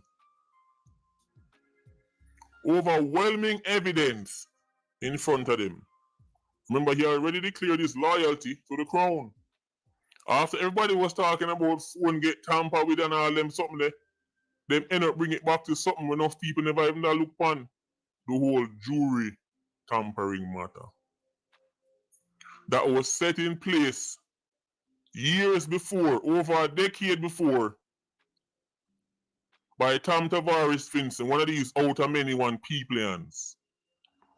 Overwhelming evidence in front of them. Remember, he already declared his loyalty to the crown. After everybody was talking about phone get tampered with and all them something there, them end up bring it back to something when enough people never even look upon the whole jury tampering matter. That was set in place years before, over a decade before, by Tom Tavares Vincent, one of these out of many one peopleans,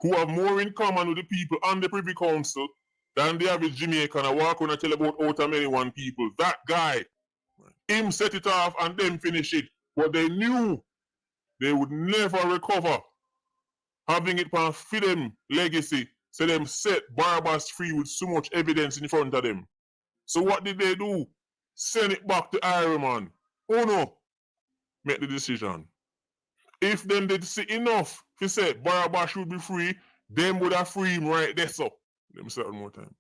who have more in common with the people on the Privy Council than the average Jamaican. I walk on and tell about out of many one people. That guy, him set it off and them finish it. But they knew they would never recover. Having it for them legacy, so them set Barabbas free with so much evidence in front of them. So what did they do? Send it back to Ireland. Oh no. Make the decision. If them did see enough to say Barabbas should be free, them would have free him right there so. Let me say it one more time.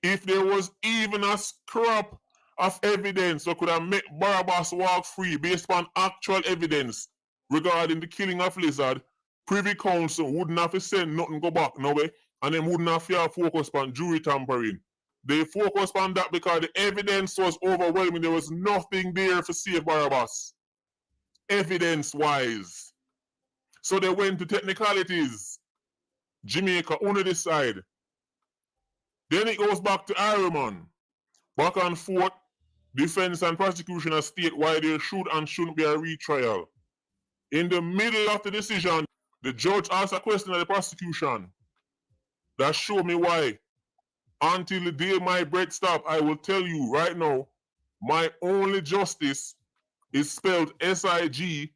If there was even a scrap of evidence that could have made Barabbas walk free based upon actual evidence regarding the killing of Lizard, Privy Council wouldn't have to send nothing go back, no way, and they wouldn't have to focus on jury tampering. They focused on that because the evidence was overwhelming. There was nothing there to save Barabbas, evidence-wise. So they went to technicalities. Jamaica only decide. Then it goes back to Ironman. Back and forth, defense and prosecution state why there should and shouldn't be a retrial. In the middle of the decision, the judge asked a question of the prosecution that showed me why. Until the day my breath stops, I will tell you right now, my only justice is spelled S-I-G-S-A-U-E-R.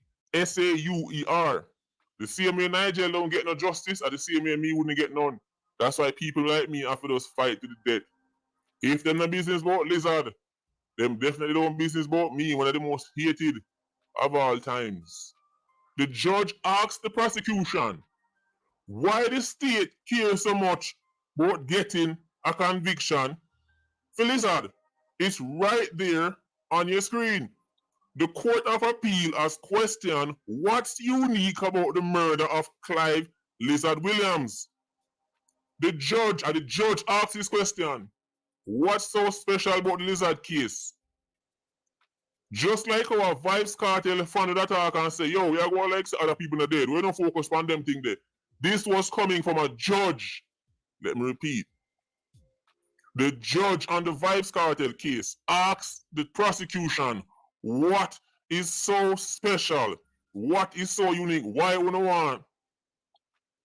The same way Nigel don't get no justice, or the same way me wouldn't get none. That's why people like me have to just fight to the death. If them no business about Lizard, them definitely don't business about me, one of the most hated of all times. The judge asked the prosecution why the state cares so much about getting a conviction for Lizard. It's right there on your screen. The Court of Appeal has questioned what's unique about the murder of Clive Lizard Williams. The judge asked this question, what's so special about the Lizard case? Just like our Vybz Kartel founded attack and say, yo, we are going like other people are dead. We don't focus on them thing there. This was coming from a judge. Let me repeat. The judge on the Vybz Kartel case asked the prosecution, what is so special? What is so unique? Why we don't want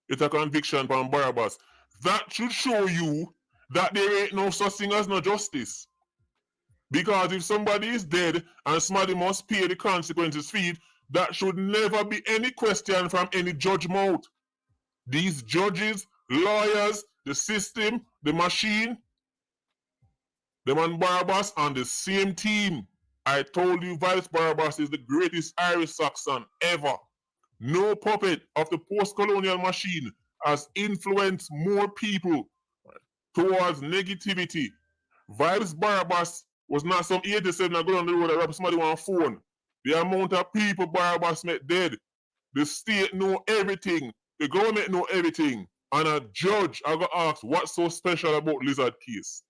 it a conviction from Barabbas? That should show you that there ain't no such thing as no justice. Because if somebody is dead and somebody must pay the consequences for it, that should never be any question from any judge mouth. These judges, lawyers, the system, the machine, them and Barabbas on the same team. I told you Vybz Barabbas is the greatest Irish Saxon ever. No puppet of the post-colonial machine has influenced more people towards negativity. Vybz Barabbas was not some 87 that go on the road and rap somebody on a phone. The amount of people Barabbas met dead. The state know everything. The government know everything. And a judge I got asked what's so special about Lizard case.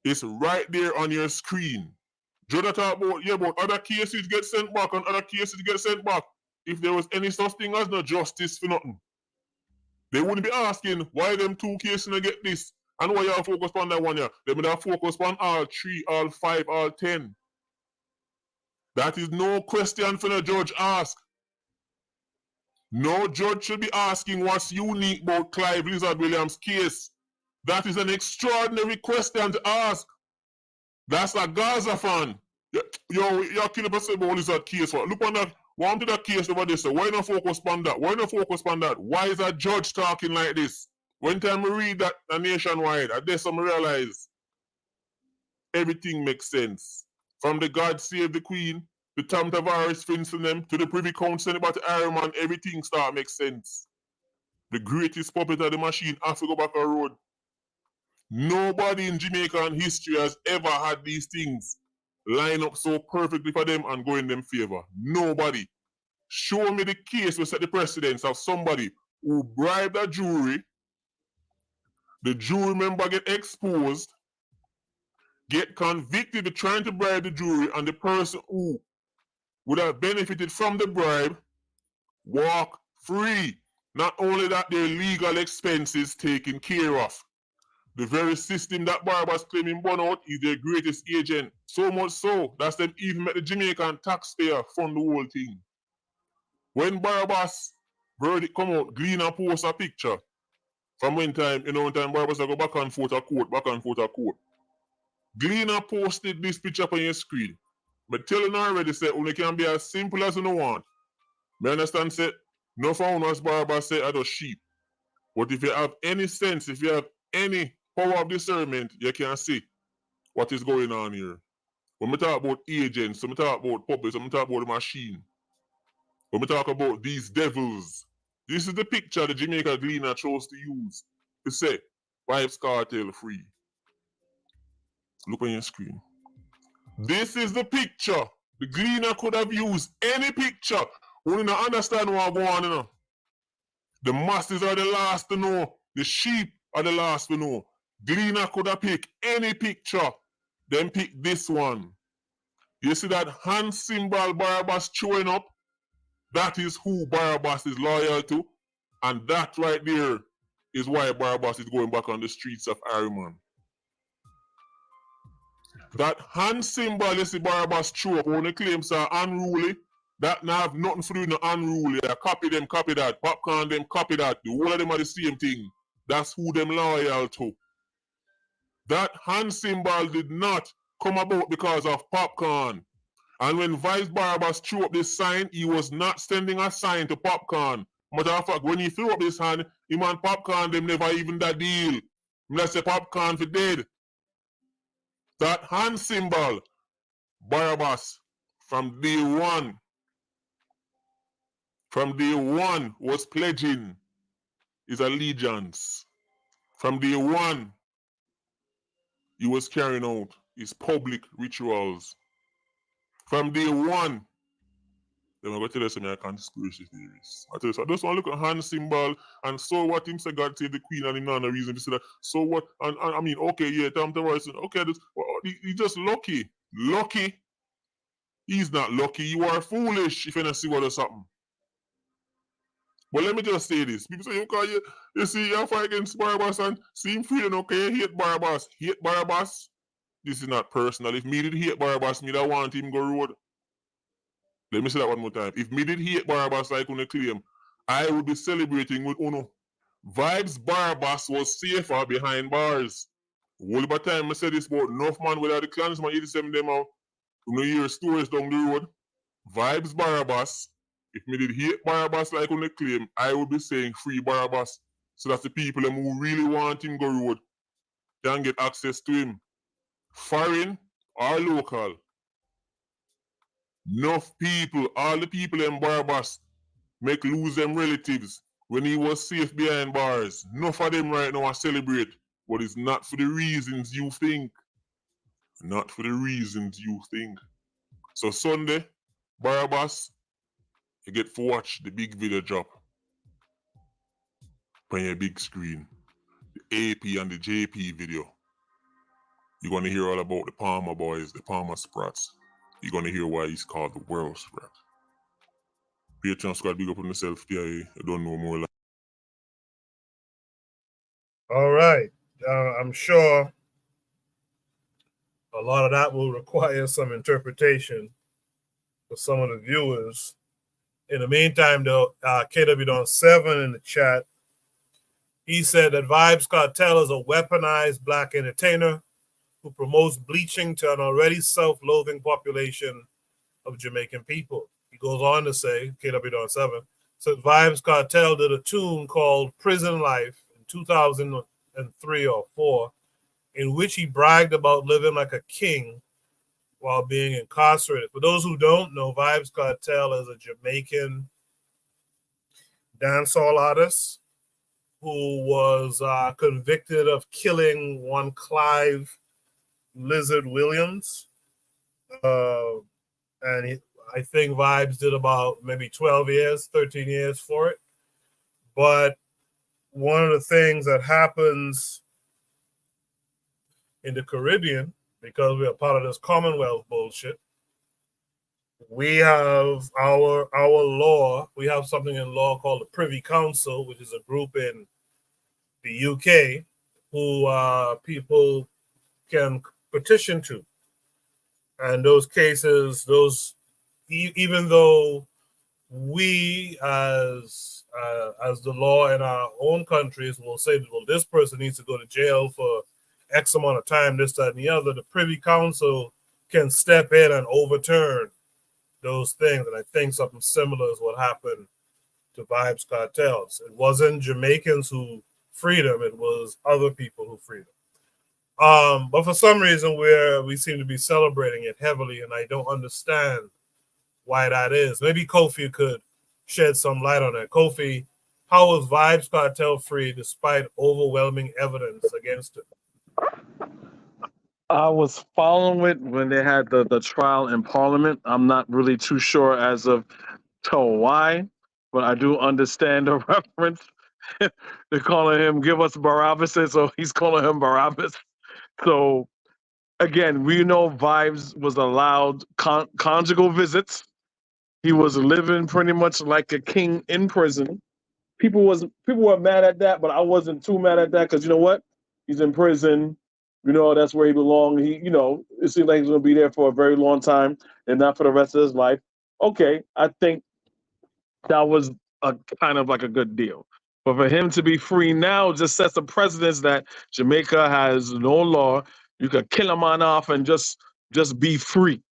It's right there on your screen. Judge talk about other cases get sent back and other cases get sent back. If there was any such thing as no justice for nothing, they wouldn't be asking why them two cases not get this and why y'all focus on that one here. They would have focused on all 3, all 5, all 10. That is no question for the judge ask. No judge should be asking what's unique about Clive Lizard Williams' case. That is an extraordinary question to ask. That's a Gaza fan. Yo, you're killing us about Lizard case. Look on that. One to that case over there. So why not focus on that? Why not focus on that? Why is a judge talking like this? When time we read that nationwide, I guess some realize everything makes sense. From the God Save the Queen, the Tam Tavares fencing them, to the Privy Council about the Iron Man, everything start make sense. The greatest puppet of the machine, Africa back a road. Nobody in Jamaican history has ever had these things line up so perfectly for them and go in them favor. Nobody. Show me the case where set the precedence of somebody who bribed a jury, the jury member get exposed, get convicted of trying to bribe the jury, and the person who would have benefited from the bribe walk free. Not only that, their legal expenses taken care of. The very system that Barabbas claiming burn out is their greatest agent. So much so, that's them even make the Jamaican taxpayer fund the whole thing. When Barabbas verdict come out, Glean and post a picture from when time Barabbas go back and forth a court. Glean posted this picture up on your screen. But telling already said, only can be as simple as you want. Me understand say, no for as Barabbas say, I just sheep. But if you have any sense, if you have any power of discernment, you can see what is going on here. When we talk about agents, when we talk about puppets, when we talk about the machine, when we talk about these devils, this is the picture the Jamaica Gleaner chose to use to say Vybz Kartel free. Look on your screen. This is the picture. The Gleaner could have used any picture. We don't understand what's going on, you know. The masses are the last to know. The sheep are the last to know. Gleaner could have picked any picture. Then pick this one. You see that hand symbol Barabbas showing up? That is who Barabbas is loyal to. And that right there is why Barabbas is going back on the streets of Ariman. That hand symbol you see Barabbas show up when the claims are unruly, that now have nothing to do with the unruly. Copy them, copy that. Popcorn them, copy that. The whole of them are the same thing. That's who them loyal to. That hand symbol did not come about because of Popcorn. And when Vybz Barabbas threw up this sign, he was not sending a sign to Popcorn. Matter of fact, when he threw up this hand, him and Popcorn, them never even that deal. Let's say Popcorn for dead. That hand symbol, Barabbas, from day one was pledging his allegiance. From day one, he was carrying out his public rituals. From day one, then I'm going to tell you some conspiracy theories. I tell you, so I just want to look at hand symbol and so what him say God save the queen and him not no reason to say that. So what? And I mean, okay, yeah, Tom Morrison, okay, he's just lucky. Lucky? He's not lucky. You are foolish if you don't see what or something. But let me just say this. People say, you see, you fight against Barabbas and see him freedom, okay, hate Barabbas. Hate Barabbas? This is not personal. If me did hate Barabbas, me don't want him go road. Let me say that one more time. If me did hate Barabbas like Uno claim, I would be celebrating with Uno. Vybz Barabbas was safer behind bars. All the time I said this about enough man without the Klansman 87 them out. You hear stories down the road. Vybz Barabbas, if me did hate Barabbas like Uno claim, I would be saying free Barabbas. So that the people them who really want him go road can get access to him. Foreign or local. Enough people, all the people in Barabbas make lose them relatives when he was safe behind bars. Enough of them right now are celebrate, but it's not for the reasons you think. Not for the reasons you think. So Sunday, Barabbas, you get to watch the big video drop on your big screen. The AP and the JP video. You're going to hear all about the Palmer boys, the Palmer Sprats. You're going to hear why he's called the world sprat. Patreon squad, big up on yourself, PIA. I don't know more. All right. I'm sure a lot of that will require some interpretation for some of the viewers. In the meantime, though, KW7 in the chat, he said that Vybz Kartel is a weaponized black entertainer who promotes bleaching to an already self-loathing population of Jamaican people. He goes on to say, KW7, said Vybz Kartel did a tune called Prison Life in 2003 or 4, in which he bragged about living like a king while being incarcerated. For those who don't know, Vybz Kartel is a Jamaican dancehall artist who was convicted of killing one Clive Lizard Williams. And I think Vybz did about maybe 12 years, 13 years for it. But one of the things that happens in the Caribbean, because we are part of this Commonwealth bullshit, we have our law. We have something in law called the Privy Council, which is a group in the UK who people can petition to. And those cases, even though we as the law in our own countries will say, well, this person needs to go to jail for X amount of time, this, that, and the other, the Privy Council can step in and overturn those things. And I think something similar is what happened to Vybz Kartels. It wasn't Jamaicans who freed him, it was other people who freed him. But for some reason, we seem to be celebrating it heavily, and I don't understand why that is. Maybe Kofi could shed some light on that. Kofi, how was Vybz Kartel free despite overwhelming evidence against him? I was following it when they had the trial in Parliament. I'm not really too sure as of to why, but I do understand the reference. They're calling him "Give us Barabbas," so he's calling him Barabbas. So again, we know Vybz was allowed conjugal visits. He was living pretty much like a king in prison. People were mad at that, but I wasn't too mad at that because you know what? He's in prison. You know, that's where he belongs. It seems like he's gonna be there for a very long time and not for the rest of his life. Okay, I think that was a kind of like a good deal. But for him to be free now just sets a precedence that Jamaica has no law. You could kill a man off and just be free.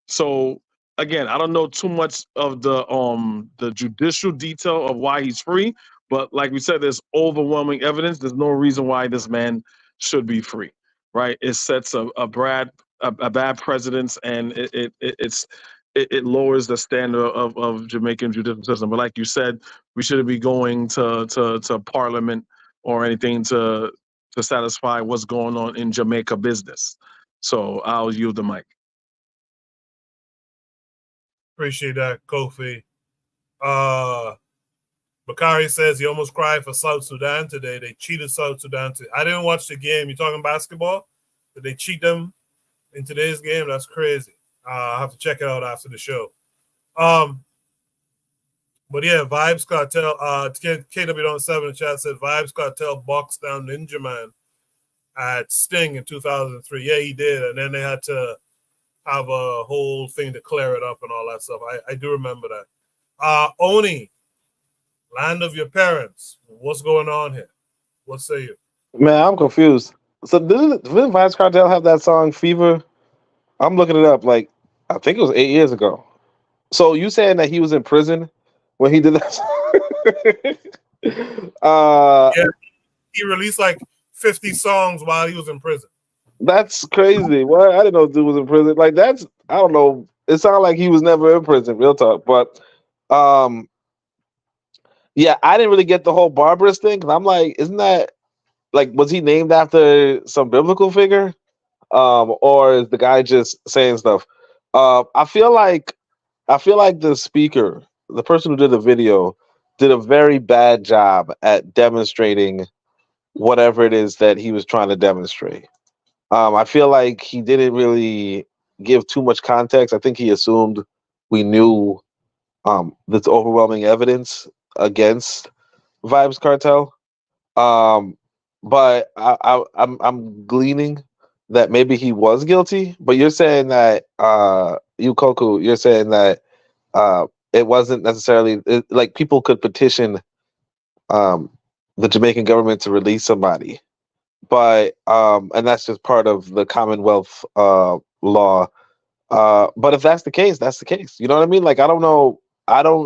So again, I don't know too much of the judicial detail of why he's free, but like we said, there's overwhelming evidence. There's no reason why this man should be free, right? It sets a bad precedence, and it lowers the standard of Jamaican judicial system. But like you said, we shouldn't be going to Parliament or anything to satisfy what's going on in Jamaica business. So I'll yield the mic. Appreciate that, Kofi. Bakari says he almost cried for South Sudan today. They cheated South Sudan. I didn't watch the game. You talking basketball? Did they cheat them in today's game? That's crazy. I'll have to check it out after the show. But yeah, Vybz Kartel. KW7 in the chat said Vybz Kartel boxed down Ninja Man at Sting in 2003. Yeah, he did, and then they had to have a whole thing to clear it up and all that stuff. I do remember that. Oni, land of your parents. What's going on here? What say you? Man, I'm confused. So didn't Vybz Kartel have that song Fever? I'm looking it up. Like, I think it was 8 years ago. So you saying that he was in prison when he did that song? Yeah, he released like 50 songs while he was in prison. That's crazy. What? I didn't know dude was in prison. Like that's, I don't know. It sounded like he was never in prison, real talk. But yeah, I didn't really get the whole barbarous thing because I'm like, isn't that like, was he named after some biblical figure? Or is the guy just saying stuff? I feel like the speaker, the person who did the video, did a very bad job at demonstrating whatever it is that he was trying to demonstrate. I feel like he didn't really give too much context. I think he assumed we knew this overwhelming evidence against Vybz Kartel. But I'm gleaning that maybe he was guilty. But you're saying that you Koku, you're saying that it wasn't necessarily like people could petition the Jamaican government to release somebody. But and that's just part of the Commonwealth law. But if that's the case, that's the case. You know what I mean? Like I don't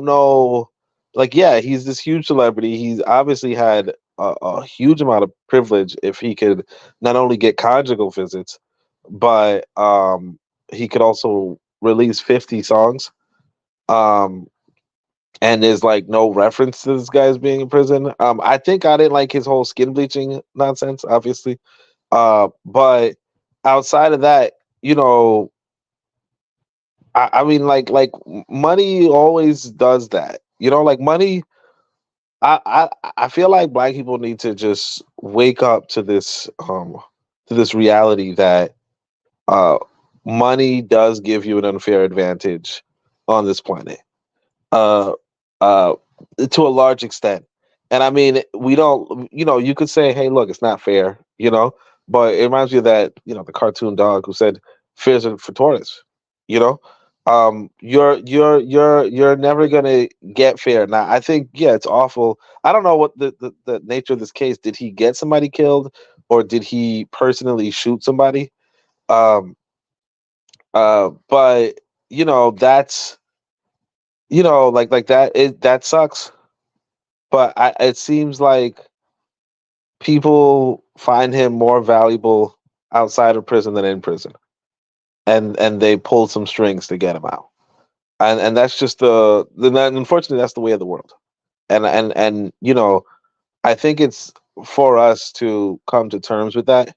know. Like yeah, he's this huge celebrity. He's obviously had a huge amount of privilege if he could not only get conjugal visits, but he could also release 50 songs. And there's like no reference to this guy's being in prison. I think I didn't like his whole skin bleaching nonsense, obviously. But outside of that, you know, I mean, like money always does that. You know, like money. I feel like Black people need to just wake up to this reality that money does give you an unfair advantage on this planet. To a large extent. And I mean, we don't, you know, you could say, hey, look, it's not fair, you know, but it reminds me of that, you know, the cartoon dog who said, "Fears are for tourists," you know. You're never gonna get fair. Now, I think, yeah, it's awful. I don't know what the nature of this case. Did he get somebody killed, or did he personally shoot somebody? But you know, that's, you know, like that, that sucks. But it seems like people find him more valuable outside of prison than in prison, and they pulled some strings to get him out, and that's just unfortunately that's the way of the world, and you know, I think it's for us to come to terms with that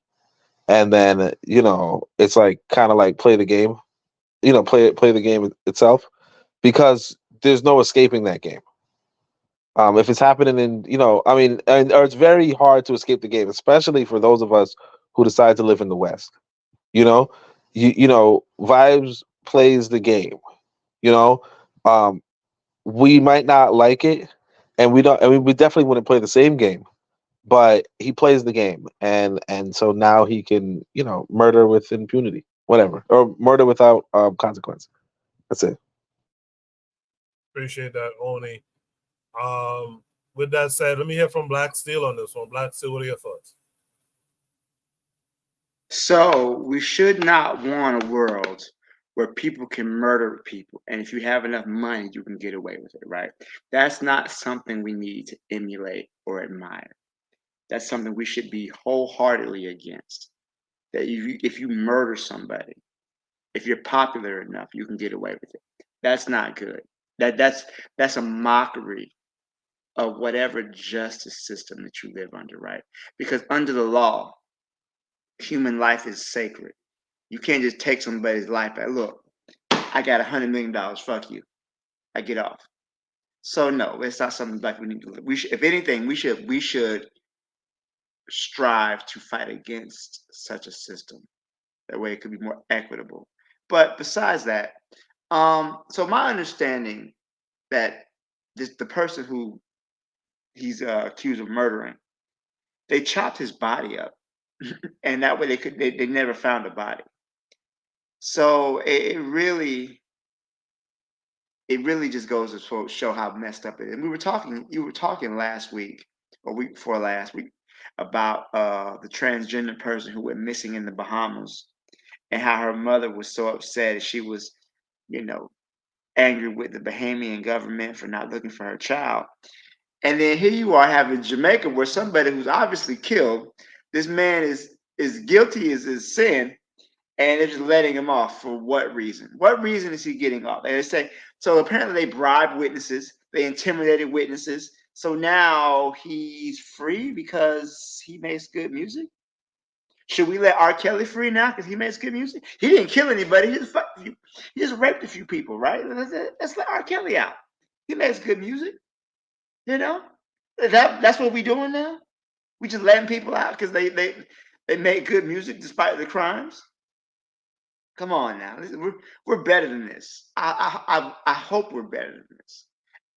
and then it's like kind of like play the game, play the game itself, because there's no escaping that game. If it's happening or it's very hard to escape the game, especially for those of us who decide to live in the West. Vybz plays the game. We might not like it, and we don't. I mean, we definitely wouldn't play the same game, but he plays the game, and so now he can, murder with impunity, whatever, or murder without consequence. That's it. Appreciate that, Oni. With that said, let me hear from Black Steel on this one. Black Steel, what are your thoughts? So we should not want a world where people can murder people, and if you have enough money, you can get away with it, right? That's not something we need to emulate or admire. That's something we should be wholeheartedly against. That if you murder somebody, if you're popular enough, you can get away with it. That's not good. That's a mockery of whatever justice system that you live under, right? Because under the law, human life is sacred. You can't just take somebody's life and look, I got $100 million, fuck you, I get off. So no, it's not something like we need to live. If anything, we should strive to fight against such a system. That way it could be more equitable. But besides that, so my understanding that the person who he's accused of murdering, they chopped his body up, and that way they never found a body. So it really just goes to show how messed up it is. And you were talking last week or week before last week about the transgender person who went missing in the Bahamas, and how her mother was so upset. She was, angry with the Bahamian government for not looking for her child. And then here you are having Jamaica, where somebody who's obviously killed, this man is guilty as his sin, and they're just letting him off for what reason? What reason is he getting off? And they say, so apparently they bribed witnesses, they intimidated witnesses. So now he's free because he makes good music? Should we let R. Kelly free now because he makes good music? He didn't kill anybody. He just raped a few people, right? Let's let R. Kelly out. He makes good music. That's what we doing now. We just letting people out because they make good music despite the crimes. Come on now, we're better than this. I hope we're better than this.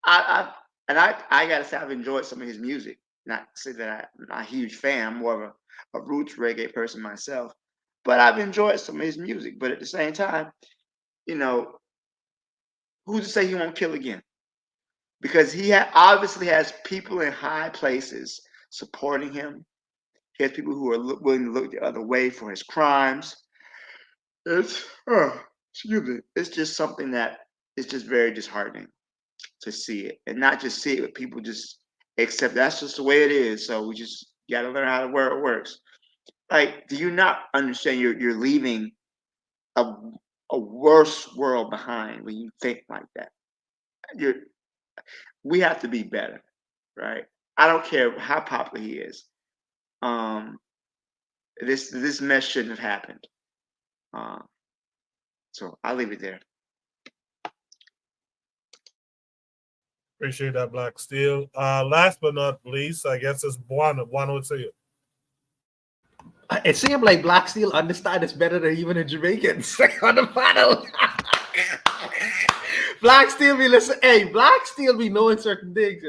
I gotta say I've enjoyed some of his music. Not to say that I'm not a huge fan. I'm more of a roots reggae person myself, but I've enjoyed some of his music. But at the same time, who's to say he won't kill again? Because he obviously has people in high places supporting him. He has people who are willing to look the other way for his crimes. It's just something that is just very disheartening to see it, and not just see it, but people just accept that's just the way it is. So we just got to learn how it works. Like, do you not understand? You're leaving a worse world behind when you think like that. We have to be better, right? I don't care how popular he is. This mess shouldn't have happened. So I'll leave it there. Appreciate that, Black Steel. Last but not least, I guess it's Buana. Buana would say it. It seemed like Black Steel understand this better than even the Jamaicans on the panel. Black Steel be listen. Hey, Black Steel be knowing certain things,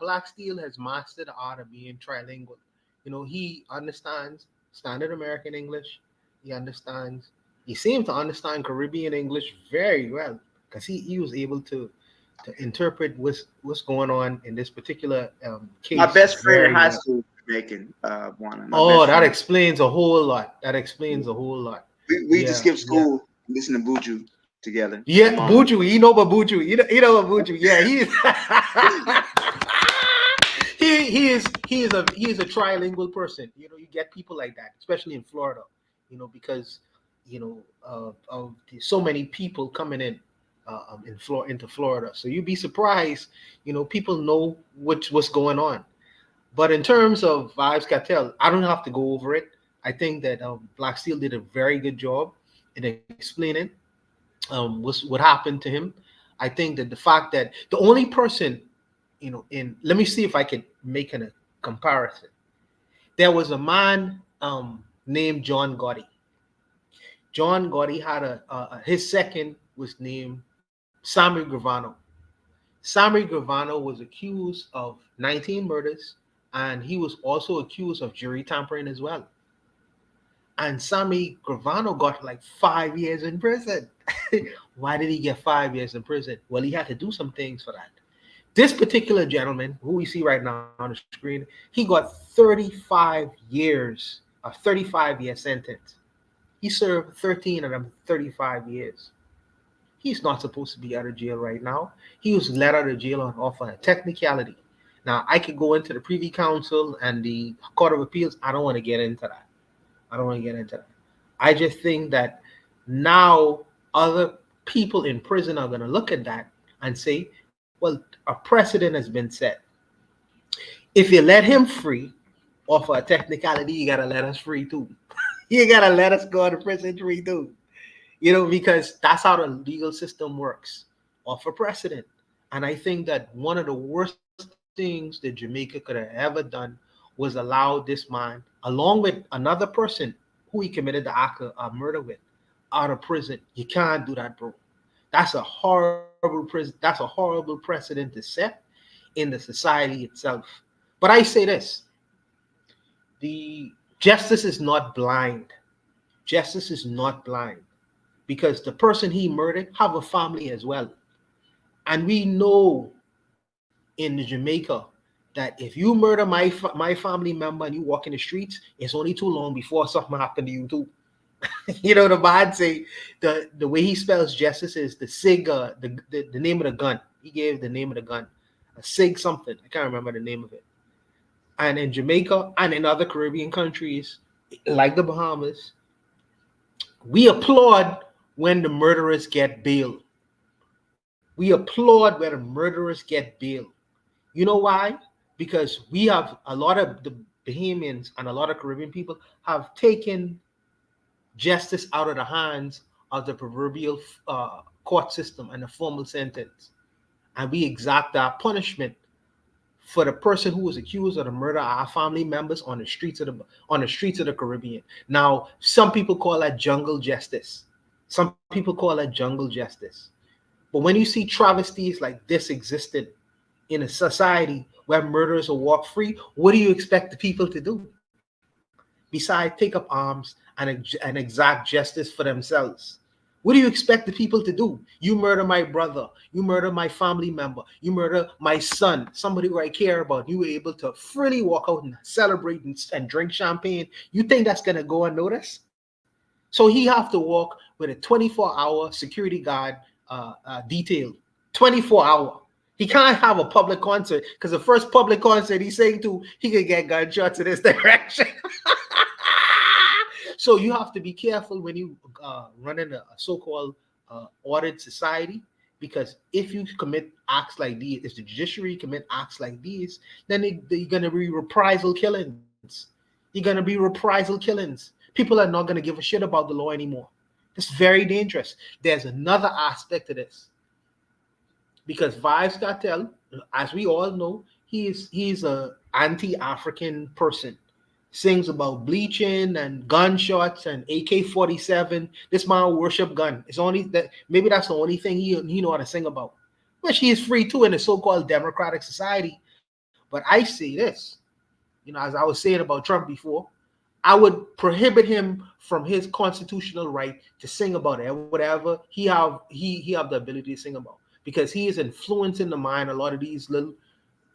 Black Steel has mastered the art of being trilingual. He understands standard American English. He seems to understand Caribbean English very well, because he was able to interpret what's going on in this particular case. My best friend in high school was Jamaican. That explains a whole lot. We just skip school, and listen to Buju together. Yeah, Buju. You know about Buju. You know about Buju. Yeah, he is a trilingual person. You get people like that, especially in Florida. Because of so many people coming in into Florida. So you'd be surprised. People know what's going on. But in terms of Vybz Kartel, I don't have to go over it. I think that Black Steel did a very good job in explaining what happened to him. I think that the fact that the only person, let me see if I can make a comparison. There was a man named John Gotti. John Gotti had his second was named Sammy Gravano. Sammy Gravano was accused of 19 murders, and he was also accused of jury tampering as well. And Sammy Gravano got like 5 years in prison. Why did he get 5 years in prison? Well, he had to do some things for that. This particular gentleman, who we see right now on the screen, he got 35 years, a 35-year sentence. He served 13 of them 35 years. He's not supposed to be out of jail right now. He was let out of jail off on a technicality. Now, I could go into the Privy Council and the Court of Appeals. I don't want to get into that. I just think that now other people in prison are going to look at that and say, well, a precedent has been set. If you let him free off a technicality, you got to let us free too. You got to let us go to prison free too. Because that's how the legal system works, off a precedent. And I think that one of the worst things that Jamaica could have ever done was allow this man, along with another person who he committed the act of murder with, out of prison. You can't do that, bro. That's a horrible precedent to set in the society itself. But I say this: the justice is not blind. Justice is not blind, because the person he murdered have a family as well, and we know in Jamaica that if you murder my family member and you walk in the streets, it's only too long before something happened to you too. The bad say the way he spells justice is the SIG, the name of the gun. He gave the name of the gun, a SIG something. I can't remember the name of it. And in Jamaica and in other Caribbean countries, like the Bahamas, we applaud when the murderers get bail. We applaud when the murderers get bail. You know why? Because we have a lot of the Bahamians and a lot of Caribbean people have taken justice out of the hands of the proverbial court system and the formal sentence. And we exact our punishment for the person who was accused of the murder of our family members on the streets of the Caribbean. Now, some people call that jungle justice. But when you see travesties like this existed in a society where murderers will walk free, what do you expect the people to do? Besides take up arms and exact justice for themselves. What do you expect the people to do? You murder my brother, you murder my family member, you murder my son, somebody who I care about. You were able to freely walk out and celebrate and drink champagne. You think that's going to go unnoticed? So he have to walk with a 24-hour security guard detail. 24-hour. He can't have a public concert, because the first public concert he's saying to, he could get gunshots in this direction. So you have to be careful when you run in a so-called ordered society, because if you commit acts like these, if the judiciary commit acts like these, then they're going to be reprisal killings. People are not going to give a shit about the law anymore. It's very dangerous. There's another aspect to this, because Vybz Kartel, as we all know, he's a anti-African person. Sings about bleaching and gunshots and AK-47. This man worship gun. It's only that, maybe that's the only thing he know how to sing about. Which he is free to in a so-called democratic society. But I say this, as I was saying about Trump before, I would prohibit him from his constitutional right to sing about it, whatever he have the ability to sing about, because he is influencing the mind a lot of these little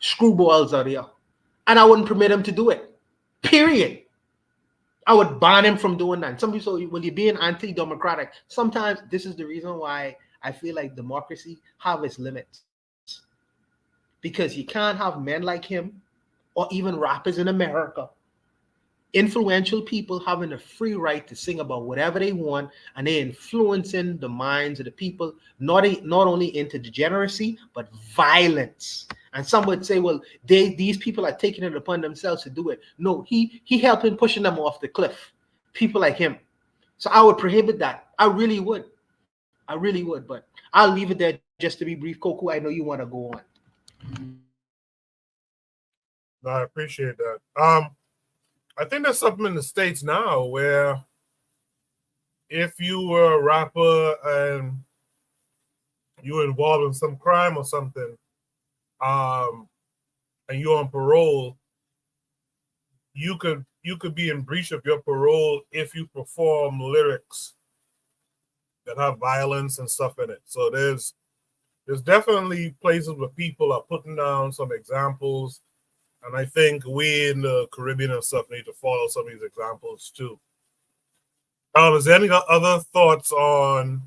screwballs out here, and I wouldn't permit him to do it. Period. I would ban him from doing that. Some people, when you're being anti-democratic, sometimes this is the reason why I feel like democracy have its limits, because you can't have men like him, or even rappers in America, influential people having a free right to sing about whatever they want, and they're influencing the minds of the people, not only into degeneracy, but violence. And some would say, well, these people are taking it upon themselves to do it. No, he helping pushing them off the cliff. people like him. So I would prohibit that. I really would. But I'll leave it there just to be brief. Coco, I know you want to go on. No, I appreciate that. I think there's something in the States now where if you were a rapper and you were involved in some crime or something, and you're on parole, you could be in breach of your parole if you perform lyrics that have violence and stuff in it. So there's definitely places where people are putting down some examples, and I think we in the Caribbean and stuff need to follow some of these examples too. Is there any other thoughts on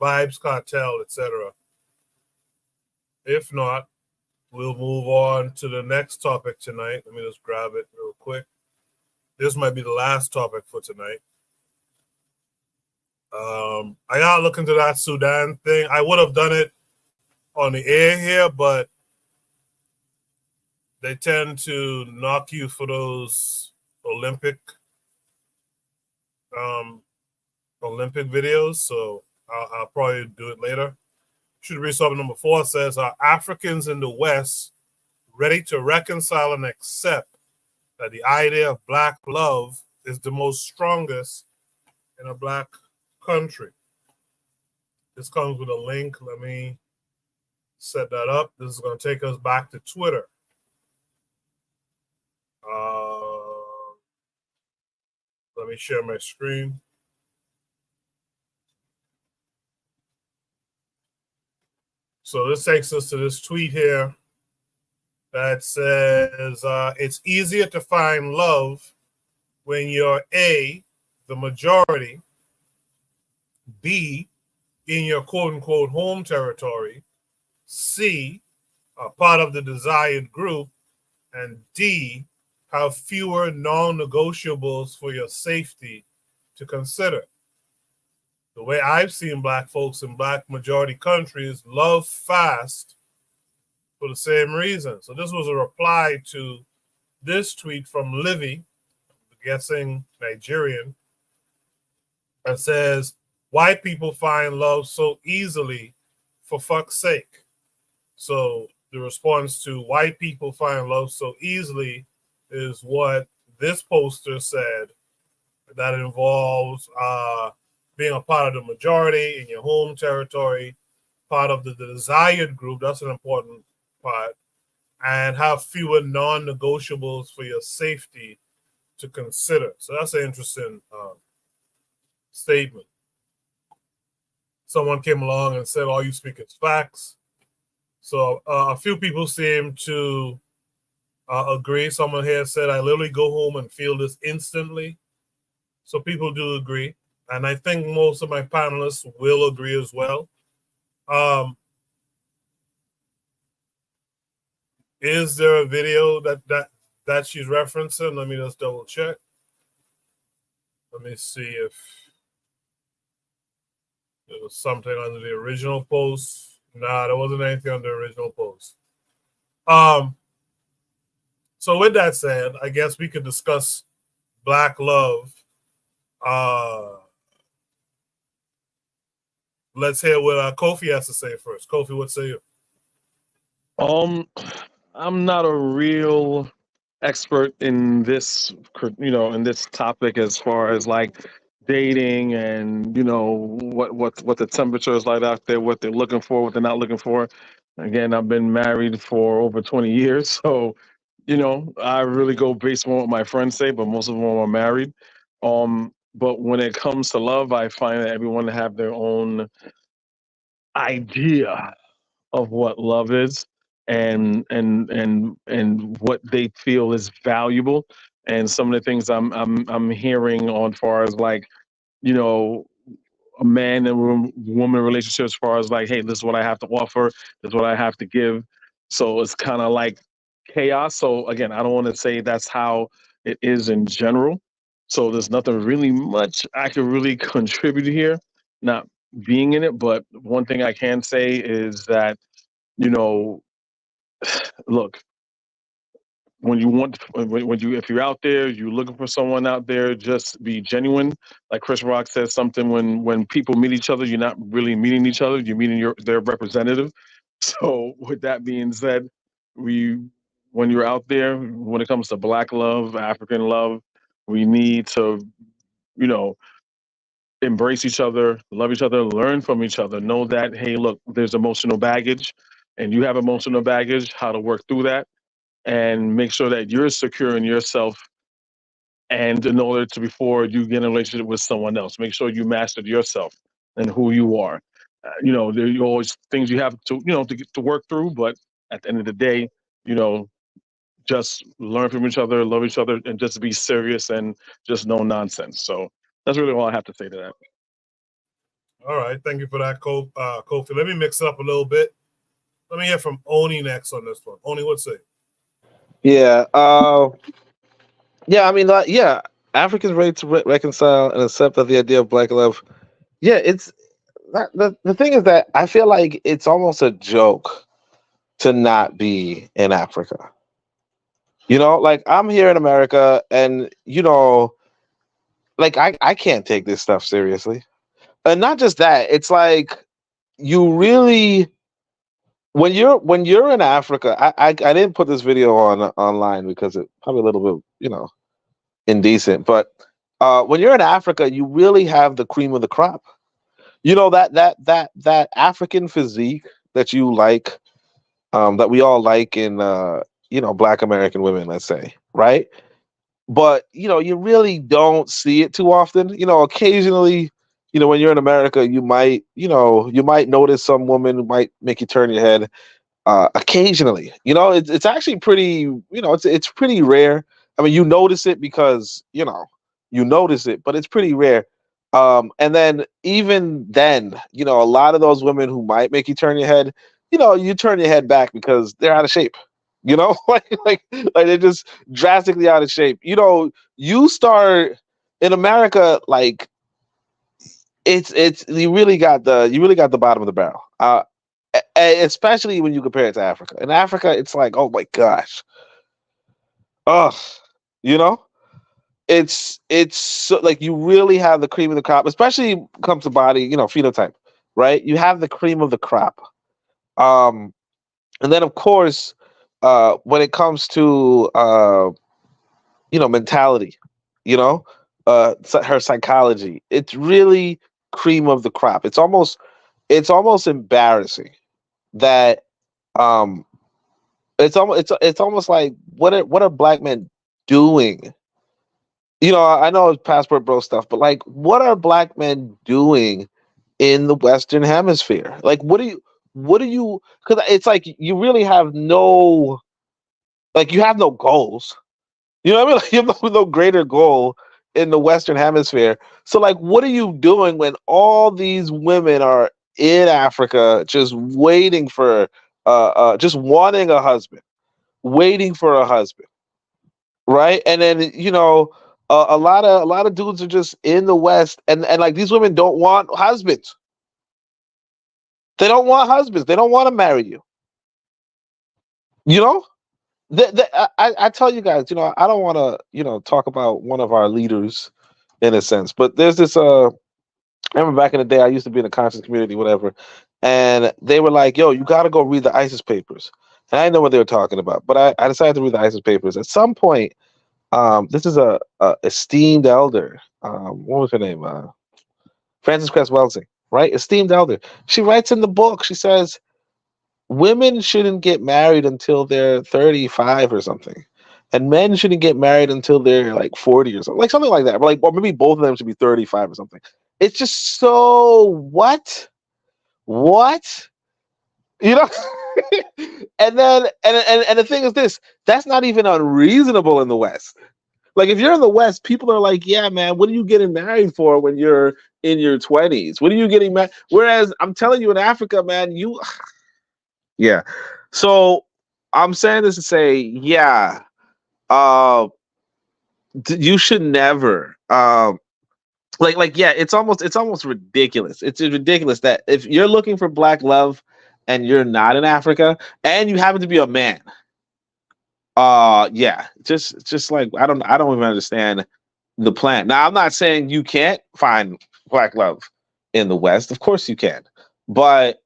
Vybz Kartel, etc.? If not, we'll move on to the next topic tonight. Let me just grab it real quick. This might be the last topic for tonight. I gotta look into that Sudan thing. I would have done it on the air here, but they tend to knock you for those Olympic videos, so I'll probably do it later. Should read something. Number 4 says, are Africans in the West ready to reconcile and accept that the idea of Black love is the most strongest in a Black country? This comes with a link. Let me set that up. This is going to take us back to Twitter. Let me share my screen. So this takes us to this tweet here that says, it's easier to find love when you're A, the majority, B, in your quote-unquote home territory, C, a part of the desired group, and D, have fewer non-negotiables for your safety to consider. The way I've seen Black folks in Black majority countries love fast for the same reason. So this was a reply to this tweet from Livy, I'm guessing Nigerian, that says, white people find love so easily for fuck's sake. So the response to white people find love so easily is what this poster said, that involves being a part of the majority in your home territory, part of the desired group, that's an important part, and have fewer non-negotiables for your safety to consider. So that's an interesting statement. Someone came along and said, all you speak is facts. So a few people seem to agree. Someone here said, I literally go home and feel this instantly. So people do agree. And I think most of my panelists will agree as well. Is there a video that she's referencing? Let me just double check. Let me see if there was something under the original post. Nah, there wasn't anything on the original post. So with that said, I guess we could discuss Black love. Let's hear what Kofi has to say first. Kofi, what say you? I'm not a real expert in this, in this topic as far as like dating and what the temperature is like out there, what they're looking for, what they're not looking for. Again, I've been married for over 20 years, so I really go based on what my friends say, but most of them are married. But when it comes to love, I find that everyone have their own idea of what love is and what they feel is valuable. And some of the things I'm hearing on far as like, a man and woman relationship as far as like, hey, this is what I have to offer, this is what I have to give. So it's kind of like chaos. So again, I don't want to say that's how it is in general. So there's nothing really much I can really contribute here, not being in it. But one thing I can say is that, look, when you want, if you're out there, you're looking for someone out there, just be genuine. Like Chris Rock says something, when people meet each other, you're not really meeting each other, you're meeting their representative. So with that being said, when you're out there, when it comes to Black love, African love, we need to, you know, embrace each other, love each other, learn from each other, know that, hey, look, there's emotional baggage and you have emotional baggage, how to work through that, and make sure that you're secure in yourself. And in order to, before you get in a relationship with someone else, make sure you mastered yourself and who you are. You know, there are always things you have to, to work through, but at the end of the day, you know, just learn from each other, love each other, and just be serious and just no nonsense. So that's really all I have to say to that. All right, thank you for that, Kofi. Let me mix it up a little bit. Let me hear from Oni next on this one. Oni, what's it? Yeah. Yeah. I mean, yeah. Africans ready to reconcile and accept that the idea of Black love. Yeah, it's the thing is that I feel like it's almost a joke to not be in Africa. You know, like I'm here in America, and you know, like I can't take this stuff seriously. And not just that, it's like you really, when you're in Africa, I didn't put this video online because it's probably a little bit, you know, indecent. But when you're in Africa, you really have the cream of the crop. You know, that African physique that you like, that we all like in you know, Black American women, let's say, right? But you know, you really don't see it too often. You know, occasionally, you know, when you're in America, you might notice some woman who might make you turn your head. Occasionally, you know, it's actually pretty, you know, it's pretty rare. I mean, you notice it because, you know, you notice it, but it's pretty rare. And then even then, you know, a lot of those women who might make you turn your head, you know, you turn your head back because they're out of shape. You know, like they're just drastically out of shape. You know, you start in America, like it's you really got the bottom of the barrel. Especially when you compare it to Africa. In Africa, it's like, oh my gosh, ugh, you know, it's so, like you really have the cream of the crop, especially when it comes to body, you know, phenotype, right? You have the cream of the crop. And then of course, when it comes to you know, mentality, you know, her psychology, it's really cream of the crop. It's almost embarrassing that it's almost like what are Black men doing? You know, I know it's passport bro stuff, but like, what are Black men doing in the Western Hemisphere? Like, what do you? Because it's like you really have no, like, you have no goals. You know what I mean? Like, you have no greater goal in the Western Hemisphere. So, like, what are you doing when all these women are in Africa just waiting for, just wanting a husband, waiting for a husband, right? And then, you know, a lot of dudes are just in the West, and like these women don't want husbands. They don't want husbands. They don't want to marry you. You know. I tell you guys, you know, I don't want to, you know, talk about one of our leaders in a sense, but there's this, I remember back in the day, I used to be in the conscious community, whatever, and they were like, yo, you got to go read the ISIS papers. And I didn't know what they were talking about, but I decided to read the ISIS papers. At some point, this is a esteemed elder, what was her name? Frances Cress Welsing, right? Esteemed elder. She writes in the book, she says, women shouldn't get married until they're 35 or something. And men shouldn't get married until they're like 40 or something. Like something like that. But like, or maybe both of them should be 35 or something. It's just so what? What? You know? And then and the thing is this, that's not even unreasonable in the West. Like if you're in the West, people are like, yeah, man, what are you getting married for when you're in your 20s? What are you getting married? Whereas I'm telling you in Africa, man, yeah. So I'm saying this to say, yeah, you should never, yeah, it's almost ridiculous. It's ridiculous that if you're looking for Black love and you're not in Africa and you happen to be a man, Yeah, just like I don't even understand the plan. Now, I'm not saying you can't find black love in the West. Of course you can. But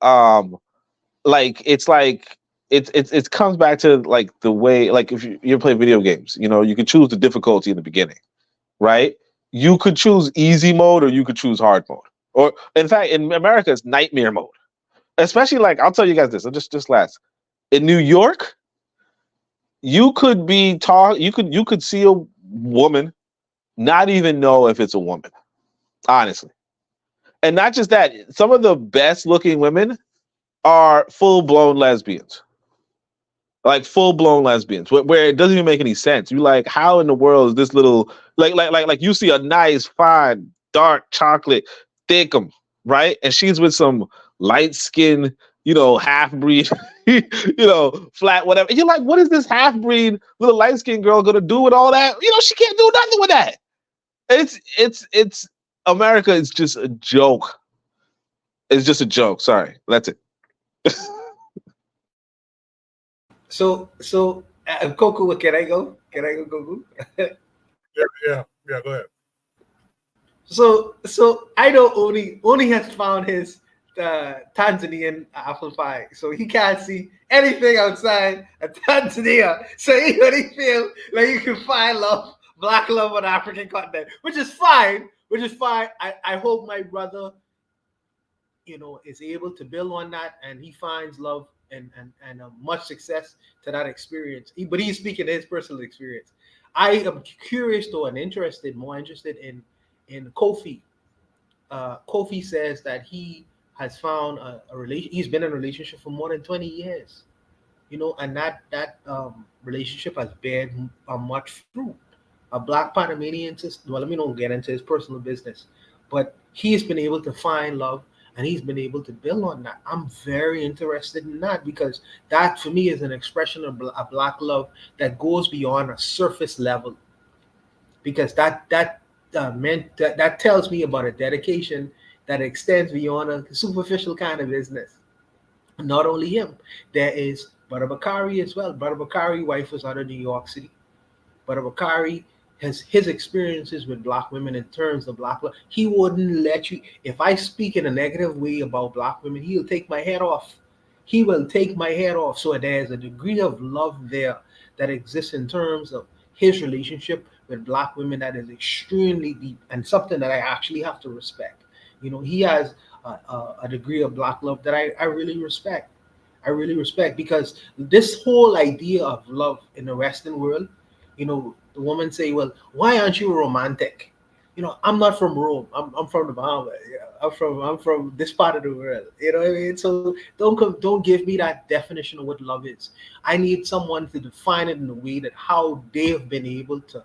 like it comes back to like the way, like if you play video games, you know, you can choose the difficulty in the beginning, right? You could choose easy mode or you could choose hard mode. Or in fact, in America, it's nightmare mode. Especially like I'll tell you guys this, just last. In New York, you could you could see a woman, not even know if it's a woman, honestly. And not just that, some of the best looking women are full blown lesbians. Like full blown lesbians, where it doesn't even make any sense. You like, how in the world is this little like you see a nice, fine, dark chocolate, thickum, right? And she's with some light skin, you know, half breed, you know, flat, whatever. And you're like, what is this half breed little light skinned girl gonna do with all that? You know, she can't do nothing with that. It's America is just a joke. It's just a joke. Sorry, that's it. So, Coco, can I go? Can I go, Coco? Yeah. Go ahead. So I know Oni has found his Tanzanian apple pie, so he can't see anything outside of Tanzania. So he only feel like you can find love, black love on the African continent, which is fine. I hope my brother, you know, is able to build on that and he finds love and much success to that experience. But he's speaking his personal experience. I am curious though and more interested in Kofi. Kofi says that he has found a relation. He's been in a relationship for more than 20 years, you know, and that relationship has borne much fruit. A black Panamanian sister. Well, let me not get into his personal business, but he's been able to find love and he's been able to build on that. I'm very interested in that because that for me is an expression of a black love that goes beyond a surface level. Because that tells me about a dedication that extends beyond a superficial kind of business. Not only him, there is Brother Bakari as well. Brother Bakari, wife was out of New York City. Brother Bakari has his experiences with black women in terms of black love. He wouldn't let you, if I speak in a negative way about black women, he'll take my head off. He will take my head off. So there's a degree of love there that exists in terms of his relationship with black women that is extremely deep and something that I actually have to respect. You know, he has a degree of black love that I really respect. I really respect because this whole idea of love in the Western world, you know, the woman say, well, why aren't you romantic? You know, I'm not from Rome. I'm from the Bahamas. Yeah, I'm from this part of the world. You know what I mean? So don't give me that definition of what love is. I need someone to define it in a way that how they have been able to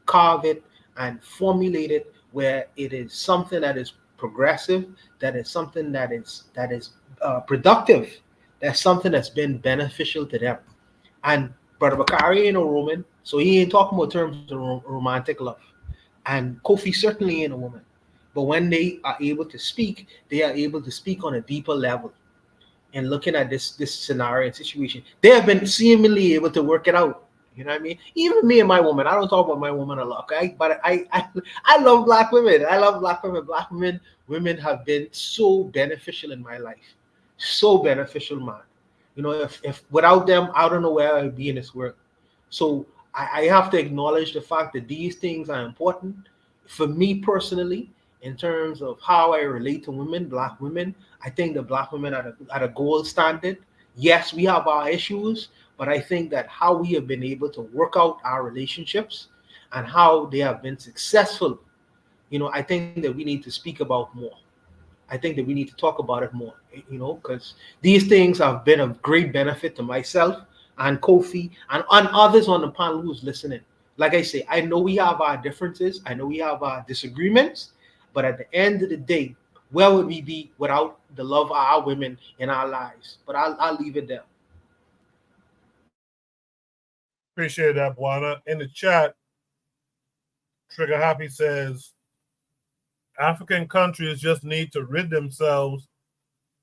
carve it and formulate it where it is something that is progressive, that is something that is productive, that's something that's been beneficial to them. And Brother Bakari ain't a Roman, so he ain't talking about terms of romantic love. And Kofi certainly ain't a woman. But when they are able to speak, they are able to speak on a deeper level. And looking at this scenario and situation, they have been seemingly able to work it out. You know what I mean? Even me and my woman, I don't talk about my woman a lot, okay? But I love black women. I love black women. Black women have been so beneficial in my life. So beneficial, man. You know, if without them, I don't know where I'd be in this world. So I have to acknowledge the fact that these things are important for me personally in terms of how I relate to women, black women. I think the black women are at a gold standard. Yes, we have our issues, but I think that how we have been able to work out our relationships and how they have been successful, you know, I think that we need to speak about more. I think that we need to talk about it more, you know, because these things have been of great benefit to myself and Kofi and others on the panel who's listening. Like I say, I know we have our differences, I know we have our disagreements, but at the end of the day, where would we be without the love of our women in our lives? But I'll leave it there. Appreciate that, Buana. In the chat, Trigger Happy says, African countries just need to rid themselves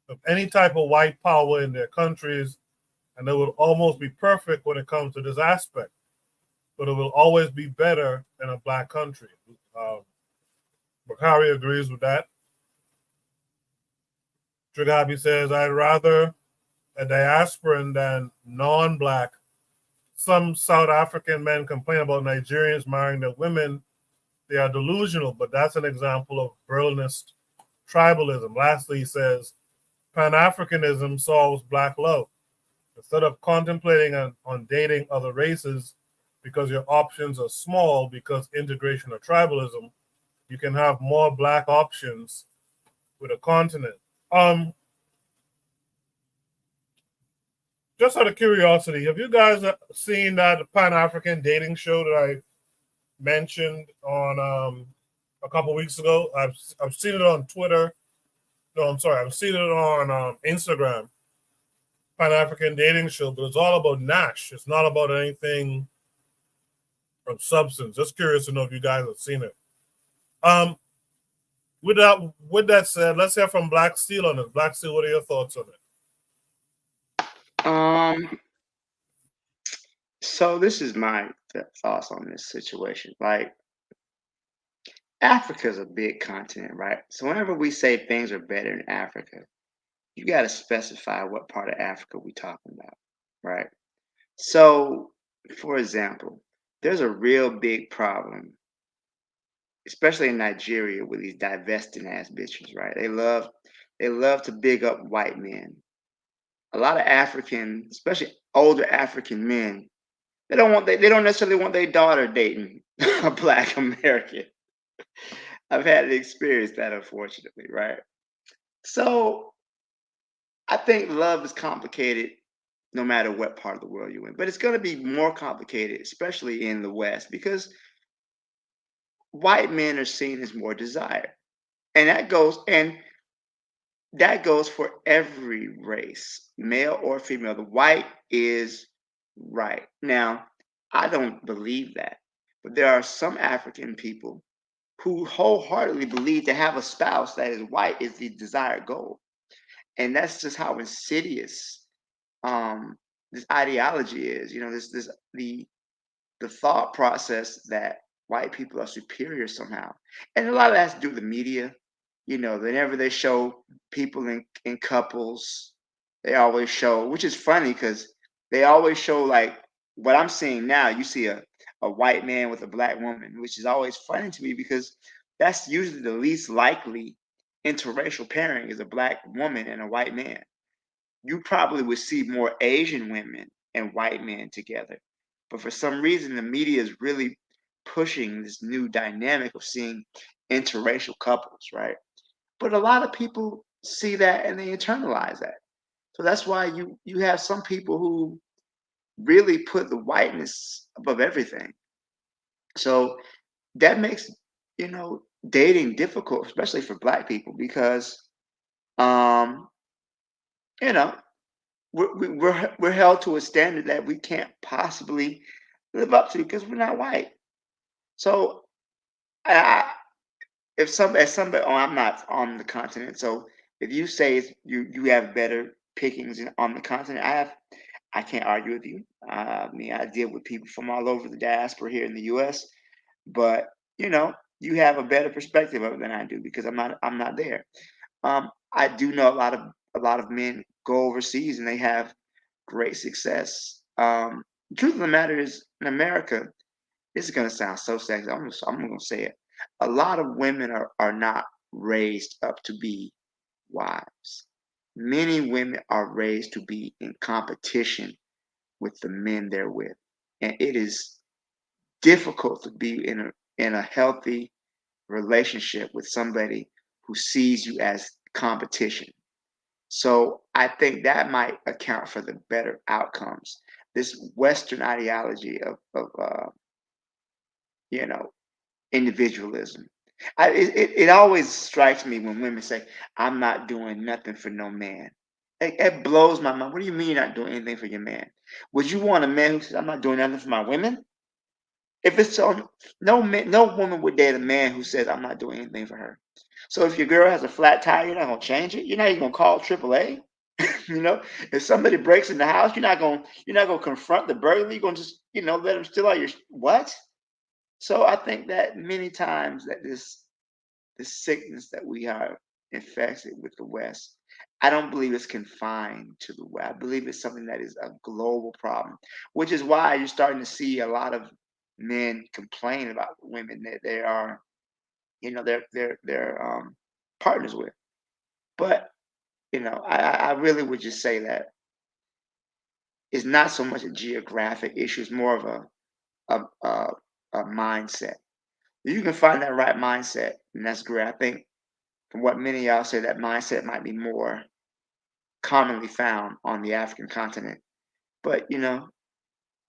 of any type of white power in their countries and it will almost be perfect when it comes to this aspect, but it will always be better in a black country. Bakari agrees with that. Tragabi says, I'd rather a diasporan than non-black. Some South African men complain about Nigerians marrying their women. They are delusional, but that's an example of Berlinist tribalism. Lastly, he says, Pan-Africanism solves black love. Instead of contemplating on dating other races because your options are small because integration or tribalism, you can have more black options with a continent. Just out of curiosity, have you guys seen that Pan-African dating show that I mentioned on a couple weeks ago? I've seen it on Twitter. No, I'm sorry, I've seen it on Instagram. Pan-African dating show, but it's all about Nash. It's not about anything of substance. Just curious to know if you guys have seen it. With that said, let's hear from Black Steel on it. Black Steel, what are your thoughts on it? So this is my thoughts on this situation. Like, Africa is a big continent, right? So whenever we say things are better in Africa, you got to specify what part of Africa we're talking about, right? So, for example, there's a real big problem, especially in Nigeria, with these divesting ass bitches, right? They love to big up white men. A lot of African, especially older African men, they don't necessarily want their daughter dating a black American. I've had to experience that, unfortunately, right? So I think love is complicated no matter what part of the world you're in, but it's going to be more complicated, especially in the West, because white men are seen as more desired, and that goes for every race, male or female. The white is right. Now, I don't believe that, but there are some African people who wholeheartedly believe to have a spouse that is white is the desired goal. And that's just how insidious this ideology is. You know, the thought process that white people are superior somehow. And a lot of that has to do with the media. You know, whenever they show people in couples, they always show, which is funny because they always show, like what I'm seeing now, you see a white man with a black woman, which is always funny to me because that's usually the least likely interracial pairing is a black woman and a white man. You probably would see more Asian women and white men together. But for some reason, the media is really pushing this new dynamic of seeing interracial couples, right? But a lot of people see that and they internalize that. So that's why you have some people who really put the whiteness above everything. So that makes, dating difficult, especially for black people, because you know, we're held to a standard that we can't possibly live up to because we're not white. So if somebody, oh, I'm not on the continent. So if you say you have better pickings on the continent, I can't argue with you. I mean, I deal with people from all over the diaspora here in the U.S., but you have a better perspective of it than I do because I'm not there. I do know a lot of men go overseas and they have great success. The truth of the matter is, in America, this is gonna sound so sexy. I'm gonna say it. A lot of women are not raised up to be wives. Many women are raised to be in competition with the men they're with, and it is difficult to be in a healthy relationship with somebody who sees you as competition. So I think that might account for the better outcomes. This Western ideology of you know individualism. It always strikes me when women say, "I'm not doing nothing for no man." It blows my mind. What do you mean you're not doing anything for your man? Would you want a man who says, "I'm not doing nothing for my women"? If it's so, no woman would date a man who says, "I'm not doing anything for her." So if your girl has a flat tire, you're not gonna change it. You're not even gonna call AAA. You know, if somebody breaks in the house, you're not gonna confront the burglar. You're gonna just, let them steal all your what? So I think that many times that this sickness that we are infected with the West, I don't believe it's confined to the West. I believe it's something that is a global problem, which is why you're starting to see a lot of men complain about women that they are, their partners with. But I really would just say that it's not so much a geographic issue; it's more of a mindset. You can find that right mindset, and that's great. I think from what many of y'all say, that mindset might be more commonly found on the African continent. But a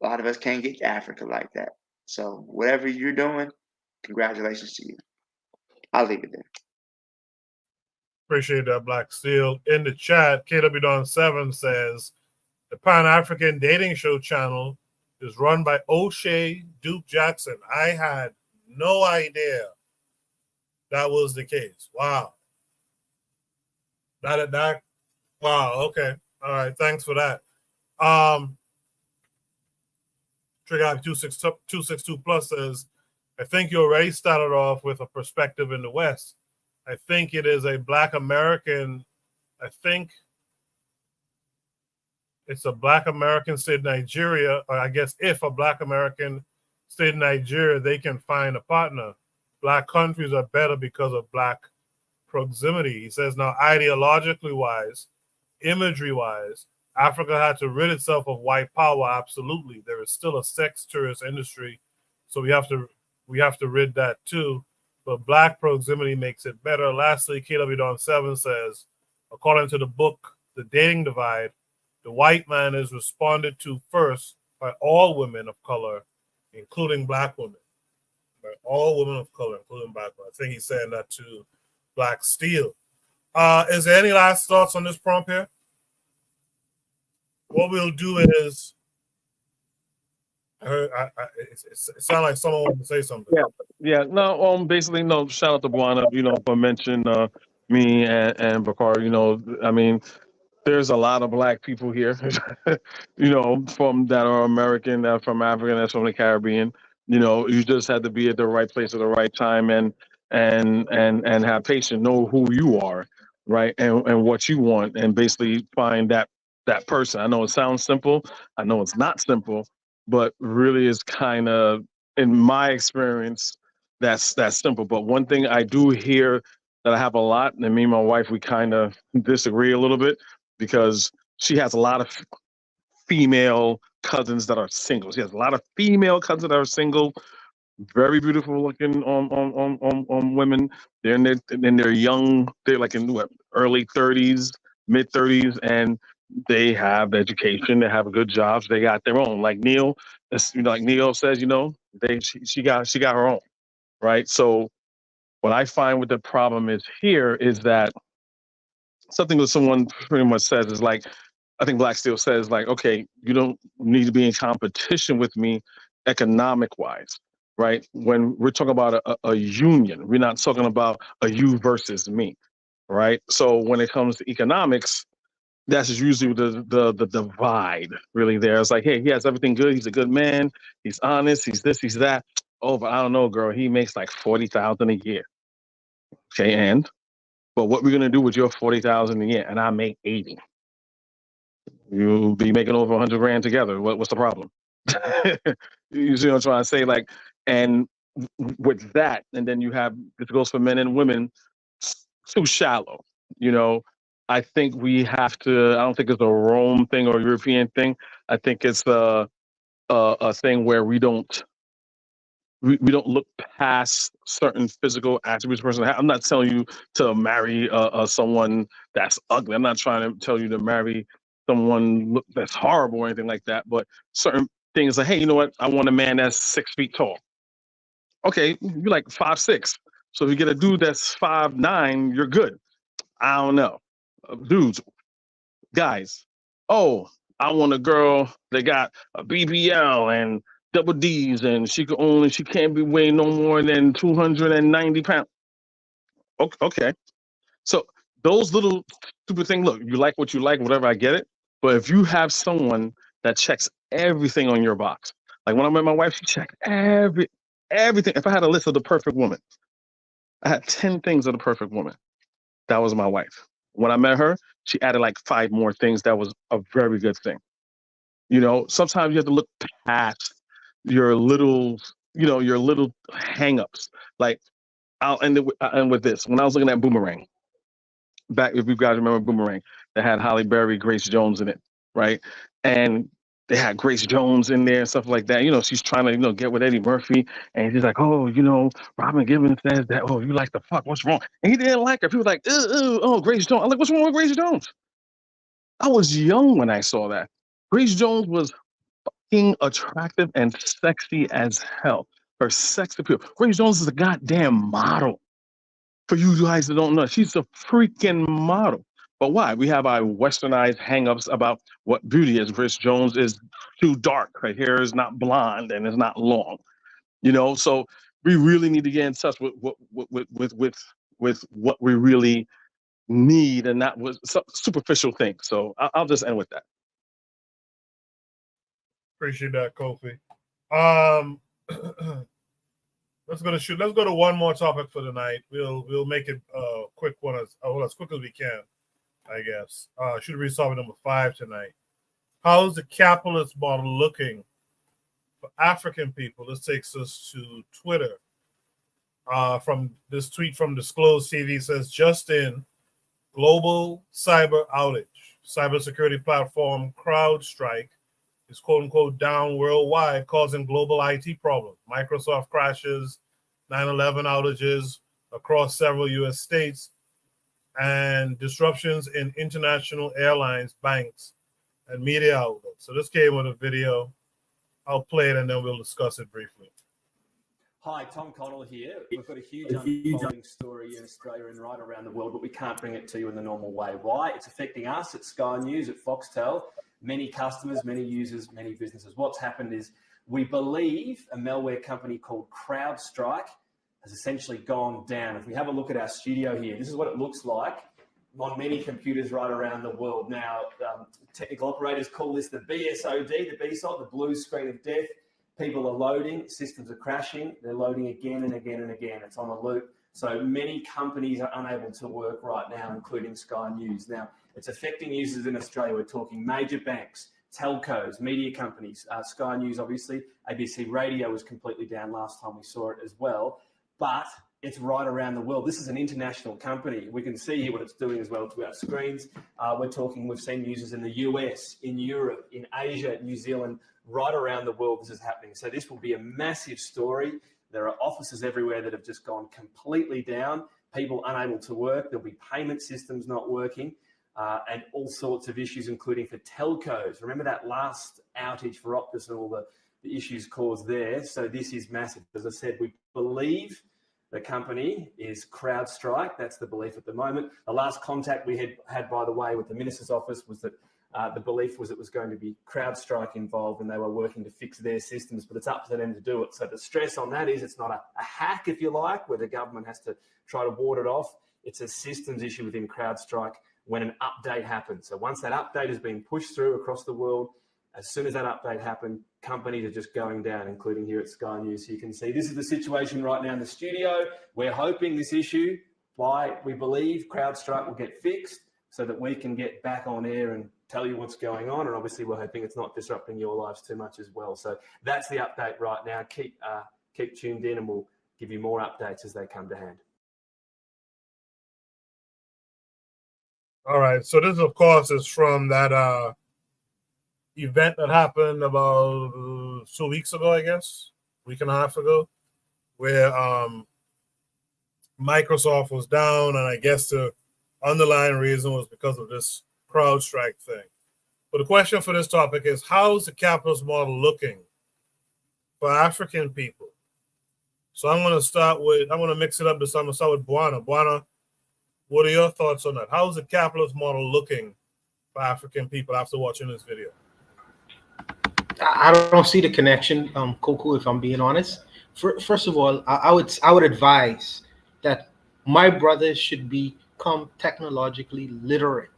lot of us can't get to Africa like that. So whatever you're doing, congratulations to you. I'll leave it there. Appreciate that, Black Steel. In the chat, KW Don 7 says the Pan African Dating Show channel is run by O'Shea Duke Jackson. I had no idea that was the case. Wow. That wow, okay. All right, thanks for that. Trigger 262 Plus says, I think you already started off with a perspective in the West. I think it is a Black American. I think it's a Black American stayed in Nigeria, or I guess if a Black American stayed in Nigeria, they can find a partner. Black countries are better because of Black proximity. He says now, ideologically wise, imagery wise, Africa had to rid itself of white power. Absolutely, there is still a sex tourist industry, so we have to rid that too. But Black proximity makes it better. Lastly, KW Don 7 says, according to the book, The Dating Divide, the white man is responded to first by all women of color, including Black women. By all women of color, including Black women. I think he's saying that to Black Steel. Is there any last thoughts on this prompt here? What we'll do is, it sounded like someone wanted to say something. Yeah. No, basically, no. Shout out to Buana, for mentioning me and Bakar. I mean, there's a lot of Black people here, from that are American, that are from Africa, that's from the Caribbean. You just had to be at the right place at the right time and have patience, know who you are, right, and what you want, and basically find that person. I know it sounds simple. I know it's not simple, but really is kind of, in my experience, that's simple. But one thing I do hear that I have a lot, and me and my wife, we kind of disagree a little bit, because she has a lot of female cousins that are single. She has a lot of female cousins that are single, very beautiful looking on women. They're in their young, they're like in what, early 30s, mid 30s, and they have education, they have good jobs, they got their own. Like Neil, like Neil says, she got her own, right? So what I find with the problem is here is that something that someone pretty much says is like, I think Black Steel says, like, okay, you don't need to be in competition with me economic wise, right? When we're talking about a union, we're not talking about a you versus me, right? So when it comes to economics, that's usually the divide really there. It's like, hey, he has everything good. He's a good man. He's honest. He's this, he's that. Oh, but I don't know, girl. He makes like 40,000 a year. Okay, but what we're gonna do with your 40,000 a year, and I make 80. You'll be making over 100 grand together. What's the problem? You see what I'm trying to say? Like, and with that, and then you have, this goes for men and women, too shallow. I think we have to. I don't think it's a Rome thing or a European thing. I think it's a thing where we don't look past certain physical attributes. Person, I'm not telling you to marry someone that's ugly. I'm not trying to tell you to marry someone that's horrible or anything like that. But certain things like, hey, you know what? I want a man that's 6 feet tall. Okay, you're like 5'6". So if you get a dude that's 5'9", you're good. I don't know, dudes, guys. Oh, I want a girl that got a BBL and double D's, and she can't be weighing no more than 290 pounds. Okay. So those little stupid things. Look, you like what you like, whatever. I get it. But if you have someone that checks everything on your box, like when I met my wife, she checked everything. If I had a list of the perfect woman, I had 10 things of the perfect woman. That was my wife. When I met her, she added like 5 more things. That was a very good thing. You know, sometimes you have to look past your little, your little hangups. Like I'll end with this. When I was looking at Boomerang, back, if you guys remember Boomerang, that had Halle Berry, Grace Jones in it, right? And they had Grace Jones in there and stuff like that. You know, she's trying to, get with Eddie Murphy, and she's like, oh, Robin Givens says that, oh, you like the fuck, what's wrong? And he didn't like her. People were like, oh, Grace Jones. I'm like, what's wrong with Grace Jones? I was young when I saw that. Grace Jones was fucking attractive and sexy as hell. Her sex appeal. Grace Jones is a goddamn model. For you guys that don't know, she's a freaking model. But why? We have our westernized hangups about what beauty is. Grace Jones is too dark. Her hair is not blonde and it's not long. So we really need to get in touch with what we really need, and not with superficial things. So I'll just end with that. Appreciate that, Kofi. Let's go to one more topic for tonight. We'll make it a quick one as quick as we can, I guess. Should read topic number 5 tonight. How is the capitalist model looking for African people? This takes us to Twitter. From this tweet from Disclosed TV says, just in, global cyber outage. Cybersecurity platform CrowdStrike is quote unquote down worldwide, causing global IT problems. Microsoft crashes, 9/11 outages across several US states, and disruptions in international airlines, banks, and media outlets. So this came with a video. I'll play it and then we'll discuss it briefly. Hi, Tom Connell here. We've got a huge unfolding story in Australia and right around the world, but we can't bring it to you in the normal way. Why? It's affecting us at Sky News, at Foxtel, many customers, many users, many businesses. What's happened is we believe a malware company called CrowdStrike has essentially gone down. If we have a look at our studio here, this is what it looks like on many computers right around the world. Now, technical operators call this the BSOD, the BSOD, the blue screen of death. People are loading, systems are crashing, they're loading again and again and again. It's on a loop. So many companies are unable to work right now, including Sky News. Now, it's affecting users in Australia. We're talking major banks, telcos, media companies, Sky News, obviously. ABC Radio was completely down last time we saw it as well. But it's right around the world. This is an international company. We can see here what it's doing as well to our screens. We've seen users in the US, in Europe, in Asia, New Zealand, right around the world this is happening. So this will be a massive story. There are offices everywhere that have just gone completely down, people unable to work. There'll be payment systems not working, and all sorts of issues, including for telcos. Remember that last outage for Optus and all the issues caused there? So this is massive. As I said, we believe the company is CrowdStrike. That's the belief at the moment. The last contact we had, by the way, with the Minister's office was that the belief was it was going to be CrowdStrike involved and they were working to fix their systems, but it's up to them to do it. So the stress on that is it's not a hack, if you like, where the government has to try to ward it off. It's a systems issue within CrowdStrike when an update happens. So once that update has been pushed through across the world, as soon as that update happened, companies are just going down, including here at Sky News. So you can see this is the situation right now in the studio. We're hoping this issue, we believe CrowdStrike will get fixed so that we can get back on air and tell you what's going on. And obviously we're hoping it's not disrupting your lives too much as well. So that's the update right now. Keep tuned in and we'll give you more updates as they come to hand. All right. So this, of course, is from that event that happened about 2 weeks ago, I guess, week and a half ago, where Microsoft was down, and I guess the underlying reason was because of this CrowdStrike thing. But the question for this topic is, how is the capitalist model looking for African people? So I'm going to mix it up this time. I'm going to start with Buana. Buana, what are your thoughts on that? How is the capitalist model looking for African people after watching this video? I don't see the connection, Coco, if I'm being honest. First of all, I would advise that my brothers should be become technologically literate.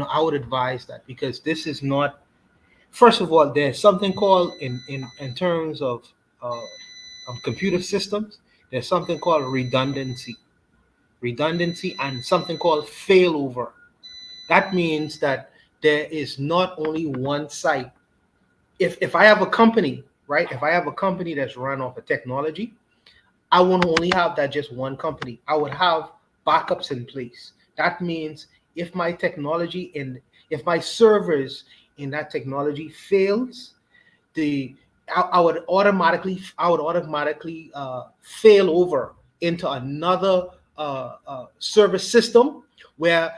I would advise that, because this is not. First of all, there's something called in terms of computer systems. There's something called redundancy, and something called failover. That means that there is not only one site. If I have a company, right? If I have a company that's run off of technology, I won't only have that just one company. I would have backups in place. That means if my servers in that technology fails, I would automatically fail over into another service system where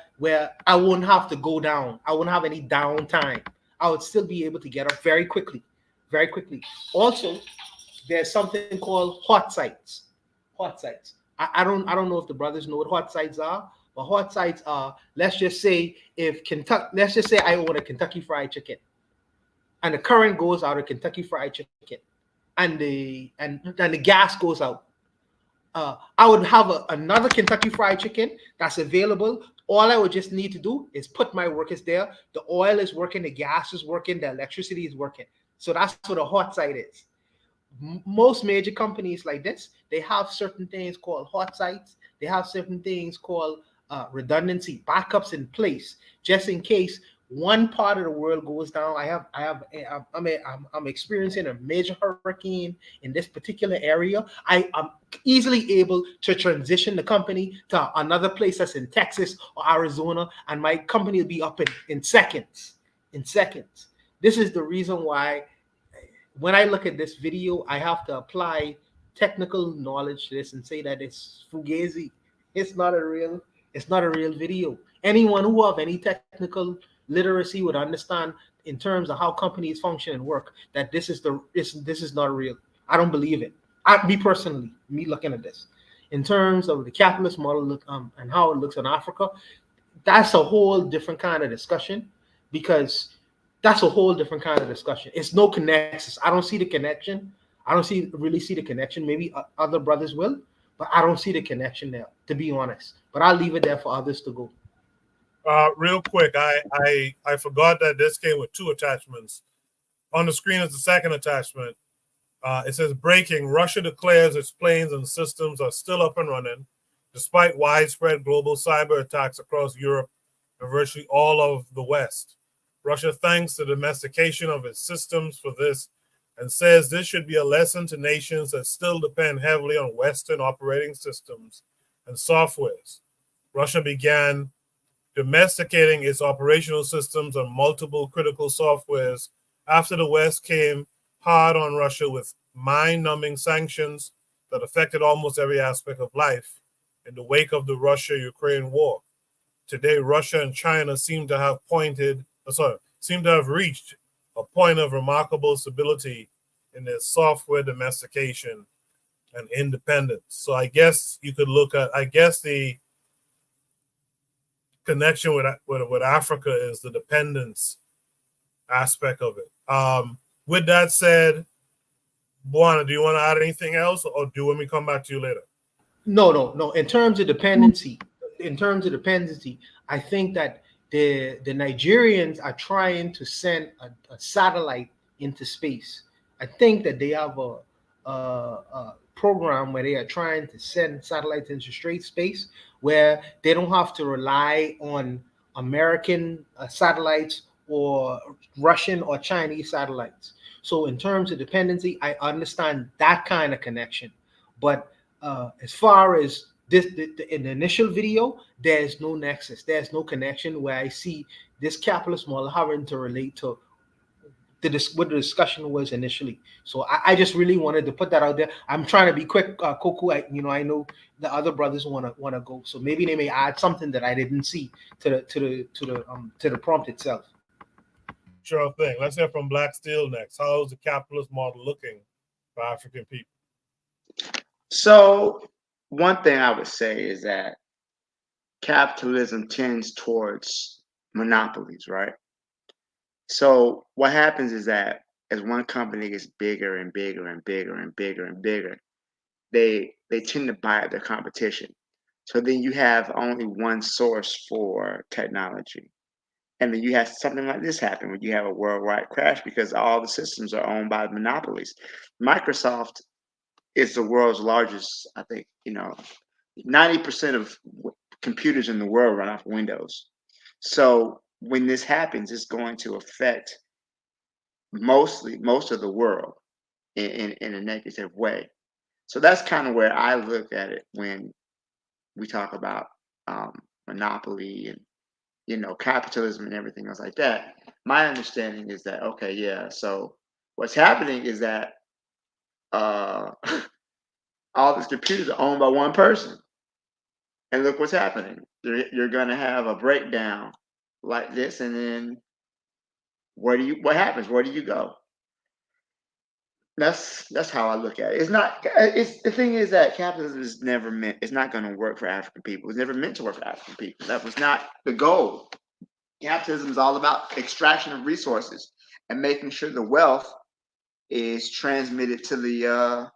I wouldn't have to go down. I wouldn't have any downtime. I would still be able to get up very quickly, very quickly. Also, there's something called hot sites. Hot sites. I don't know if the brothers know what hot sites are, but hot sites are, let's just say I own a Kentucky Fried Chicken, and the current goes out of Kentucky Fried Chicken, and the gas goes out. I would have another Kentucky Fried Chicken that's available. All I would just need to do is put my workers there. The oil is working, the gas is working, the electricity is working. So that's what a hot site is. Most major companies like this, they have certain things called hot sites. They have certain things called redundancy, backups in place, just in case one part of the world goes down. I'm experiencing a major hurricane in this particular area. I'm easily able to transition the company to another place that's in Texas or Arizona, and my company will be up in seconds. In seconds. This is the reason why when I look at this video, I have to apply technical knowledge to this and say that it's fugazi. It's not a real video. Anyone who have any technical literacy would understand in terms of how companies function and work that this is not real. I don't believe it. Me personally, me looking at this, in terms of the capitalist model and how it looks in Africa, that's a whole different kind of discussion, because that's a whole different kind of discussion. It's no connections. I don't see the connection. I don't really see the connection. Maybe other brothers will, but I don't see the connection there, to be honest. But I'll leave it there for others to go. Real quick, I forgot that this came with two attachments. On the screen is the second attachment. It says breaking: Russia declares its planes and systems are still up and running, despite widespread global cyber attacks across Europe and virtually all of the West. Russia thanks the domestication of its systems for this and says this should be a lesson to nations that still depend heavily on Western operating systems and softwares. Russia began domesticating its operational systems on multiple critical softwares after the West came hard on Russia with mind-numbing sanctions that affected almost every aspect of life in the wake of the Russia-Ukraine war. Today, Russia and China seem to have reached a point of remarkable stability in their software domestication and independence. So I guess you could look at, the connection with Africa is the dependence aspect of it. With that said, Buana, do you want to add anything else, or do you want me to come back to you later? No. In terms of dependency, I think that the Nigerians are trying to send a satellite into space. I think that they have a program where they are trying to send satellites into straight space, where they don't have to rely on American satellites or Russian or Chinese satellites. So in terms of dependency, I understand that kind of connection. But as far as in the initial video, there's no nexus. There's no connection where I see this capitalist model having to relate to what the discussion was initially. So I just really wanted to put that out there. I'm trying to be quick, Coco. I know the other brothers want to go, so maybe they may add something that I didn't see to the prompt itself. Sure thing. Let's hear from Black Steel next. How is the capitalist model looking for African people? So one thing I would say is that capitalism tends towards monopolies, right? So what happens is that as one company gets bigger and bigger and bigger and bigger and bigger, they tend to buy up their competition. So then you have only one source for technology. And then you have something like this happen when you have a worldwide crash because all the systems are owned by monopolies. Microsoft is the world's largest, I think, 90% of computers in the world run off Windows. So when this happens, it's going to affect most of the world in a negative way. So that's kind of where I look at it when we talk about monopoly and capitalism and everything else like that. My understanding is that okay, yeah. So what's happening is that all these computers are owned by one person, and look what's happening. You're going to have a breakdown like this, and then what happens? Where do you go? That's how I look at it. It's not. It's the thing is that capitalism is never meant. It's not going to work for African people. It's never meant to work for African people. That was not the goal. Capitalism is all about extraction of resources and making sure the wealth is transmitted to the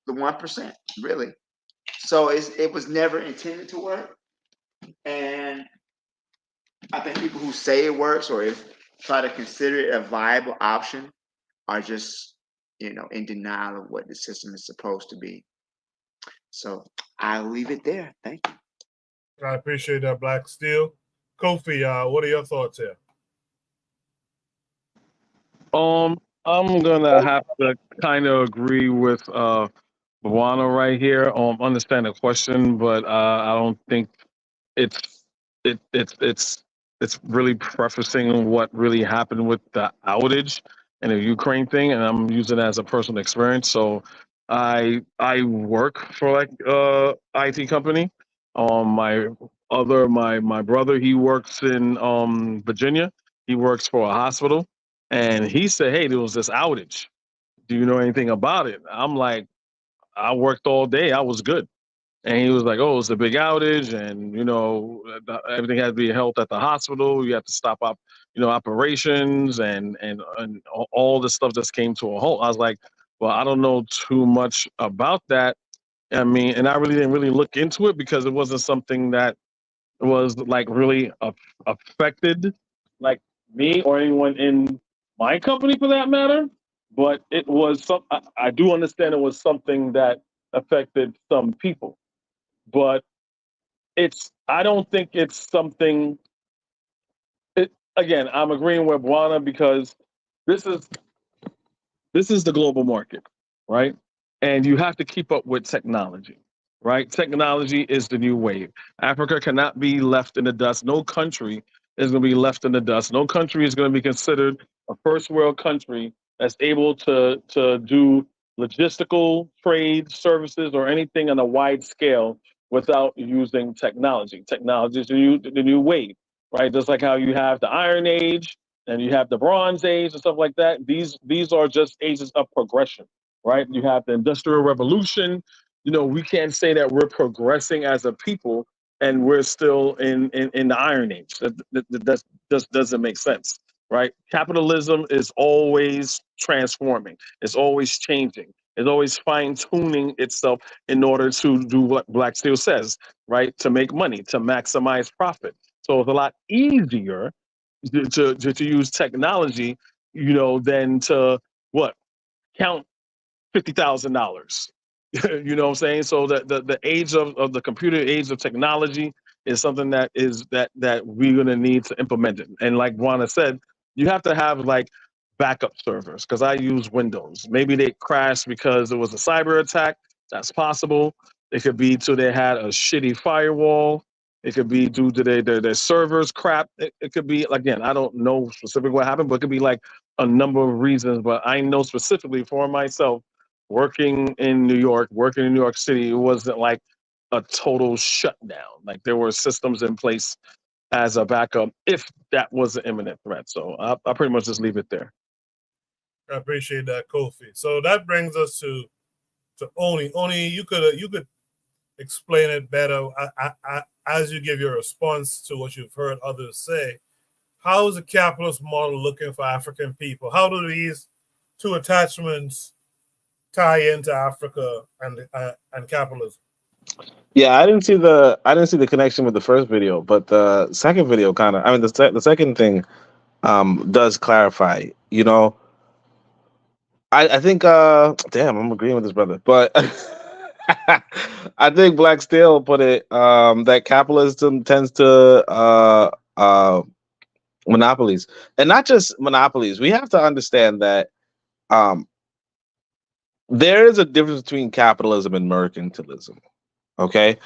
1%. Really. So it was never intended to work. And I think people who say it works or try to consider it a viable option are just in denial of what the system is supposed to be. So I'll leave it there. Thank you. I appreciate that, Black Steel. Kofi, what are your thoughts here? I'm gonna have to kind of agree with Bwana right here. Understand the question, but I don't think it's it's really prefacing what really happened with the outage and the Ukraine thing, and I'm using it as a personal experience. So I work for like IT company. My brother, he works in Virginia. He works for a hospital, and he said, "Hey, there was this outage. Do you know anything about it?" I'm like, "I worked all day. I was good." And he was like, "Oh, it's a big outage, and everything had to be held at the hospital. You have to stop up, operations, and all the stuff just came to a halt." I was like, "Well, I don't know too much about that. I mean, and I really didn't really look into it because it wasn't something that was like really affected like me or anyone in my company for that matter. But it was I do understand it was something that affected some people, but I don't think it's something. Again, I'm agreeing with Buana because this is the global market, right? And you have to keep up with technology, right? Technology is the new wave. Africa cannot be left in the dust. No country is going to be left in the dust. No country is going to be considered a first world country that's able to do logistical trade services or anything on a wide scale without using technology. Technology is the new wave, right? Just like how you have the Iron Age, and you have the Bronze Age and stuff like that. These are just ages of progression, right? You have the Industrial Revolution. We can't say that we're progressing as a people and we're still in the Iron Age. That just doesn't make sense, right? Capitalism is always transforming. It's always changing. It's always fine-tuning itself in order to do what Black Steel says, right? To make money, to maximize profit. So it's a lot easier to use technology, than to count $50,000. You know what I'm saying? So the age of the computer, age of technology is something that we're gonna need to implement it. And like Juana said, you have to have like backup servers because I use Windows. Maybe they crashed because it was a cyber attack. That's possible. It could be too they had a shitty firewall. It could be due to their servers crap. It could be, again, I don't know specifically what happened, but it could be like a number of reasons. But I know specifically for myself, working in New York City, it wasn't like a total shutdown. Like there were systems in place as a backup if that was an imminent threat. So I'll pretty much just leave it there. I appreciate that, Kofi. So that brings us to Oni. Oni, you could explain it better as you give your response to what you've heard others say. How is the capitalist model looking for African people? How do these two attachments tie into Africa and capitalism? Yeah, I didn't see the connection with the first video, but the second video kind of. I mean, the second thing does clarify. You know, I think damn, I'm agreeing with this brother, but I think Black Steel put it that capitalism tends to monopolies, and not just monopolies. We have to understand that um there is a difference between capitalism and mercantilism. Okay.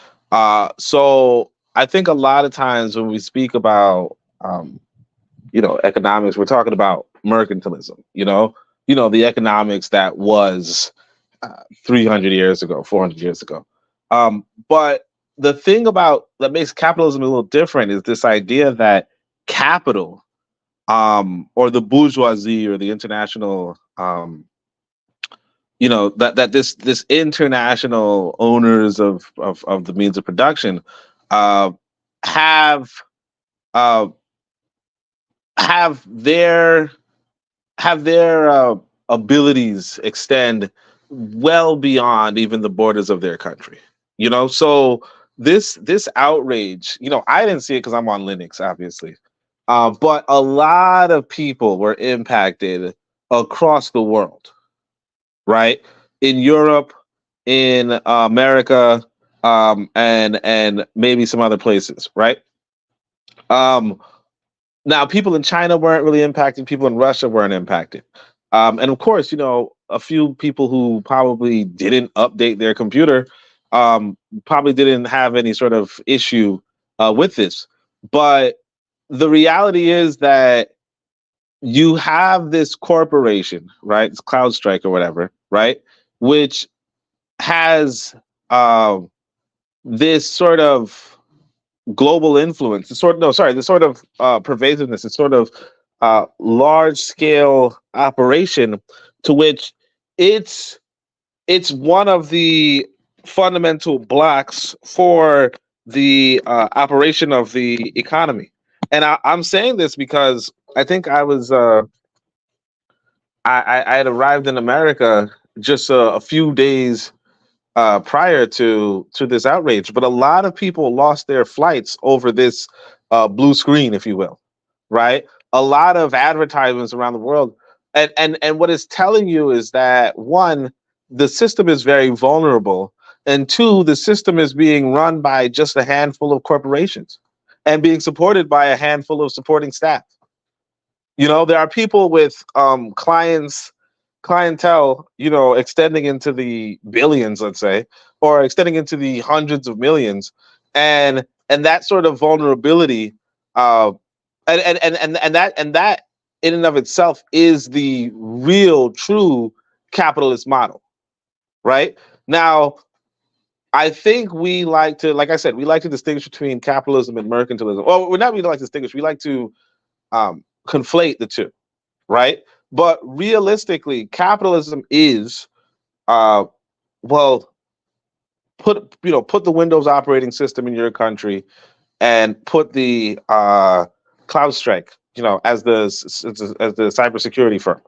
So I think a lot of times when we speak about economics, we're talking about mercantilism, the economics that was 300 years ago, 400 years ago. But the thing about that makes capitalism a little different is this idea that capital, or the bourgeoisie or the international, that this international owners of the means of production uh, have uh, have their abilities extend well beyond even the borders of their country. So this outrage, I didn't see it because I'm on Linux, obviously, but a lot of people were impacted across the world, right? In Europe, in America, and maybe some other places, right? Um, Now, people in China weren't really impacted. People in Russia weren't impacted. And of course, a few people who probably didn't update their computer probably didn't have any sort of issue with this. But the reality is that you have this corporation, right? It's CloudStrike or whatever, right? Which has this sort of global influence, this sort of pervasiveness, this sort of large scale operation to which it's one of the fundamental blocks for the operation of the economy. And I'm saying this because I think I had arrived in America just a few days prior to this outrage, but a lot of people lost their flights over this blue screen, if you will, right? A lot of advertisements around the world, and what it's telling you is that one, the system is very vulnerable, and two, the system is being run by just a handful of corporations and being supported by a handful of supporting staff. There are people with clientele, extending into the billions, let's say, or extending into the hundreds of millions, and that sort of vulnerability, and that in and of itself is the real, true capitalist model, right? Now, I think we like to, like I said, we like to distinguish between capitalism and mercantilism. Well, we're not really like to distinguish. We like to conflate the two, right? But realistically, capitalism is, well, put the Windows operating system in your country and put the CloudStrike, as the cybersecurity firm.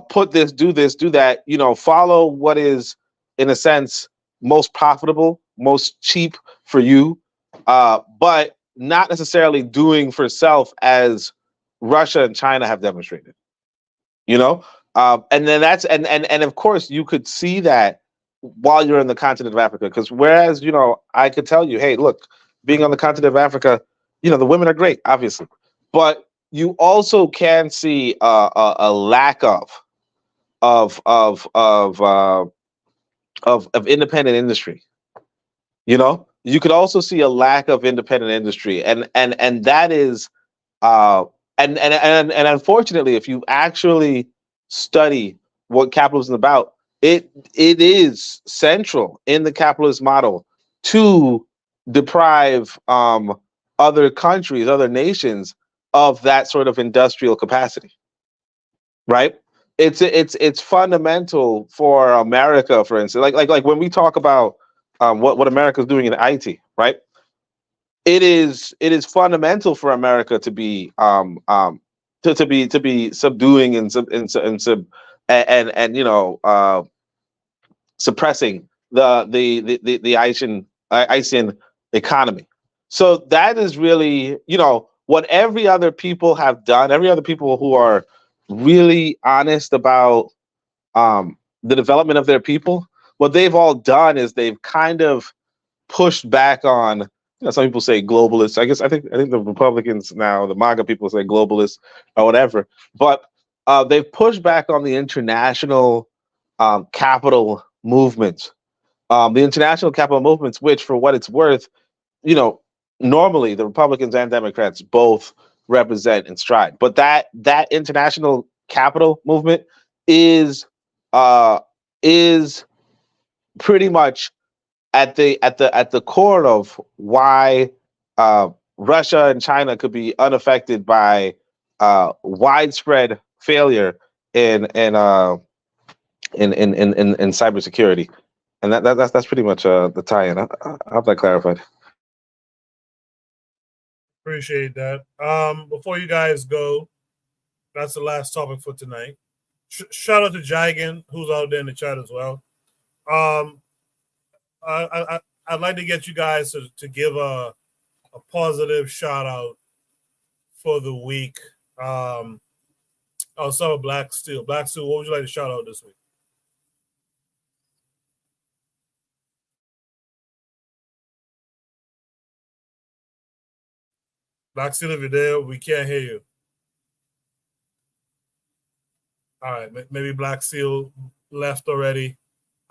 Put this, do that. Follow what is, in a sense, most profitable, most cheap for you, but not necessarily doing for self as Russia and China have demonstrated. And then and of course you could see that while you're in the continent of Africa, because whereas I could tell you, hey, look, being on the continent of Africa, the women are great, obviously, but you also can see a lack of independent industry. You could also see a lack of independent industry, and that is and unfortunately, if you actually study what capitalism is about, it is central in the capitalist model to deprive other countries, other nations of that sort of industrial capacity, right? It's fundamental for America, for instance, like when we talk about what America is doing in IT, right? It is fundamental for America to be to be subduing and suppressing the Asian economy. So that is really, what every other people have done. Every other people who are really honest about the development of their people, what they've all done is they've kind of pushed back on. Some people say globalists. I think the Republicans now, the MAGA people say globalists or whatever. But they've pushed back on the international capital movements. The international capital movements, which, for what it's worth, normally the Republicans and Democrats both represent and stride. But that international capital movement is pretty much at the core of why Russia and China could be unaffected by widespread failure in cybersecurity, and that's pretty much the tie-in. I hope that clarified. Appreciate that. Before you guys go, that's the last topic for tonight. Shout out to Jigan, who's out there in the chat as well. I'd like to get you guys to give a positive shout out for the week. I'll start with Black Steel. Black Steel, what would you like to shout out this week? Black Steel, if you're there, we can't hear you. All right, maybe Black Steel left already.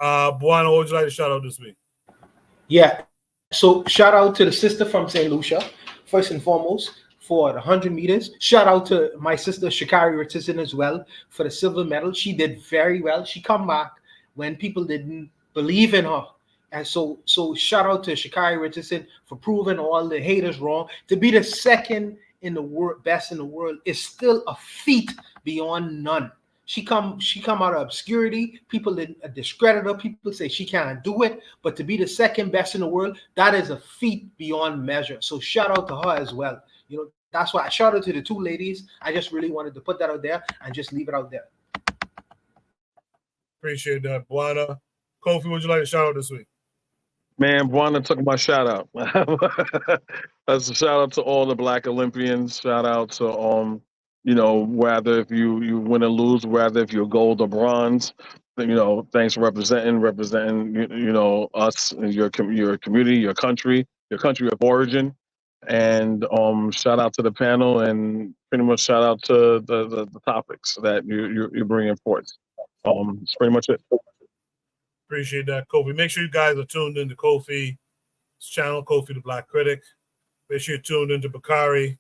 Buana, what would you like to shout out this week? Yeah, so shout out to the sister from St. Lucia, first and foremost, for the 100 meters. Shout out to my sister Sha'Carri Richardson as well for the silver medal. She did very well. She come back when people didn't believe in her. And so shout out to Sha'Carri Richardson for proving all the haters wrong. To be the second in the world, best in the world, is still a feat beyond none. She come out of obscurity. People discredit her. People say she can't do it. But to be the second best in the world, that is a feat beyond measure. So shout out to her as well. That's why I shout out to the two ladies. I just really wanted to put that out there and just leave it out there. Appreciate that, Buana. Kofi, what would you like to shout out this week? Man, Buana took my shout out. That's a shout out to all the Black Olympians. Shout out to whether if you win or lose, whether if you're gold or bronze, thanks for representing us, your community, your country of origin, and shout out to the panel, and pretty much shout out to the topics that you're bringing forth. That's pretty much it. Appreciate that, Kofi. Make sure you guys are tuned into Kofi's channel, Kofi the Black Critic. Make sure you're tuned into Bakari.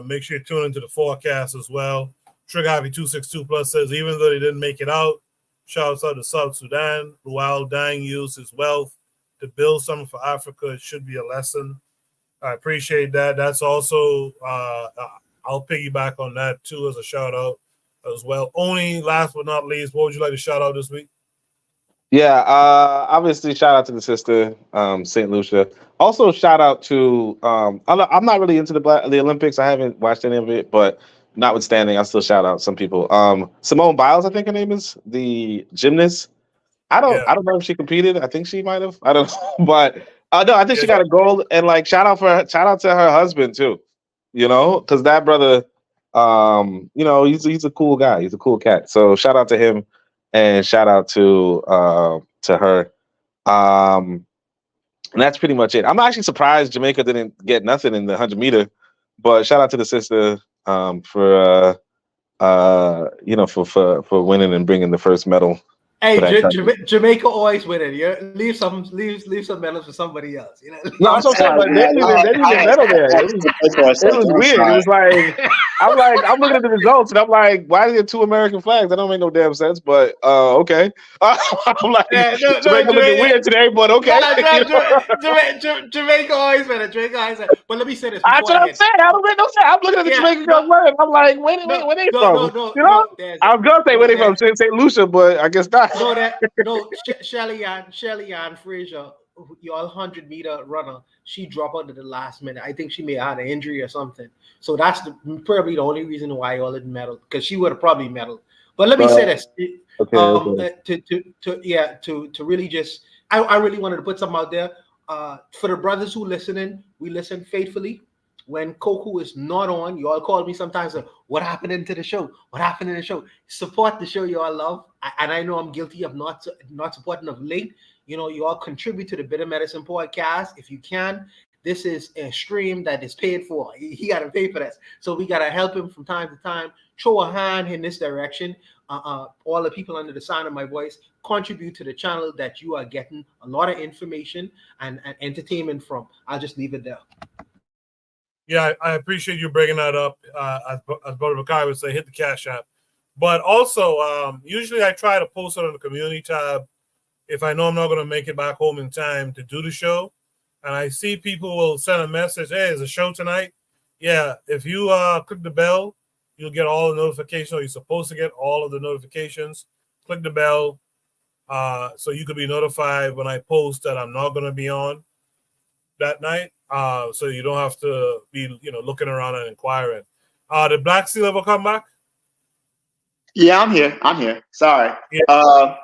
Make sure you tune into the forecast as well. Trigger Happy 262 Plus says, even though they didn't make it out, shouts out to South Sudan. Luau Dang used his wealth to build something for Africa. It should be a lesson. I appreciate that. That's also, I'll piggyback on that too as a shout out as well. Only last but not least, what would you like to shout out this week? Yeah, obviously shout out to the sister, St. Lucia. Also shout out to I'm not really into the Olympics. I haven't watched any of it, but notwithstanding, I'll still shout out some people. Simone Biles, I think her name is, the gymnast. I don't know if she competed. I think she might have. I don't know. But no, I think she got a gold, and shout out to her husband too. Because that brother, he's a cool guy. He's a cool cat. So shout out to him. And shout out to her. And that's pretty much it. I'm actually surprised Jamaica didn't get nothing in the 100 meter, but shout out to the sister for winning and bringing the first medal. Hey, Jamaica always winning. Yeah, leave some medals for somebody else. No, I'm saying, but they didn't even medal there. It was weird. It was like I'm looking at the results and I'm like, why are there two American flags? That don't make no damn sense. But okay, I'm like, Jamaica looking weird today, but okay. Jamaica always winning. But let me say this. That's what I'm saying. I don't make no sense. I'm looking at the Jamaican girls wearing. I'm like, where they from? I was gonna say where they from, St. Lucia, but I guess not. Shelly Ann Frazier, your 100 meter runner, she dropped out at the last minute. I think she may have had an injury or something. So that's probably the only reason why y'all didn't medal, because she would have probably medaled. But let me say this. Okay. To really just, I really wanted to put something out there. For the brothers who listening, we listen faithfully. When Koku is not on, you all call me sometimes. What happened into the show? What happened in the show? Support the show you all love. And I know I'm guilty of not supporting of late. You know, you all contribute to the Bitter Medicine podcast if you can. This is a stream that is paid for. He got to pay for this. So we got to help him from time to time. Throw a hand in this direction. All the people under the sound of my voice contribute to the channel that you are getting a lot of information and entertainment from. I'll just leave it there. Yeah, I appreciate you bringing that up. As Brother Bakai would say, hit the Cash App. But also, usually I try to post it on the community tab if I know I'm not going to make it back home in time to do the show. And I see people will send a message, hey, there's a show tonight. Yeah, if you click the bell, you'll get all the notifications, or you're supposed to get all of the notifications. Click the bell so you could be notified when I post that I'm not going to be on that night. So you don't have to be, looking around and inquiring. Did Black Steel ever come back? Yeah, I'm here. Sorry. Yeah.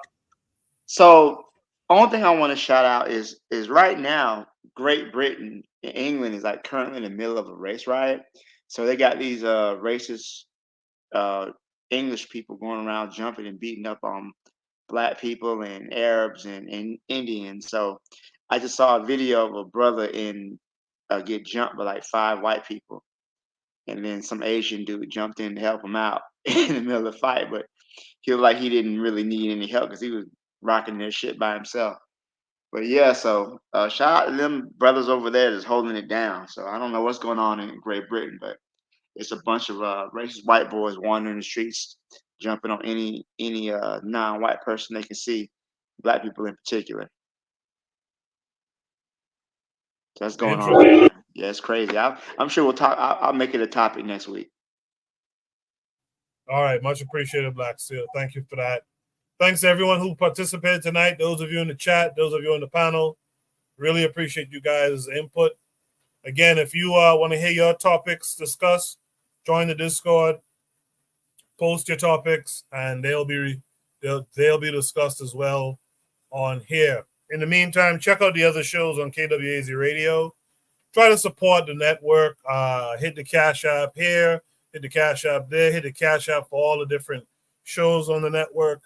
So only thing I want to shout out is right now, Great Britain and England is like currently in the middle of a race riot. So they got these racist English people going around jumping and beating up on Black people and Arabs and Indians. So I just saw a video of a brother get jumped by like 5 white people, and then some Asian dude jumped in to help him out in the middle of the fight, but he looked like he didn't really need any help because he was rocking their shit by himself. But yeah, so shout out to them brothers over there that's holding it down. So I don't know what's going on in Great Britain, but it's a bunch of racist white boys wandering the streets, jumping on any non-white person they can see, Black people in particular. So that's going on. Yeah, it's crazy. I'm sure we'll talk. I'll make it a topic next week. All right, much appreciated, Black Steel. Thank you for that. Thanks to everyone who participated tonight. Those of you in the chat, those of you on the panel, really appreciate you guys' input. Again, if you want to hear your topics discussed, join the Discord, post your topics, and they'll be discussed as well on here. In the meantime, check out the other shows on KWAZ Radio. Try to support the network. Hit the Cash App here, hit the Cash App there, hit the Cash App for all the different shows on the network.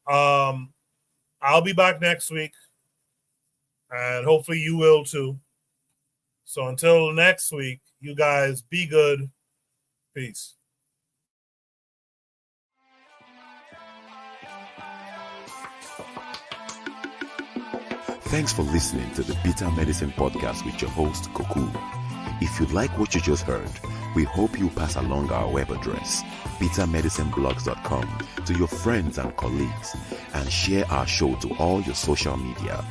I'll be back next week, and hopefully you will too. So until next week, you guys be good. Peace. Thanks for listening to the Bitter Medicine Podcast with your host, Koku. If you like what you just heard, we hope you pass along our web address, bittermedicineblogs.com, to your friends and colleagues, and share our show to all your social media.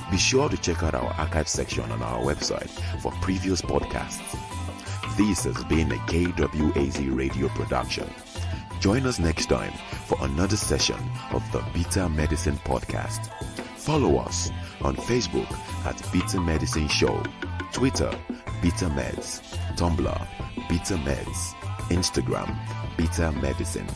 Be sure to check out our archive section on our website for previous podcasts. This has been a KWAZ radio production. Join us next time for another session of the Bitter Medicine Podcast. Follow us on Facebook at Bitter Medicine Show, Twitter, Bitter Meds, Tumblr, Bitter Meds, Instagram, Bitter Medicine.